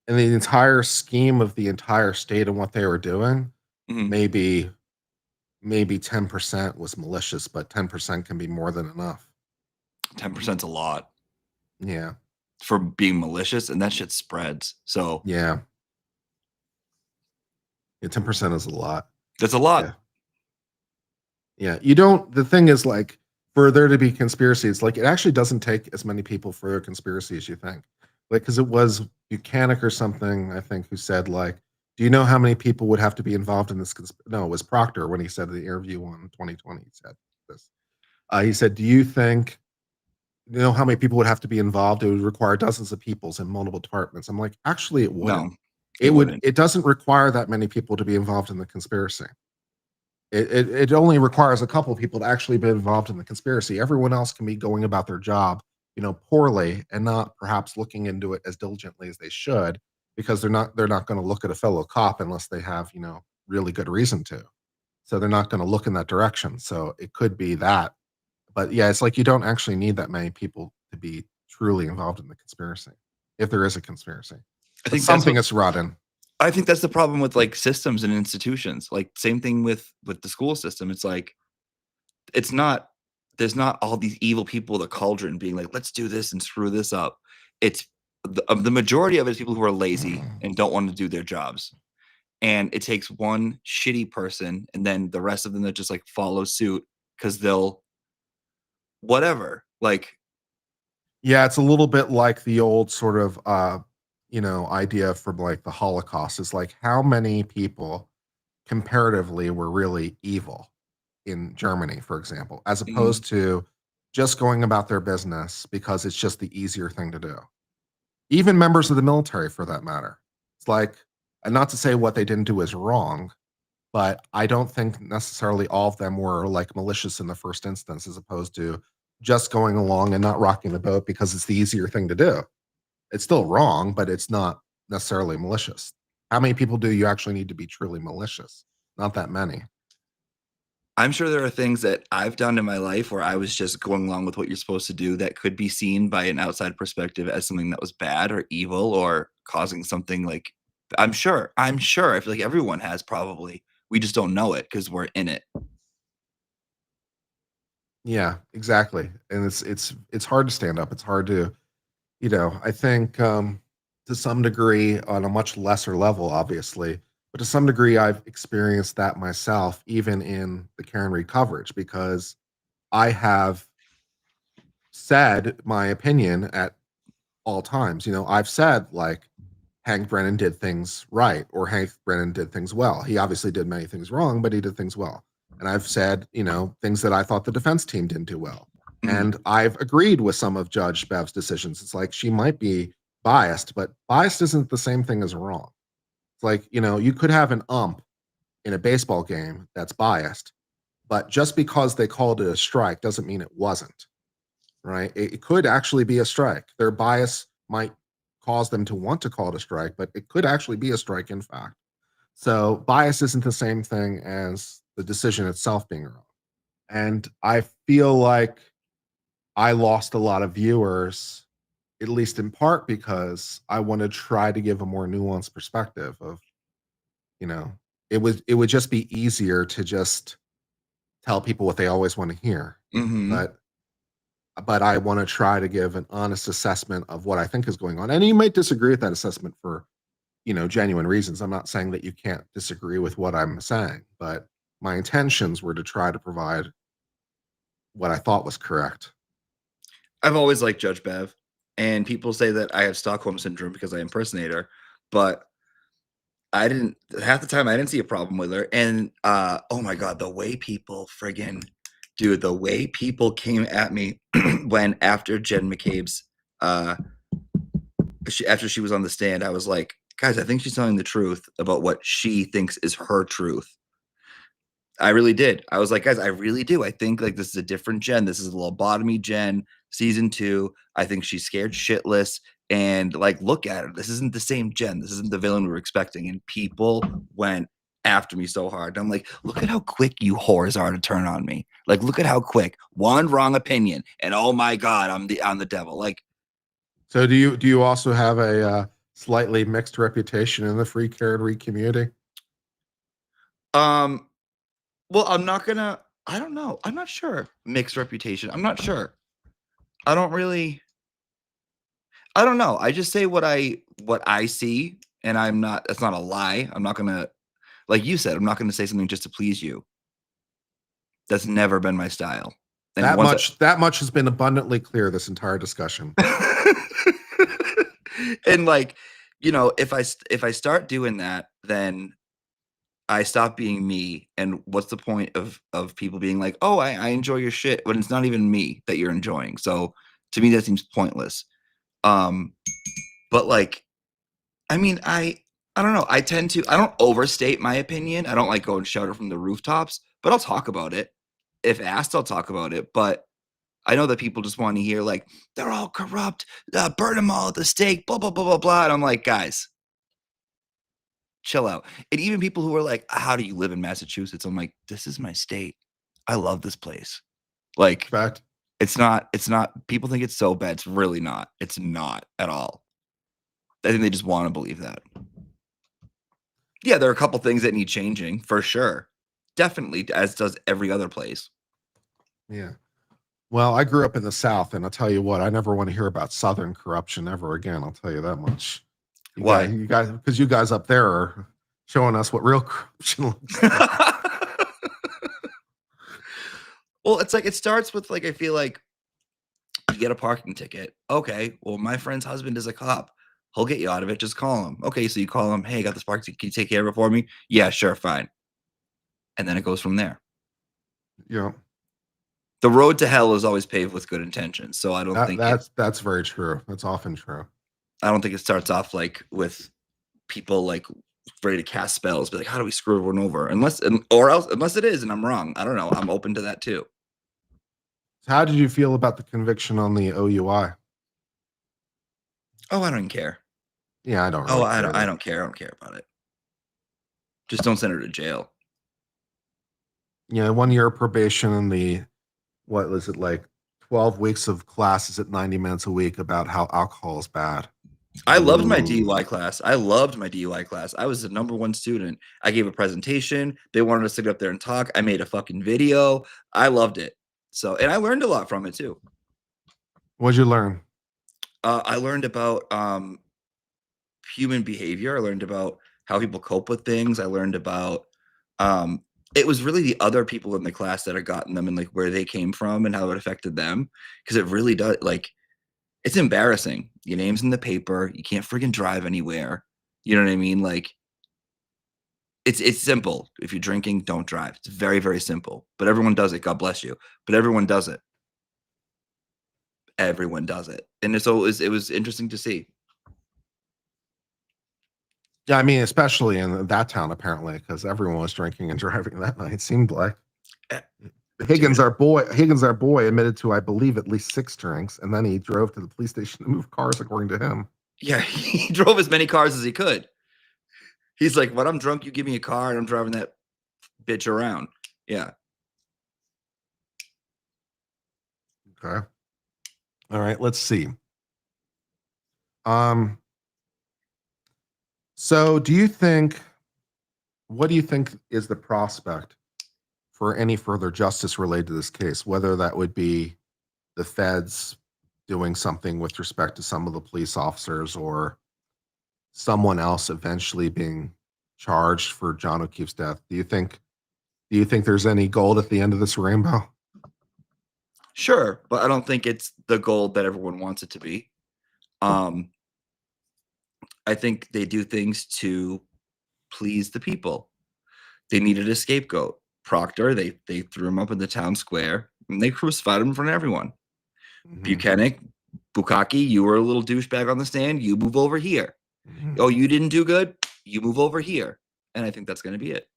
the entire scheme of the entire state and what they were doing, maybe 10% was malicious, but 10% can be more than enough. 10%'s a lot. Yeah. For being malicious, and that shit spreads. So yeah, 10% is a lot. That's a lot. Yeah. The thing is, like, for there to be conspiracies, like, it actually doesn't take as many people for a conspiracy as you think. Like, because it was Buchanan or something, I think, who said, like, do you know how many people would have to be involved in this? No, it was Proctor when he said in the interview on 2020, he said this. He said, do you think, how many people would have to be involved? It would require dozens of people in multiple departments. I'm like, actually, it wouldn't. No, it wouldn't. It doesn't require that many people to be involved in the conspiracy. It only requires a couple of people to actually be involved in the conspiracy. Everyone else can be going about their job, poorly and not perhaps looking into it as diligently as they should, because they're not going to look at a fellow cop unless they have, really good reason to. So they're not going to look in that direction. So it could be that. But yeah, it's like you don't actually need that many people to be truly involved in the conspiracy, if there is a conspiracy. I think something is rotten. I think that's the problem with like systems and institutions. Like same thing with the school system. It's like there's not all these evil people, the cauldron being like, let's do this and screw this up. It's the majority of it is people who are lazy and don't want to do their jobs. And it takes one shitty person and then the rest of them that just like follow suit because they'll whatever. Like, yeah, it's a little bit like the old sort of idea from like the Holocaust is like how many people comparatively were really evil in Germany, for example, as opposed to just going about their business because it's just the easier thing to do. Even members of the military, for that matter. It's like, and not to say what they didn't do is wrong, but I don't think necessarily all of them were like malicious in the first instance, as opposed to just going along and not rocking the boat because it's the easier thing to do. It's still wrong, but it's not necessarily malicious. How many people do you actually need to be truly malicious? Not that many. I'm sure there are things that I've done in my life where I was just going along with what you're supposed to do that could be seen by an outside perspective as something that was bad or evil or causing something like, I'm sure. I feel like everyone has probably. We just don't know it because we're in it. Yeah, exactly. And it's hard to stand up. It's hard to, I think to some degree on a much lesser level, obviously, but to some degree, I've experienced that myself, even in the Karen Read coverage, because I have said my opinion at all times. I've said like Hank Brennan did things right or Hank Brennan did things well. He obviously did many things wrong, but he did things well. And I've said, things that I thought the defense team didn't do well. And I've agreed with some of Judge Bev's decisions. It's like she might be biased, but biased isn't the same thing as wrong. It's like, you could have an ump in a baseball game that's biased, but just because they called it a strike doesn't mean it wasn't, right? It could actually be a strike. Their bias might cause them to want to call it a strike, but it could actually be a strike in fact. So bias isn't the same thing as the decision itself being wrong. And I feel like I lost a lot of viewers, at least in part because I want to try to give a more nuanced perspective of, it would just be easier to just tell people what they always want to hear. But I want to try to give an honest assessment of what I think is going on. And you might disagree with that assessment for genuine reasons. I'm not saying that you can't disagree with what I'm saying, but my intentions were to try to provide what I thought was correct. I've always liked Judge Bev, and people say that I have Stockholm syndrome because I impersonate her, but half the time I didn't see a problem with her. And oh my God, the way people the way people came at me when after Jen McCabe's after she was on the stand, I was like, guys, I think she's telling the truth about what she thinks is her truth. I really did. I was like, guys, I really do. I think like this is a different Jen. This is a lobotomy Jen, season 2. I think she's scared shitless. And like, look at her. This isn't the same Jen. This isn't the villain we were expecting. And people went after me so hard. I'm like, look at how quick you whores are to turn on me. Like, look at how quick. One wrong opinion, and oh my God, I'm the devil. Like, so do you also have a slightly mixed reputation in the free Karen Reed community? Well, I don't know. I'm not sure. Mixed reputation. I'm not sure. I don't know. I just say what I see, and that's not a lie. I'm not gonna, like you said, I'm not gonna say something just to please you. That's never been my style. And that much has been abundantly clear this entire discussion. And like, if I start doing that, then I stop being me. And what's the point of people being like, oh, I enjoy your shit when it's not even me that you're enjoying. So to me, that seems pointless. But like, I mean, I don't know. I don't overstate my opinion. I don't like go and shout it from the rooftops, but I'll talk about it. If asked, I'll talk about it. But I know that people just want to hear like, they're all corrupt, burn them all at the stake, blah, blah, blah, blah, blah. And I'm like, guys, chill out. And even people who are like, how do you live in Massachusetts? I'm like, this is my state. I love this place. Like, fact. It's not, people think it's so bad. It's really not. It's not at all. I think they just want to believe that. Yeah, there are a couple things that need changing for sure. Definitely, as does every other place. Yeah. Well, I grew up in the South, and I'll tell you what, I never want to hear about Southern corruption ever again. I'll tell you that much. Why? You guys, because you guys up there are showing us what real corruption looks like. Well, it's like, it starts with like, I feel like you get a parking ticket. Okay, well, my friend's husband is a cop. He'll get you out of it. Just call him. Okay, so you call him. Hey, I got this parking ticket. Can you take care of it for me? Yeah, sure, fine. And then it goes from there. Yeah. The road to hell is always paved with good intentions. So I don't think that's very true. That's often true. I don't think it starts off like with people like ready to cast spells, be like, how do we screw everyone over? Unless it is, and I'm wrong. I don't know. I'm open to that too. How did you feel about the conviction on the OUI? Oh, I don't even care. Yeah, I don't. Really I don't care. I don't care about it. Just don't send her to jail. Yeah, 1 year probation and what was it, like 12 weeks of classes at 90 minutes a week about how alcohol is bad. I loved my DUI class. I was the #1 student. I gave a presentation. They wanted us to get up there and talk. I made a fucking video. I loved it. So, and I learned a lot from it too. What'd you learn? I learned about human behavior. I learned about how people cope with things. I learned about it was really the other people in the class that had gotten them and like where they came from and how it affected them. Because it really does, like, it's embarrassing. Your name's in the paper. You can't friggin' drive anywhere. You know what I mean? Like, it's simple. If you're drinking, don't drive. It's very, very simple. But everyone does it. God bless you. But everyone does it. Everyone does it. And so it was interesting to see. Yeah, I mean, especially in that town, apparently, because everyone was drinking and driving that night. It seemed like Higgins, our boy, admitted to, I believe, at least 6 drinks, and then he drove to the police station to move cars, according to him. Yeah, he drove as many cars as he could. He's like, "When I'm drunk, you give me a car, and I'm driving that bitch around." Yeah. Okay. All right. Let's see. So what do you think is the prospect for any further justice related to this case, whether that would be the feds doing something with respect to some of the police officers or someone else eventually being charged for John O'Keefe's death. Do you think there's any gold at the end of this rainbow? Sure, but I don't think it's the gold that everyone wants it to be. I think they do things to please the people. They needed a scapegoat. Proctor, they threw him up in the town square and they crucified him in front of everyone. Buchanan, Bukaki, you were a little douchebag on the stand. You move over here. Oh, you didn't do good. You move over here. And I think that's going to be it.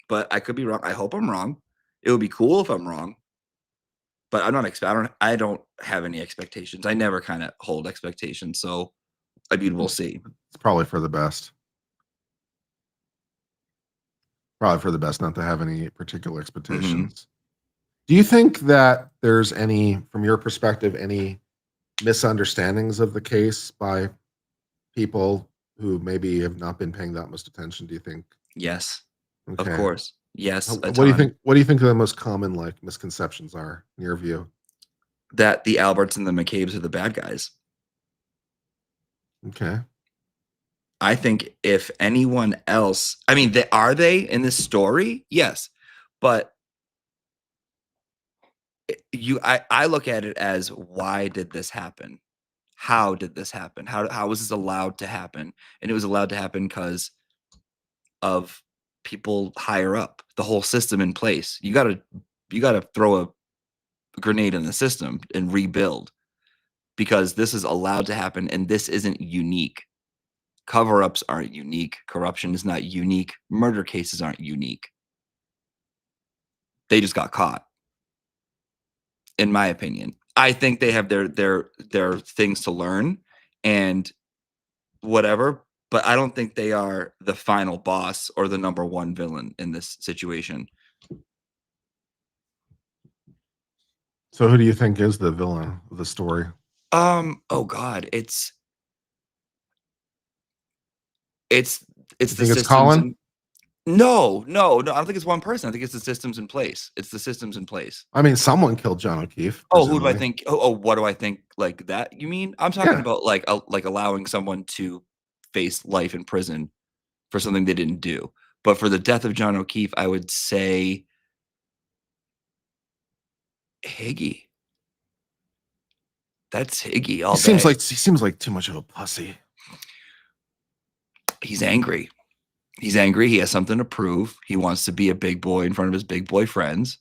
But I could be wrong. I hope I'm wrong. It would be cool if I'm wrong. But I don't have any expectations. I never kind of hold expectations. So I mean, we'll see. It's probably for the best. Probably for the best not to have any particular expectations. Do you think that there's any, from your perspective, any misunderstandings of the case by people who maybe have not been paying that much attention? Do you think? Yes, okay. Of course. Yes. What do you think? What do you think the most common misconceptions are in your view? That the Alberts and the McCabe's are the bad guys. Okay. I think if anyone else, I mean, are they in this story? Yes, but I look at it as, why did this happen? How did this happen? How was this allowed to happen? And it was allowed to happen because of people higher up, the whole system in place. You gotta throw a grenade in the system and rebuild, because this is allowed to happen and this isn't unique. Cover-ups aren't unique. Corruption is not unique. Murder cases aren't unique. They just got caught. In my opinion, I think they have their things to learn and whatever, but I don't think they are the final boss or the number one villain in this situation. So who do you think is the villain of the story? Oh God, it's the systems. It's Colin? No, I don't think it's one person. I think it's the systems in place. It's the systems in place. I mean, someone killed John O'Keefe. Oh, who do I think? Oh, what do I think? Like that? You mean? I'm talking about like allowing someone to face life in prison for something they didn't do. But for the death of John O'Keefe, I would say Higgy. That's Higgy all day. He seems like too much of a pussy. He's angry. He has something to prove. He wants to be a big boy in front of his big boy friends.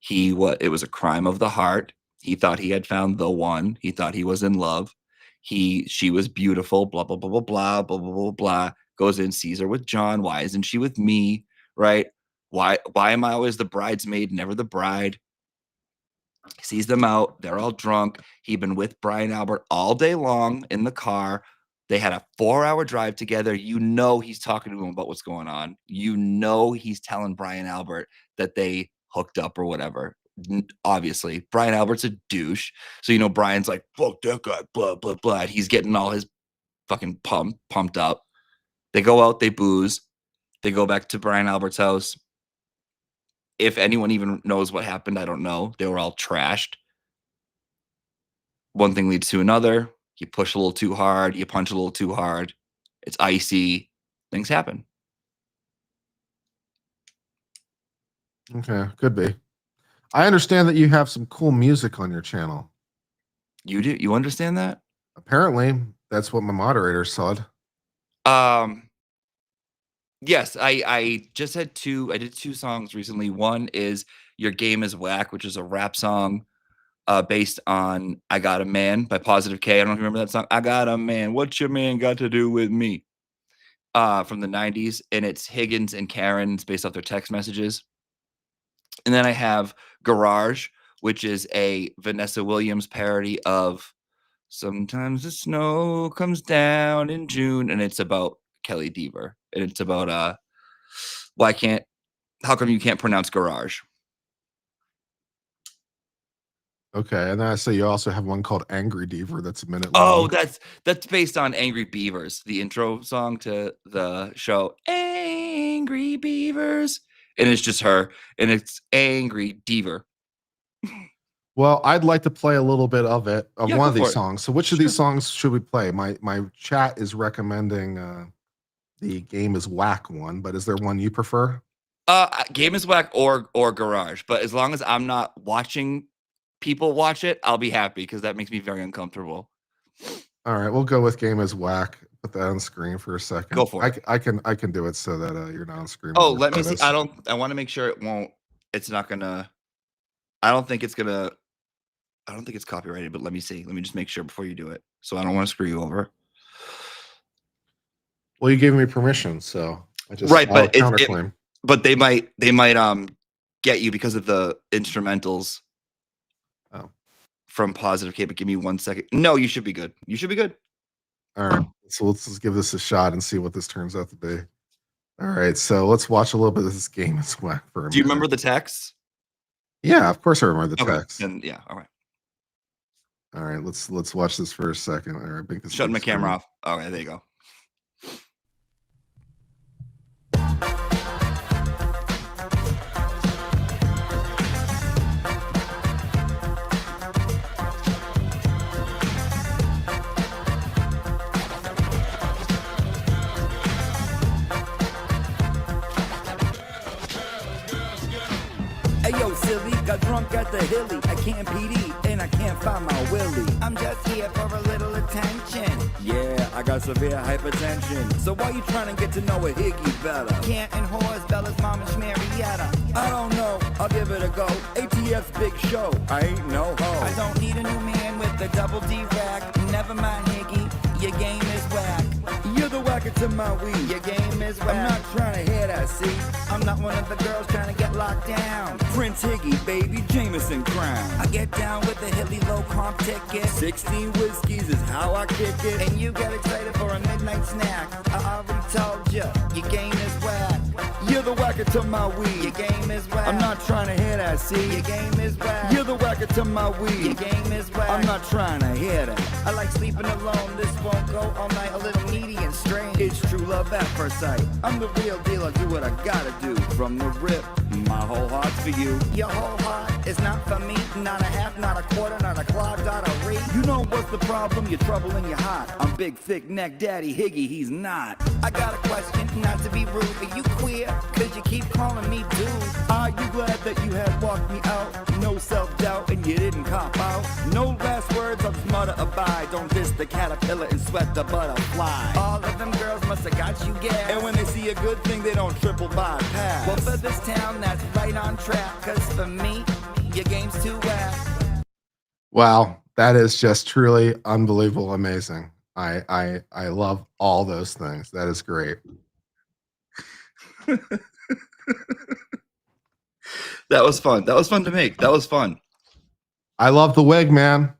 It was a crime of the heart. He thought he had found the one. He thought he was in love. She was beautiful, blah, blah, blah, blah, blah, blah, blah, blah, blah. Goes in, sees her with John. Why isn't she with me? Right? Why am I always the bridesmaid, never the bride? Sees them out. They're all drunk. He'd been with Brian Albert all day long in the car. They had a 4-hour drive together. You know he's talking to him about what's going on. You know he's telling Brian Albert that they hooked up or whatever. Obviously, Brian Albert's a douche. So, you know, Brian's like, fuck that guy, blah, blah, blah. And he's getting all his fucking pumped up. They go out, they booze. They go back to Brian Albert's house. If anyone even knows what happened, I don't know. They were all trashed. One thing leads to another. You push a little too hard. You punch a little too hard. It's icy. Things happen. Okay, could be. I understand that you have some cool music on your channel. You do? You understand that? Apparently, that's what my moderator said. Yes, I just had I did 2 songs recently. One is Your Game Is Whack, which is a rap song based on I Got a Man by Positive K. I don't know if you remember that song. I got a man. What's your man got to do with me? From the 90s. And it's Higgins and Karen. It's based off their text messages. And then I have Garage, which is a Vanessa Williams parody of Sometimes the Snow Comes Down in June. And it's about Kelly Deaver. And it's about how come you can't pronounce garage? Okay, and then I say you also have one called Angry Deaver that's a minute long. Oh, that's based on Angry Beavers, the intro song to the show Angry Beavers. And it's just her, and it's Angry Deaver. Well, I'd like to play a little bit of one of these it. songs. So which of these songs should we play? My chat is recommending the Game is Whack one, but is there one you prefer? Game is Whack or Garage, but as long as I'm not watching people watch it, I'll be happy because that makes me very uncomfortable. All right, we'll go with Game is Whack. Put that on screen for a second. Go for it. I can do it so that you're not on screen. Oh, let me see. I want to make sure it won't. It's not gonna. I don't think it's gonna. I don't think it's copyrighted, but let me see. Let me just make sure before you do it. So I don't want to screw you over. Well, you gave me permission, so I just but counterclaim. But they might get you because of the instrumentals. Oh. From Positive K, but give me 1 second. No, you should be good. You should be good. All right. So let's just give this a shot and see what this turns out to be. All right. So let's watch a little bit of this Game is Whack for a minute. Do you remember the text? Yeah, of course I remember the text. And yeah, all right. All right, let's watch this for a second. All right, shutting my camera off. All right, there you go. Ayo, silly, got drunk at the hilly. I can't PD and I can't find my willy. I'm just here for a little attention. Yeah, I got severe hypertension. So why you trying to get to know a Higgy better? Canton Whores, Bella's mom and Marietta. I don't know, I'll give it a go. ATF's big show, I ain't no hoe. I don't need a new man with a double D rack. Never mind, Higgy, your game is whack. You're the whacker to my weed. Your game is whack. I'm not trying to hear that, see? I'm not one of the girls trying to get locked down. Prince Higgy, baby, Jameson Crown. I get down with the hilly low comp ticket. 16 whiskeys is how I kick it. And you get excited for a midnight snack. I already told you, your game is whack. You're the whacker to my weed. Your game is whack. I'm not trying to hear that, see? Your game is whack. You're the whacker to my weed. Your game is whack. I'm not trying to hear that. I like sleeping alone. This won't go all night. A little needy and strange. It's true love at first sight. I'm the real deal. I do what I gotta do. From the rip, my whole heart's for you. Your whole heart is not for me. Not a half, not a quarter, not a clogged artery. You know what's the problem? You're trouble and you're hot. I'm big, thick neck daddy Higgy. He's not. I got a question, not to be rude. Are you queer? Cause you keep calling me dude. Are you glad that you had walked me out? No self-doubt and you didn't cop out. No last words, I'll just mutter abide. Don't diss the caterpillar and sweat the butterfly. All of them girls must have got you gas. And when they see a good thing, they don't triple bypass. Well, for this town, that's right on track. Cause for me, your game's too whack. Wow, that is just truly unbelievable, amazing. I love all those things. That is great. That was fun. That was fun to make. That was fun. I love the wig, man.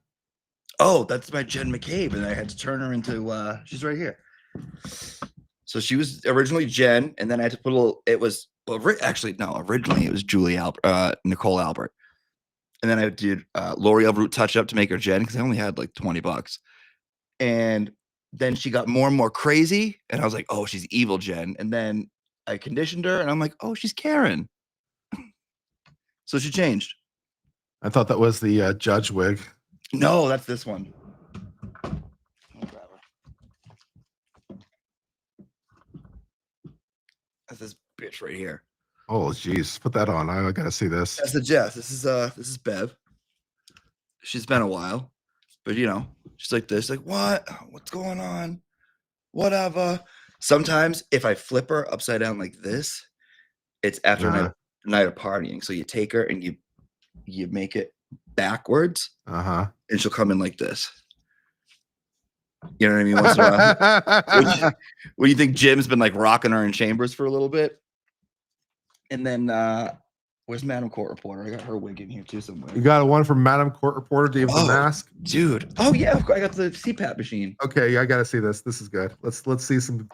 Oh, that's my Jen McCabe, and I had to turn her into she's right here. So she was originally Jen, and then I had to put a little. It was actually no, originally it was Nicole Albert, and then I did L'Oreal Root touch up to make her Jen because I only had like $20, and then she got more and more crazy, and I was like, oh, she's evil Jen, and then I conditioned her, and I'm like, oh, she's Karen. So she changed. I thought that was the judge wig. No, that's this one. That's this bitch right here. Oh, geez, put that on. I gotta see this. That's the Jess. This is Bev. She's been a while, but you know, she's like this, like what? What's going on? Whatever. Sometimes if I flip her upside down like this, it's after a night of partying. So you take her and you make it backwards, and she'll come in like this. You know what I mean? Once in a while. What do you think? Jim's been like rocking her in chambers for a little bit, and then where's Madam Court Reporter? I got her wig in here too somewhere. You got one from Madam Court Reporter. Do you have the mask, dude? Oh yeah, I got the CPAP machine. Okay, yeah, I gotta see this. This is good. Let's see some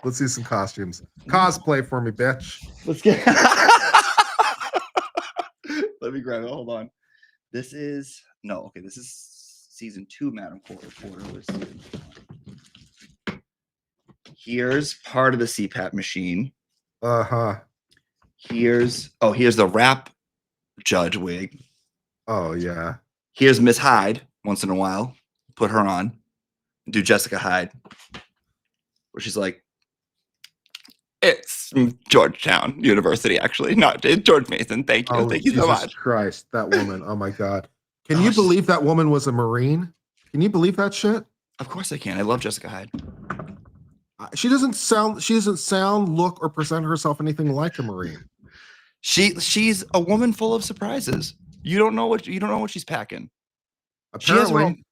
costumes. Cosplay for me, bitch. Let's get. Let me grab it. Hold on. This is This is season 2 Madam Court Reporter. Let's see. Here's part of the CPAP machine. Here's the rap judge wig. Oh yeah. Here's Miss Hyde once in a while. Put her on. Do Jessica Hyde, where she's like, it's Georgetown University, actually, not George Mason. Thank you. Thank you so much. Jesus Christ, that woman. Oh my God. Can you believe that woman was a Marine? Can you believe that shit? Of course I can. I love Jessica Hyde. She doesn't sound, look, or present herself anything like a Marine. She's a woman full of surprises. You don't know what she's packing. Apparently.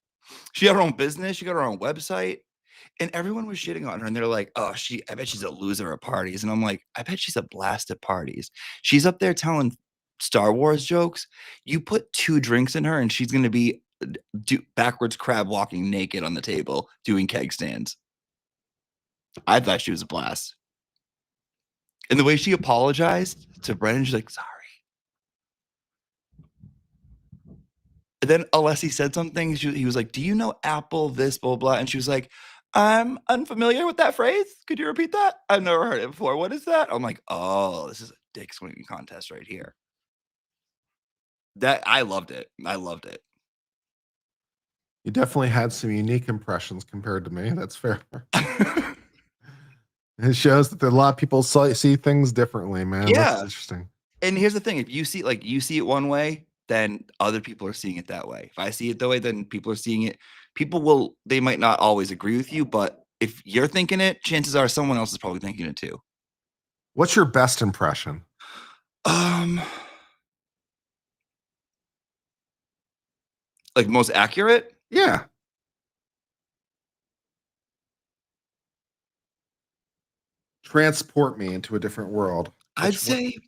She had her own business. She got her own website. And everyone was shitting on her, and they're like, "Oh, I bet she's a loser at parties." And I'm like, "I bet she's a blast at parties. She's up there telling Star Wars jokes. You put 2 drinks in her, and she's gonna be backwards crab walking naked on the table doing keg stands." I thought she was a blast. And the way she apologized to Brennan, she's like, "Sorry." And then Alessi said something. He was like, "Do you know Apple this, blah, blah?" And she was like, "I'm unfamiliar with that phrase. Could you repeat that? I've never heard it before. What is that?" I'm like, "Oh, this is a dick swinging contest right here." I loved it. I loved it. You definitely had some unique impressions compared to me. That's fair. It shows that a lot of people see things differently, man. Yeah. That's interesting. And here's the thing. If you see it one way, then other people are seeing it that way. If I see it that way, then people are seeing it. They might not always agree with you, but if you're thinking it, chances are someone else is probably thinking it too. What's your best impression? Like most accurate? Yeah. Transport me into a different world. I'd say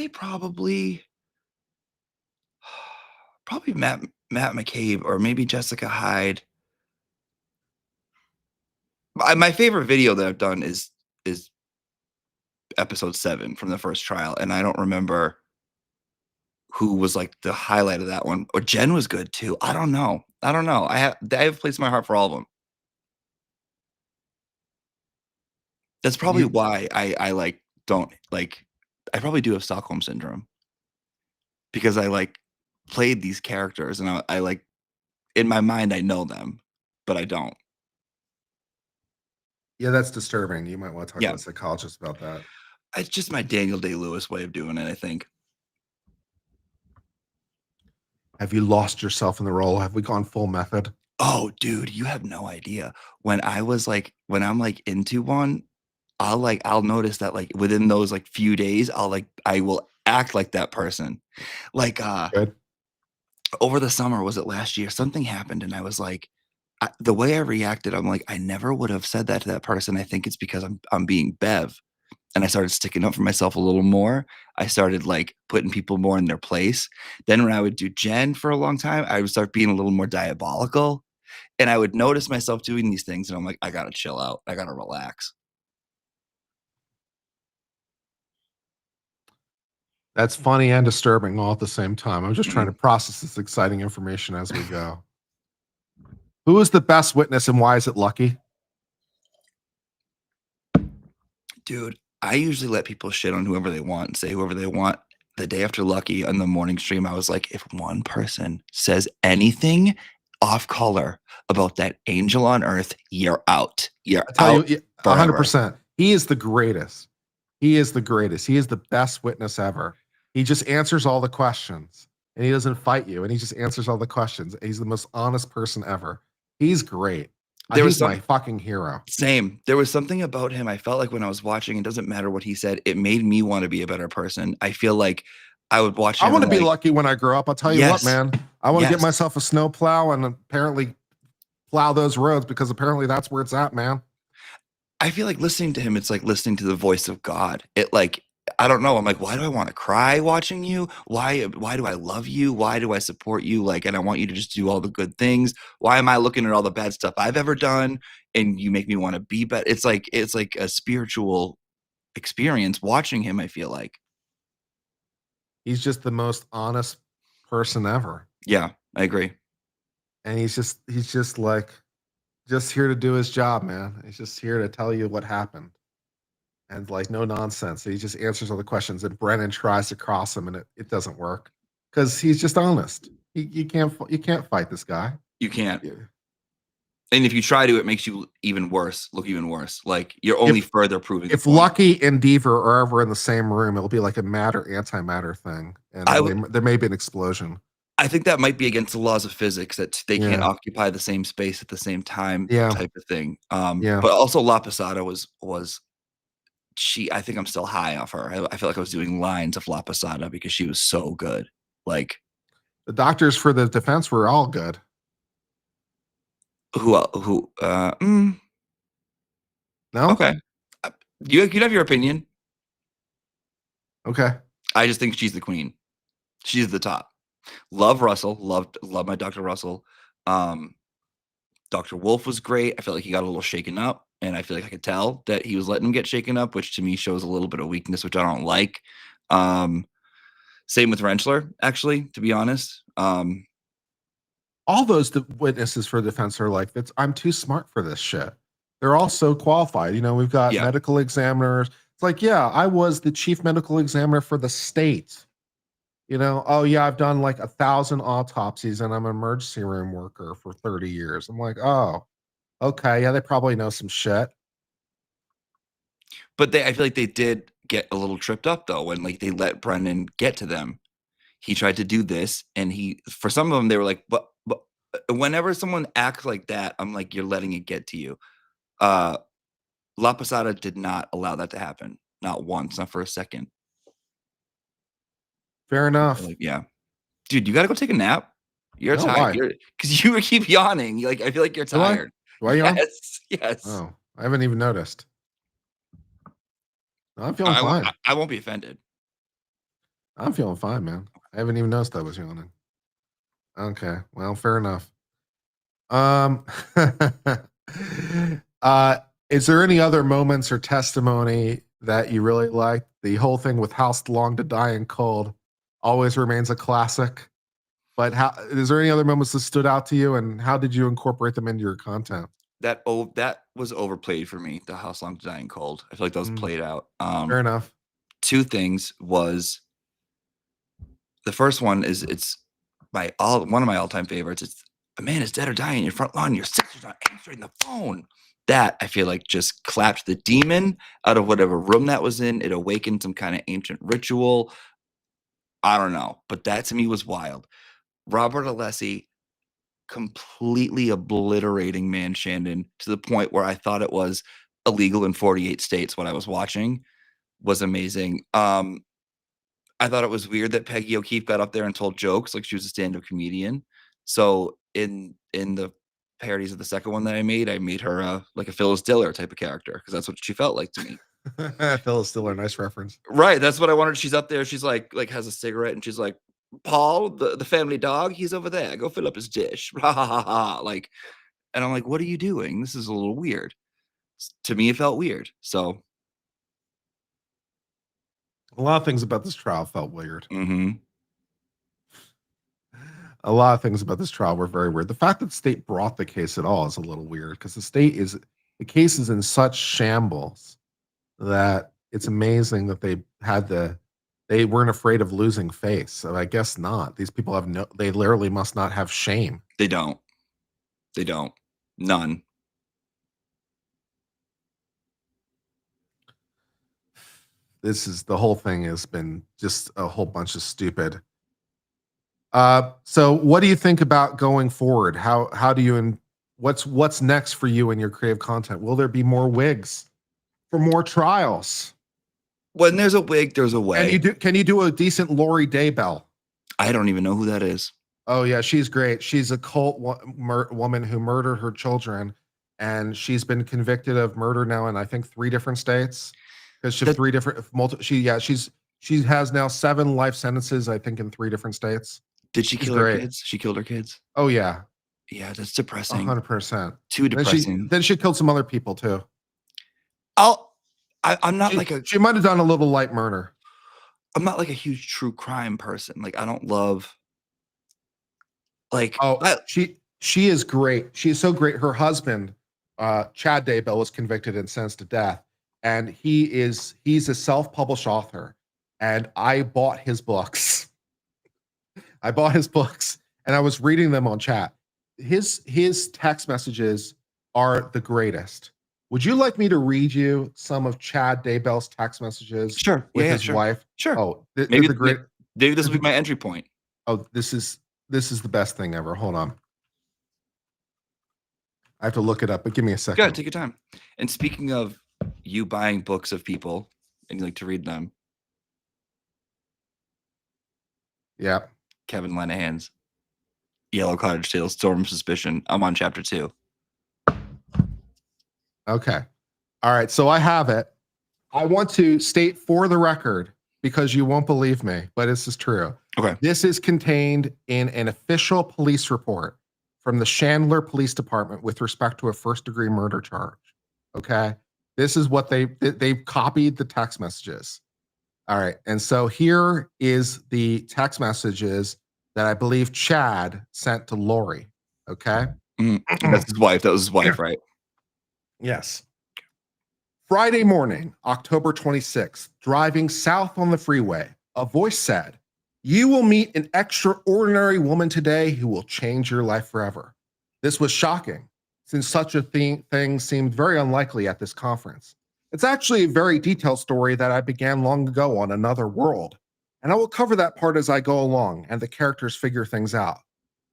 probably Matt McCabe or maybe Jessica Hyde. My favorite video that I've done is episode 7 from the first trial, and I don't remember who was like the highlight of that one. Or Jen was good too. I don't know. I have a place in my heart for all of them. That's probably why I probably do have Stockholm syndrome, because I played these characters and I in my mind I know them, but I don't. Yeah, that's disturbing. You might want to talk to a psychologist about that. It's just my Daniel Day-Lewis way of doing it, I think. Have you lost yourself in the role? Have we gone full method? Oh, dude, you have no idea. When I'm into one, I'll notice that within those few days, I will act like that person. Good. Over the summer, was it last year? Something happened, and I was like, the way I reacted, I'm like, I never would have said that to that person. I think it's because I'm being Bev. And I started sticking up for myself a little more. I started putting people more in their place. Then when I would do Jen for a long time, I would start being a little more diabolical. And I would notice myself doing these things, and I'm like, I gotta chill out. I gotta relax. That's funny and disturbing all at the same time. I'm just trying to process this exciting information as we go. Who is the best witness and why is it Lucky? Dude, I usually let people shit on whoever they want and say whoever they want. The day after Lucky on the morning stream, I was like, if one person says anything off color about that angel on earth, you're out. You're out. 100%. He is the greatest. He is the greatest. He is the best witness ever. He just answers all the questions, and he doesn't fight you, and he just answers all the questions. He's the most honest person ever. He's great. He's my fucking hero. Same. There was something about him. I felt like when I was watching, it doesn't matter what he said, it made me want to be a better person. I feel like I would watch him. I want to be lucky when I grow up. I'll tell you what, man. I want to get myself a snow plow and apparently plow those roads, because apparently that's where it's at, man. I feel like listening to him, it's like listening to the voice of God. I don't know. I'm like, why do I want to cry watching you? Why do I love you? Why do I support you? And I want you to just do all the good things. Why am I looking at all the bad stuff I've ever done? And you make me want to be better. It's like a spiritual experience watching him, I feel like. He's just the most honest person ever. Yeah, I agree. And he's just here to do his job, man. He's just here to tell you what happened. And no nonsense. He just answers all the questions, and Brennan tries to cross him, and it doesn't work because he's just honest. You can't fight this guy. You can't. Yeah. And if you try to, it makes you even worse. Look even worse. Like you're only further proving. If Lucky and Deaver are ever in the same room, it'll be like a matter antimatter thing, and there may be an explosion. I think that might be against the laws of physics that they can't occupy the same space at the same time, type of thing. But also La Posada was I think I'm still high off her. I feel like I was doing lines of La Posada because she was so good. Like the doctors for the defense were all good. No? Okay. You'd have your opinion. Okay. I just think she's the queen. She's the top. Love Russell. Love my Dr. Russell. Dr. Wolf was great. I felt like he got a little shaken up, and I feel like I could tell that he was letting him get shaken up, which to me shows a little bit of weakness, which I don't like. Same with Rentschler, actually, to be honest. All those witnesses for defense are like, I'm too smart for this shit. They're all so qualified. You know, we've got medical examiners. It's like, I was the chief medical examiner for the state. You know, I've done like 1,000 autopsies and I'm an emergency room worker for 30 years. I'm like, oh, okay. Yeah, they probably know some shit. But I feel like they did get a little tripped up though when like they let Brendan get to them. He tried to do this, and for some of them, they were like, but whenever someone acts like that, I'm like, you're letting it get to you. La Posada did not allow that to happen. Not once, not for a second. Fair enough. Like, yeah. Dude, you got to go take a nap. You're tired. Because you keep yawning. Like, I feel like you're tired. Do I yawn? Yes. Oh, I haven't even noticed. No, I'm feeling fine. I won't be offended. I'm feeling fine, man. I haven't even noticed I was yawning. Okay, well, fair enough. Is there any other moments or testimony that you really liked? The whole thing with House Long to Die in Cold always remains a classic. But is there any other moments that stood out to you, and how did you incorporate them into your content? That was overplayed for me. The House Long to Die in Cold. I feel like that was played out. Fair enough. Two things was. The first one is one of my all-time favorites. It's a man is dead or dying in your front lawn. Your sister's not answering the phone. That I feel like just clapped the demon out of whatever room that was in. It awakened some kind of ancient ritual. I don't know, but that to me was wild. Robert Alessi completely obliterating Man Shandon to the point where I thought it was illegal in 48 states. What I was watching was amazing. I thought it was weird that Peggy O'Keefe got up there and told jokes like she was a stand-up comedian. So in the parodies of the second one that I made her like a Phyllis Diller type of character because that's what she felt like to me. Phyllis Diller, nice reference. Right, that's what I wanted. She's up there. She's like has a cigarette and she's like, Paul, the family dog, he's over there. Go fill up his dish. Ha ha ha ha. Like, and I'm like, what are you doing? This is a little weird. To me, it felt weird. So. A lot of things about this trial felt weird. Mm-hmm. A lot of things about this trial were very weird. The fact that the state brought the case at all is a little weird because the case is in such shambles that it's amazing that they weren't afraid of losing face. So I guess not. These people they literally must not have shame. They don't. None. The whole thing has been just a whole bunch of stupid. So what do you think about going forward? How do you what's next for you in your creative content? Will there be more wigs for more trials? When there's a wig, there's a way. Can you do a decent Lori Daybell? I don't even know who that is. Oh yeah, she's great. She's a cult woman who murdered her children, and she's been convicted of murder now in I think 3 different states. Because she has 3 different she has now 7 life sentences I think in 3 different states. Did she kill her kids? She killed her kids. Oh yeah. Yeah, that's depressing. 100%. Too depressing. Then she killed some other people too. I'm not she might have done a little light murder. I'm not like a huge true crime person. Like I don't love. She is great. She is so great. Her husband, Chad Daybell, was convicted and sentenced to death, and he's a self-published author. And I bought his books. and I was reading them on chat. His text messages are the greatest. Would you like me to read you some of Chad Daybell's text messages? Sure. With his wife? Sure. Oh, maybe the great. Maybe this will be my entry point. Oh, this is the best thing ever. Hold on. I have to look it up, but give me a second. Good, take your time. And speaking of you buying books of people and you like to read them. Yeah. Kevin Lenahan's Yellow Cottage Tales, Storm of Suspicion. I'm on chapter 2. Okay. All right. So I have it. I want to state for the record, because you won't believe me, but this is true. Okay. This is contained in an official police report from the Chandler Police Department with respect to a first-degree murder charge. Okay. This is what they've copied the text messages. All right. And so here is the text messages that I believe Chad sent to Lori. Okay. That's his wife. That was his wife, right? Yes. Friday morning, October 26th, driving south on the freeway, a voice said, "You will meet an extraordinary woman today who will change your life forever." This was shocking, since such a thing seemed very unlikely at this conference. It's actually a very detailed story that I began long ago on Another World, and I will cover that part as I go along and the characters figure things out.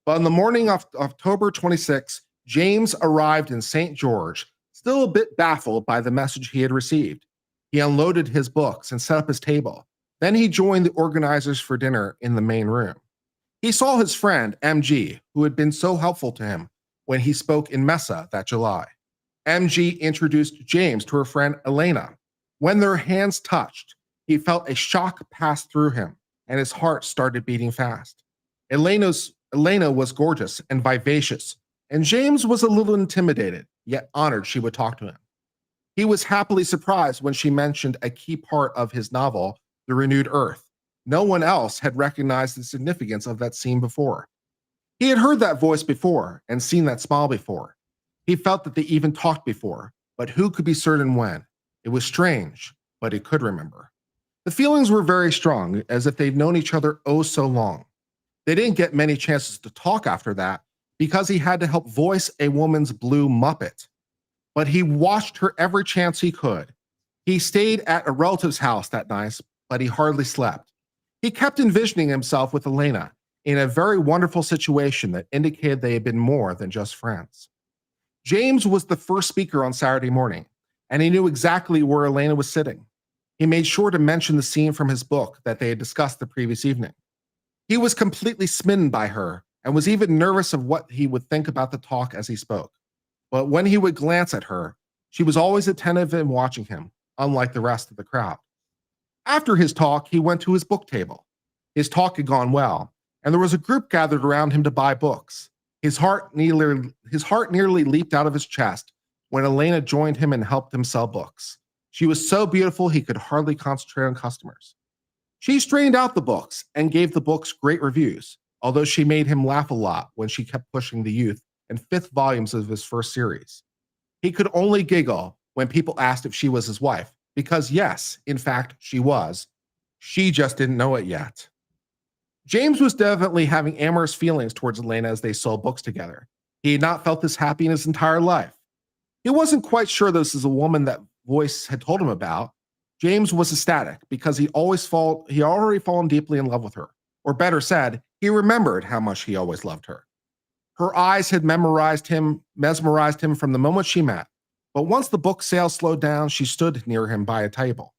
But on the morning of October 26th, James arrived in St. George, still a bit baffled by the message he had received. He unloaded his books and set up his table. Then he joined the organizers for dinner in the main room. He saw his friend, MG, who had been so helpful to him when he spoke in Mesa that July. MG introduced James to her friend, Elena. When their hands touched, he felt a shock pass through him, and his heart started beating fast. Elena was gorgeous and vivacious, and James was a little intimidated, yet honored she would talk to him. He was happily surprised when she mentioned a key part of his novel, The Renewed Earth. No one else had recognized the significance of that scene before. He had heard that voice before and seen that smile before. He felt that they even talked before, but who could be certain when? It was strange, but he could remember. The feelings were very strong, as if they'd known each other oh so long. They didn't get many chances to talk after that, because he had to help voice a woman's blue Muppet. But he watched her every chance he could. He stayed at a relative's house that night, but he hardly slept. He kept envisioning himself with Elena in a very wonderful situation that indicated they had been more than just friends. James was the first speaker on Saturday morning, and he knew exactly where Elena was sitting. He made sure to mention the scene from his book that they had discussed the previous evening. He was completely smitten by her and was even nervous of what he would think about the talk as he spoke. But when he would glance at her, she was always attentive and watching him, unlike the rest of the crowd. After his talk, he went to his book table. His talk had gone well, and there was a group gathered around him to buy books. His heart nearly leaped out of his chest when Elena joined him and helped him sell books. She was so beautiful he could hardly concentrate on customers. She strained out the books and gave the books great reviews, although she made him laugh a lot when she kept pushing the youth and fifth volumes of his first series. He could only giggle when people asked if she was his wife, because yes, in fact, she was. She just didn't know it yet. James was definitely having amorous feelings towards Elena as they sold books together. He had not felt this happy in his entire life. He wasn't quite sure this is a woman that voice had told him about. James was ecstatic because he already fallen deeply in love with her. Or better said, he remembered how much he always loved her. Her eyes had mesmerized him from the moment she met. But once the book sales slowed down, she stood near him by a table.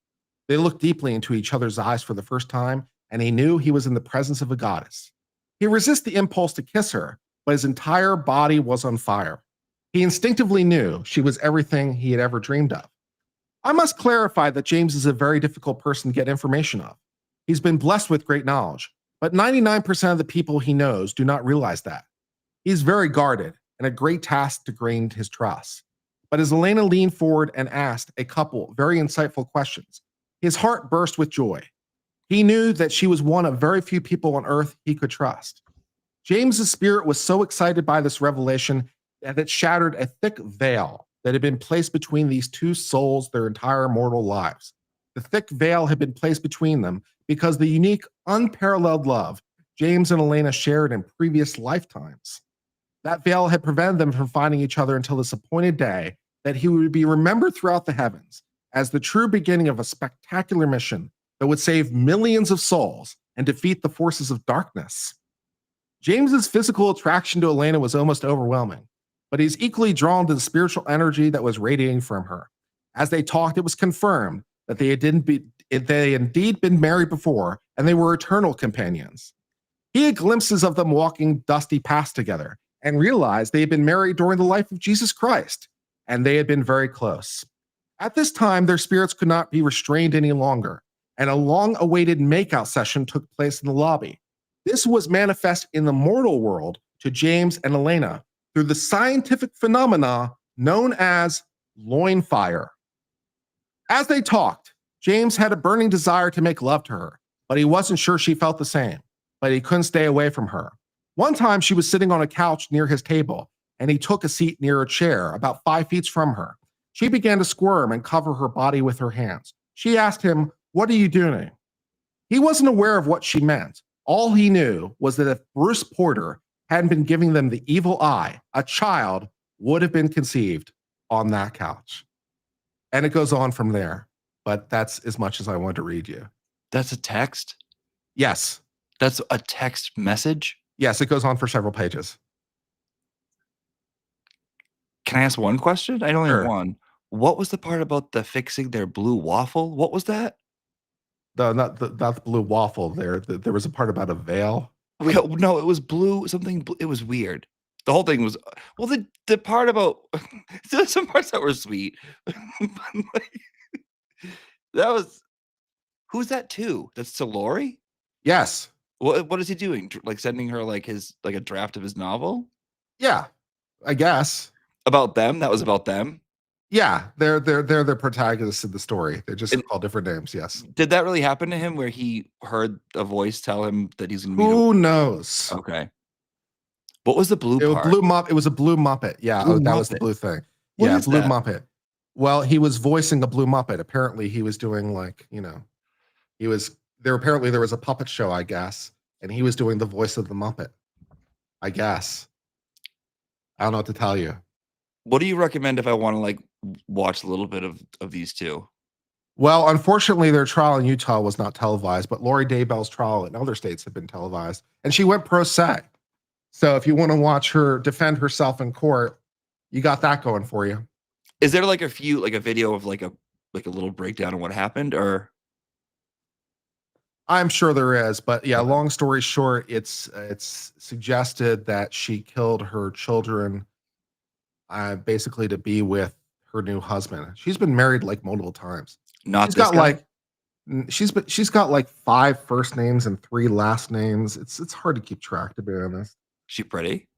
They looked deeply into each other's eyes for the first time, and he knew he was in the presence of a goddess. He resisted the impulse to kiss her, but his entire body was on fire. He instinctively knew she was everything he had ever dreamed of. I must clarify that James is a very difficult person to get information of. He's been blessed with great knowledge, but 99% of the people he knows do not realize that. He's very guarded and a great task to gain his trust. But as Elena leaned forward and asked a couple very insightful questions, his heart burst with joy. He knew that she was one of very few people on earth he could trust. James's spirit was so excited by this revelation that it shattered a thick veil that had been placed between these two souls their entire mortal lives. The thick veil had been placed between them because the unique, unparalleled love James and Elena shared in previous lifetimes. That veil had prevented them from finding each other until this appointed day that he would be remembered throughout the heavens as the true beginning of a spectacular mission that would save millions of souls and defeat the forces of darkness. James's physical attraction to Elena was almost overwhelming, but he's equally drawn to the spiritual energy that was radiating from her. As they talked, it was confirmed that they had indeed been married before, and they were eternal companions. He had glimpses of them walking dusty paths together and realized they had been married during the life of Jesus Christ, and they had been very close. At this time, their spirits could not be restrained any longer, and a long-awaited makeout session took place in the lobby. This was manifest in the mortal world to James and Elena through the scientific phenomena known as loin fire. As they talked, James had a burning desire to make love to her, but he wasn't sure she felt the same, but he couldn't stay away from her. One time she was sitting on a couch near his table, and he took a seat near a chair about 5 feet from her. She began to squirm and cover her body with her hands. She asked him, "What are you doing?" He wasn't aware of what she meant. All he knew was that if Bruce Porter hadn't been giving them the evil eye, a child would have been conceived on that couch. And it goes on from there, but that's as much as I want to read you. That's a text? Yes. That's a text message? Yes, it goes on for several pages. Can I ask one question? I only Sure. have one. What was the part about the fixing their blue waffle? What was that? Not the blue waffle there. There was a part about a veil. No, it was blue, something, it was weird. The whole thing was, well, the part about, there's some parts that were sweet. That was, who's that to? That's to Lori? Yes. What is he doing? Like sending her like a draft of his novel? Yeah, I guess. About them? That was about them? Yeah, they're the protagonists of the story. They're just called different names. Yes. Did that really happen to him where he heard a voice tell him that he's going to be? Who knows? Okay. What was the blue part? It was a blue Muppet. Yeah, that was the blue thing. What yeah, is blue that? Muppet. Well, he was voicing a blue Muppet. Apparently, he was doing apparently there was a puppet show, I guess, and he was doing the voice of the Muppet. I guess. I don't know what to tell you. What do you recommend if I want to watch a little bit of these two? Well, unfortunately, their trial in Utah was not televised, but Lori Daybell's trial in other states have been televised, and she went pro se. So if you want to watch her defend herself in court, you got that going for you. Is there a video of a little breakdown of what happened, or? I'm sure there is, but yeah, long story short, it's suggested that she killed her children basically to be with her new husband. She's been married multiple times. She's got she's got 5 first names and 3 last names. It's hard to keep track, to be honest. She pretty?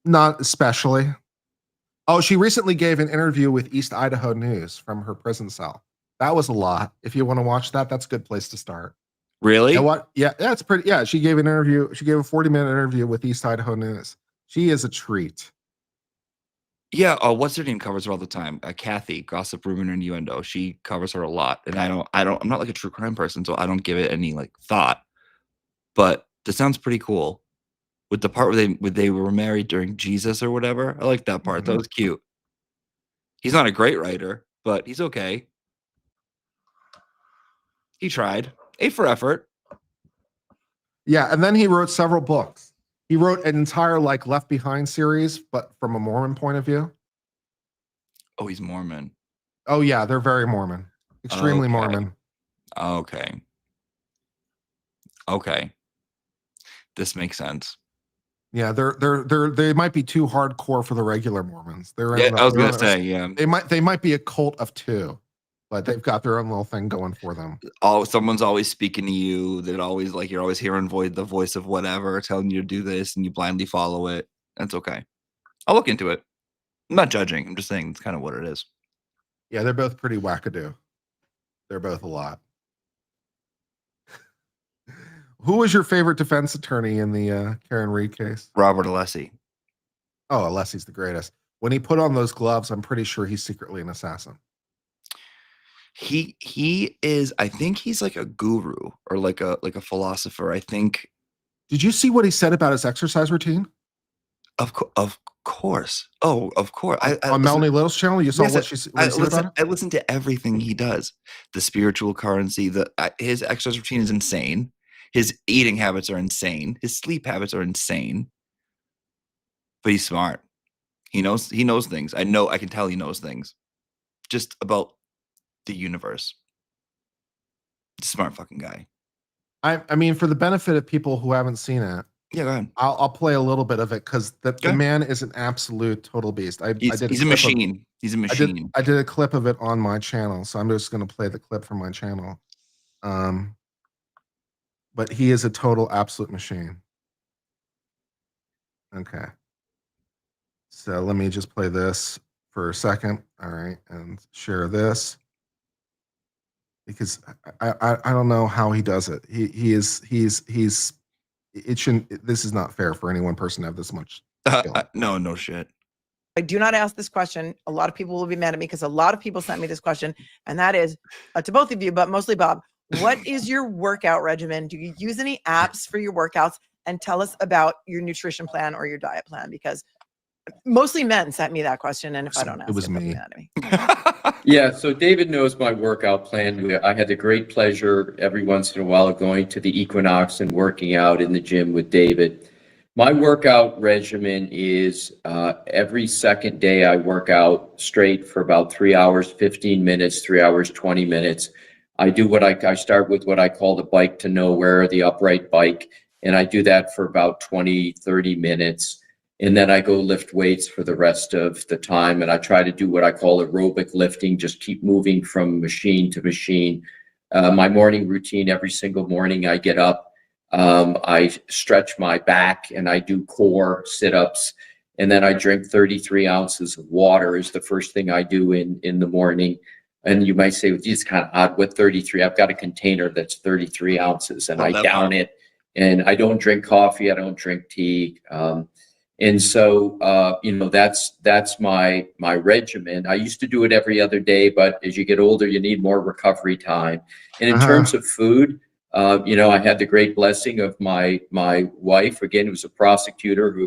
Not especially. Oh, she recently gave an interview with East Idaho News from her prison cell. That was a lot. If you want to watch that, that's a good place to start. Really? You know what? Yeah, it's pretty. Yeah, she gave an interview. She gave a 40-minute interview with East Idaho News. She is a treat. Yeah. What's her name covers her all the time? Kathy, Gossip, Rumor, and Innuendo. She covers her a lot, and I'm not a true crime person, so I don't give it any thought. But this sounds pretty cool. With the part where they were married during Jesus or whatever. I like that part. Mm-hmm. That was cute. He's not a great writer, but he's okay. He tried. A for effort. Yeah, and then he wrote several books. He wrote an entire Left Behind series, but from a Mormon point of view. Oh, he's Mormon. Oh yeah, they're very Mormon. Extremely Mormon. Okay. This makes sense. Yeah, they might be too hardcore for the regular Mormons. I was gonna say, yeah. They might be a cult of 2, but they've got their own little thing going for them. Someone's always speaking to you. They're always you're always hearing the voice of whatever telling you to do this, and you blindly follow it. That's okay. I'll look into it. I'm not judging. I'm just saying it's kind of what it is. Yeah, they're both pretty wackadoo. They're both a lot. Who was your favorite defense attorney in the Karen Reed case? Robert Alessi. Oh, Alessi's the greatest. When he put on those gloves, I'm pretty sure he's secretly an assassin. He is. I think he's a guru or a philosopher. I think Did you see what he said about his exercise routine? Of course. Oh, of course. On Melanie Little's channel, you saw what he said about it? I listen to everything he does. The spiritual currency, his exercise routine is insane. His eating habits are insane. His sleep habits are insane. But he's smart. He knows things. I can tell he knows things just about the universe. Smart fucking guy. I mean, for the benefit of people who haven't seen it, yeah, go ahead. I'll play a little bit of it because the man is an absolute total beast. He's a machine. He's a machine. I did a clip of it on my channel, so I'm just going to play the clip from my channel. But he is a total absolute machine. Okay. So let me just play this for a second. All right, and share this. Because I don't know how he does it. This is not fair for any one person to have this much. No shit. I do not ask this question. A lot of people will be mad at me because a lot of people sent me this question, and that is to both of you, but mostly Bob. What is your workout regimen? Do you use any apps for your workouts? And tell us about your nutrition plan or your diet plan, because mostly men sent me that question, and if I don't ask, it was me. Mad at me. Yeah, so David knows my workout plan. I had the great pleasure every once in a while of going to the Equinox and working out in the gym with David. My workout regimen is every second day I work out straight for about 3 hours, 15 minutes, 3 hours, 20 minutes. I do I start with what I call the bike to nowhere, the upright bike, and I do that for about 20, 30 minutes. And then I go lift weights for the rest of the time. And I try to do what I call aerobic lifting, just keep moving from machine to machine. My morning routine, every single morning I get up, I stretch my back and I do core sit-ups. And then I drink 33 ounces of water is the first thing I do in the morning. And you might say, well, it's kind of odd, what 33? I've got a container that's 33 ounces and I down it. And I don't drink coffee. I don't drink tea. And so, that's my regimen. I used to do it every other day, but as you get older, you need more recovery time. And in terms of food, I had the great blessing of my wife, again, who's a prosecutor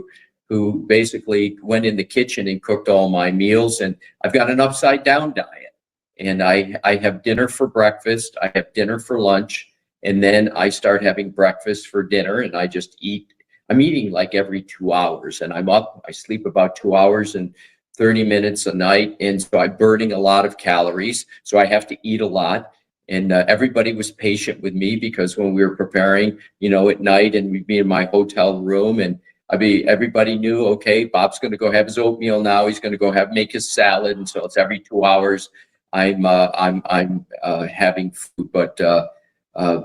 who basically went in the kitchen and cooked all my meals. And I've got an upside down diet. And I have dinner for breakfast. I have dinner for lunch. And then I start having breakfast for dinner, and I just eat. I'm eating like every 2 hours, and I'm up. I sleep about 2 hours and 30 minutes a night. And so I'm burning a lot of calories. So I have to eat a lot. And everybody was patient with me because when we were preparing, at night, and we'd be in my hotel room, and everybody knew, okay, Bob's going to go have his oatmeal now. He's going to go make his salad. And so it's every 2 hours I'm having food. But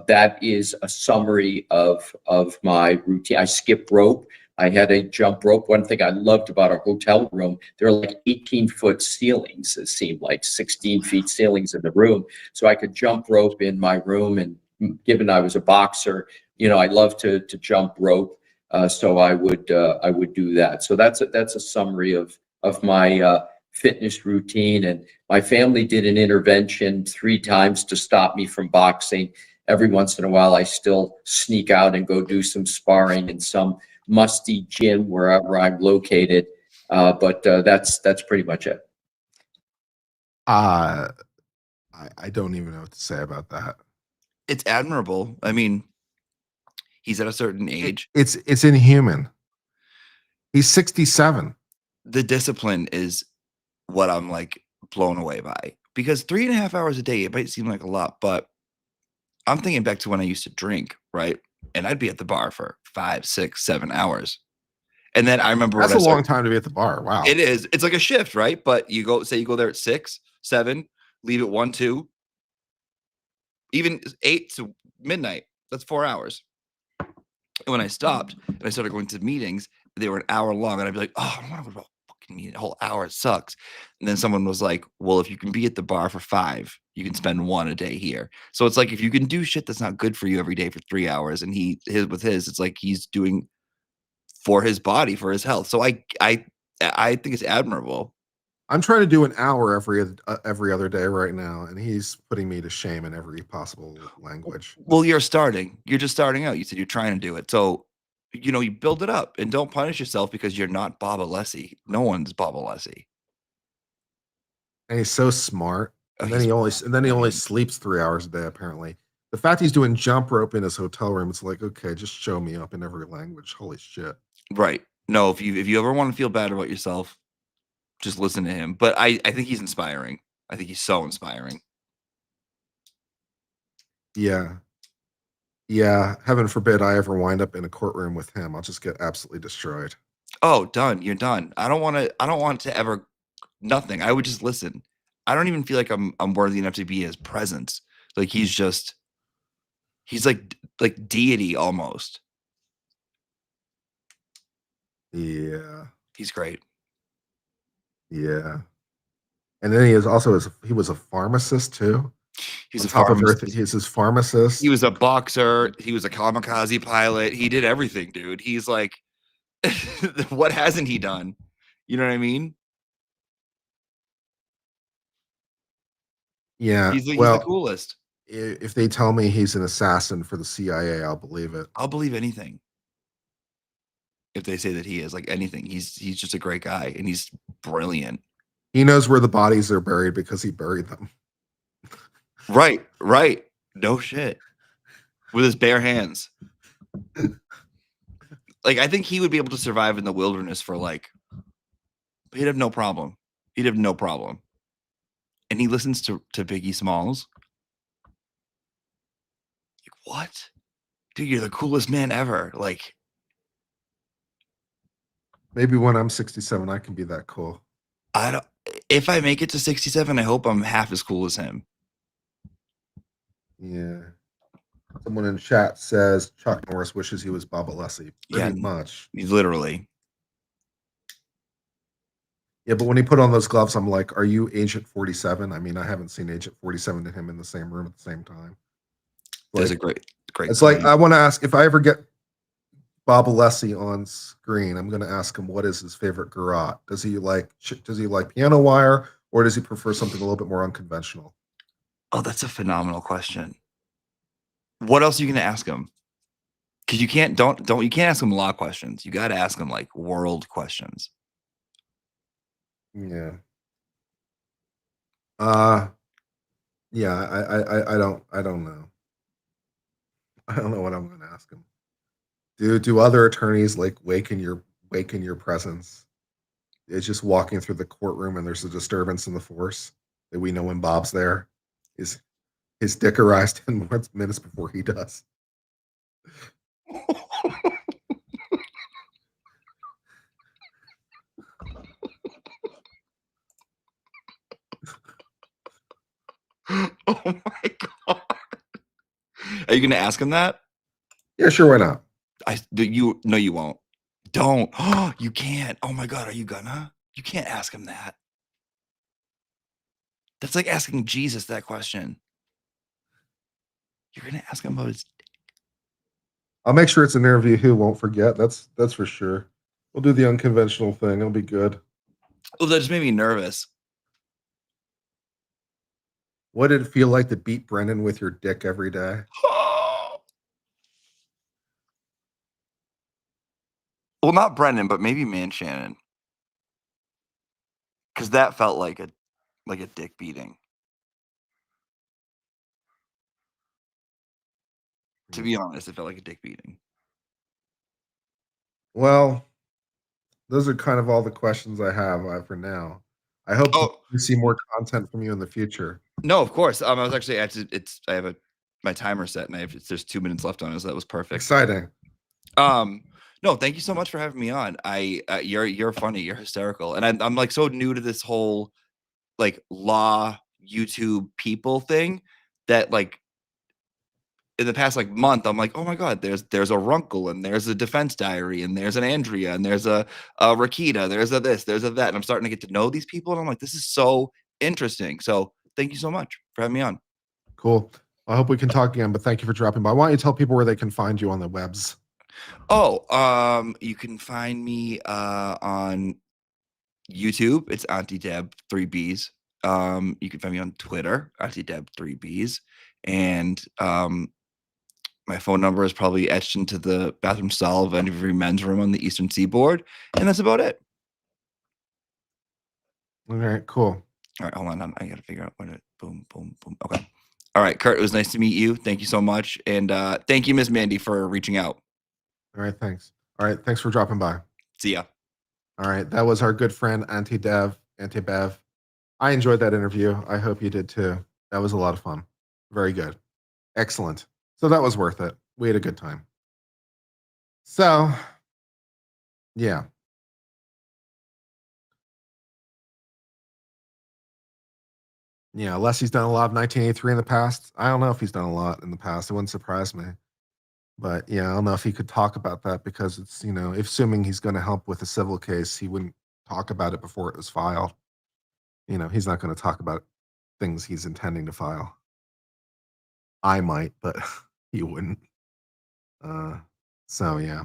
that is a summary of my routine. I skip rope. I had a jump rope. One thing I loved about our hotel room, there are like 18-foot ceilings. It seemed like 16 feet ceilings in the room. So I could jump rope in my room. And given I was a boxer, I love to jump rope. So I would do that. So that's a summary of my fitness routine. And my family did an intervention 3 times to stop me from boxing. Every once in a while, I still sneak out and go do some sparring in some musty gym wherever I'm located. But that's pretty much it. I don't even know what to say about that. It's admirable. I mean, he's at a certain age. It's inhuman. He's 67. The discipline is what I'm like blown away by, because 3.5 hours a day, it might seem like a lot, but I'm thinking back to when I used to drink, right? And I'd be at the bar for 5, 6, 7 hours. And then I remember that's a long time to be at the bar. Wow. It is. It's like a shift, right? But you go there at 6, 7, leave at 1, 2, even 8 to midnight. That's 4 hours. And when I stopped and I started going to meetings, they were an hour long, and I'd be like, oh, I don't want to go to a fucking meeting. A whole hour, it sucks. And then someone was like, well, if you can be at the bar for 5, you can spend 1 a day here. So it's like, if you can do shit that's not good for you every day for 3 hours, and it's like he's doing for his body, for his health. So I think it's admirable. I'm trying to do an hour every other day right now, and he's putting me to shame in every possible language. Well, you're just starting out. You said you're trying to do it. So you build it up and don't punish yourself because you're not Bob Alessi. No one's Bob Alessi. And he's so smart. Oh, And then he only sleeps 3 hours a day, apparently. The fact he's doing jump rope in his hotel room, it's like, okay, just show me up in every language. Holy shit. Right. No, if you ever want to feel bad about yourself, just listen to him. But I think he's inspiring. I think he's so inspiring. Yeah. Yeah. Heaven forbid I ever wind up in a courtroom with him. I'll just get absolutely destroyed. Oh, done. You're done. I don't want to ever nothing. I would just listen. I don't even feel like I'm worthy enough to be his presence. Like he's like deity almost. Yeah. He's great. Yeah. And then he was a pharmacist too. He's on a top pharmacist. of Earth, he's his pharmacist. He was a boxer. He was a kamikaze pilot. He did everything, dude. He's like, what hasn't he done? You know what I mean? Yeah. He's the coolest. If they tell me he's an assassin for the CIA, I'll believe it. I'll believe anything. If they say that he is, like, anything. He's just a great guy and he's brilliant. He knows where the bodies are buried because he buried them. Right. No shit. With his bare hands. Like, I think he would be able to survive in the wilderness for he'd have no problem. And he listens to Biggie Smalls. Like, what? Dude, you're the coolest man ever. Like, maybe when I'm 67, I can be that cool. If I make it to 67, I hope I'm half as cool as him. Yeah. Someone in chat says Chuck Norris wishes he was Bob Alessi. Pretty much. He's literally. Yeah, but when he put on those gloves, I'm like, are you Agent 47? I mean, I haven't seen Agent 47 and him in the same room at the same time. There's a great. It's like, I want to ask, if I ever get Bob Alessi on screen, I'm going to ask him what is his favorite garrote. Does he like piano wire, or does he prefer something a little bit more unconventional? Oh, that's a phenomenal question. What else are you going to ask him? Because you can't ask him law questions. You got to ask him like world questions. Yeah. Yeah. I don't know. I don't know what I'm going to ask him. Do other attorneys like wake in your presence? It's just walking through the courtroom and there's a disturbance in the force that we know when Bob's there. His dick arrives 10 minutes before he does. Oh my god! Are you going to ask him that? Yeah, sure. Why not? No, you won't. Don't. Oh, you can't. Oh my god, are you gonna? You can't ask him that. That's like asking Jesus that question. You're gonna ask him about his. I'll make sure it's an interview he won't forget. That's for sure. We'll do the unconventional thing. It'll be good. Oh, that just made me nervous. What did it feel like to beat Brendan with your dick every day? Well, not Brendan, but maybe Man Shannon. Because that felt like a dick beating. To be honest, it felt like a dick beating. Well, those are kind of all the questions I have for now. I hope to see more content from you in the future. No, of course. I was actually I have my timer set and there's 2 minutes left on it, so that was perfect. Exciting. No, thank you so much for having me on. You're funny, you're hysterical, and I'm like so new to this whole like law YouTube people thing that like in the past like month I'm like, oh my god, there's a Runkle and there's a Defense Diary and there's an Andrea and there's a Rakita, there's a this, there's a that, and I'm starting to get to know these people and I'm like, this is so interesting. So thank you so much for having me on. Cool. I hope we can talk again, but thank you for dropping by. Why don't you tell people where they can find you on the webs? Oh, you can find me on YouTube. It's Aunti Deb 3Bs. You can find me on Twitter, Aunti Deb 3Bs, and My phone number is probably etched into the bathroom stall of every men's room on the Eastern Seaboard, and that's about it. All right, cool. All right, hold on. I got to figure out what it. Boom, boom, boom. Okay. All right, Kurt, it was nice to meet you. Thank you so much. And thank you, Miss Mandy, for reaching out. All right, thanks. All right, thanks for dropping by. See ya. All right, that was our good friend, Aunti Deb, Aunti Bev. I enjoyed that interview. I hope you did too. That was a lot of fun. Very good. Excellent. So that was worth it. We had a good time. So, yeah. Yeah, unless he's done a lot of 1983 in the past. I don't know if he's done a lot in the past. It wouldn't surprise me. But yeah, I don't know if he could talk about that because it's, assuming he's going to help with a civil case, he wouldn't talk about it before it was filed. He's not going to talk about things he's intending to file. I might, but he wouldn't. So yeah.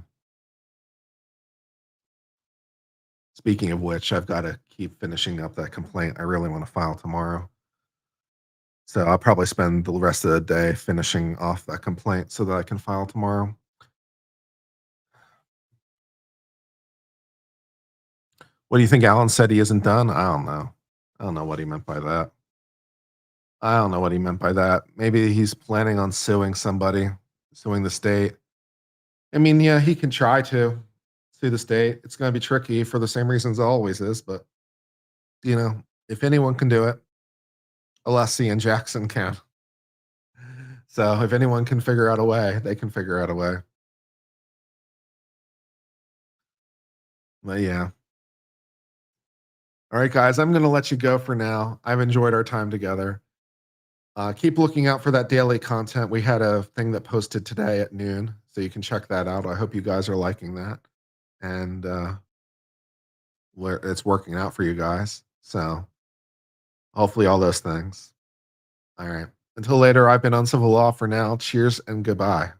Speaking of which, I've got to keep finishing up that complaint I really want to file tomorrow. So I'll probably spend the rest of the day finishing off that complaint so that I can file tomorrow. What do you think Alan said he isn't done? I don't know. I don't know what he meant by that. I don't know what he meant by that. Maybe he's planning on suing somebody, suing the state. I mean, yeah, he can try to sue the state. It's going to be tricky for the same reasons it always is. But, if anyone can do it, Alessi and Jackson can. So if anyone can figure out a way, they can figure out a way. But yeah. All right, guys, I'm going to let you go for now. I've enjoyed our time together. Keep looking out for that daily content. We had a thing that posted today at noon, so you can check that out. I hope you guys are liking that. And it's working out for you guys. So hopefully all those things. All right. Until later, I've been Uncivil Law for now. Cheers and goodbye.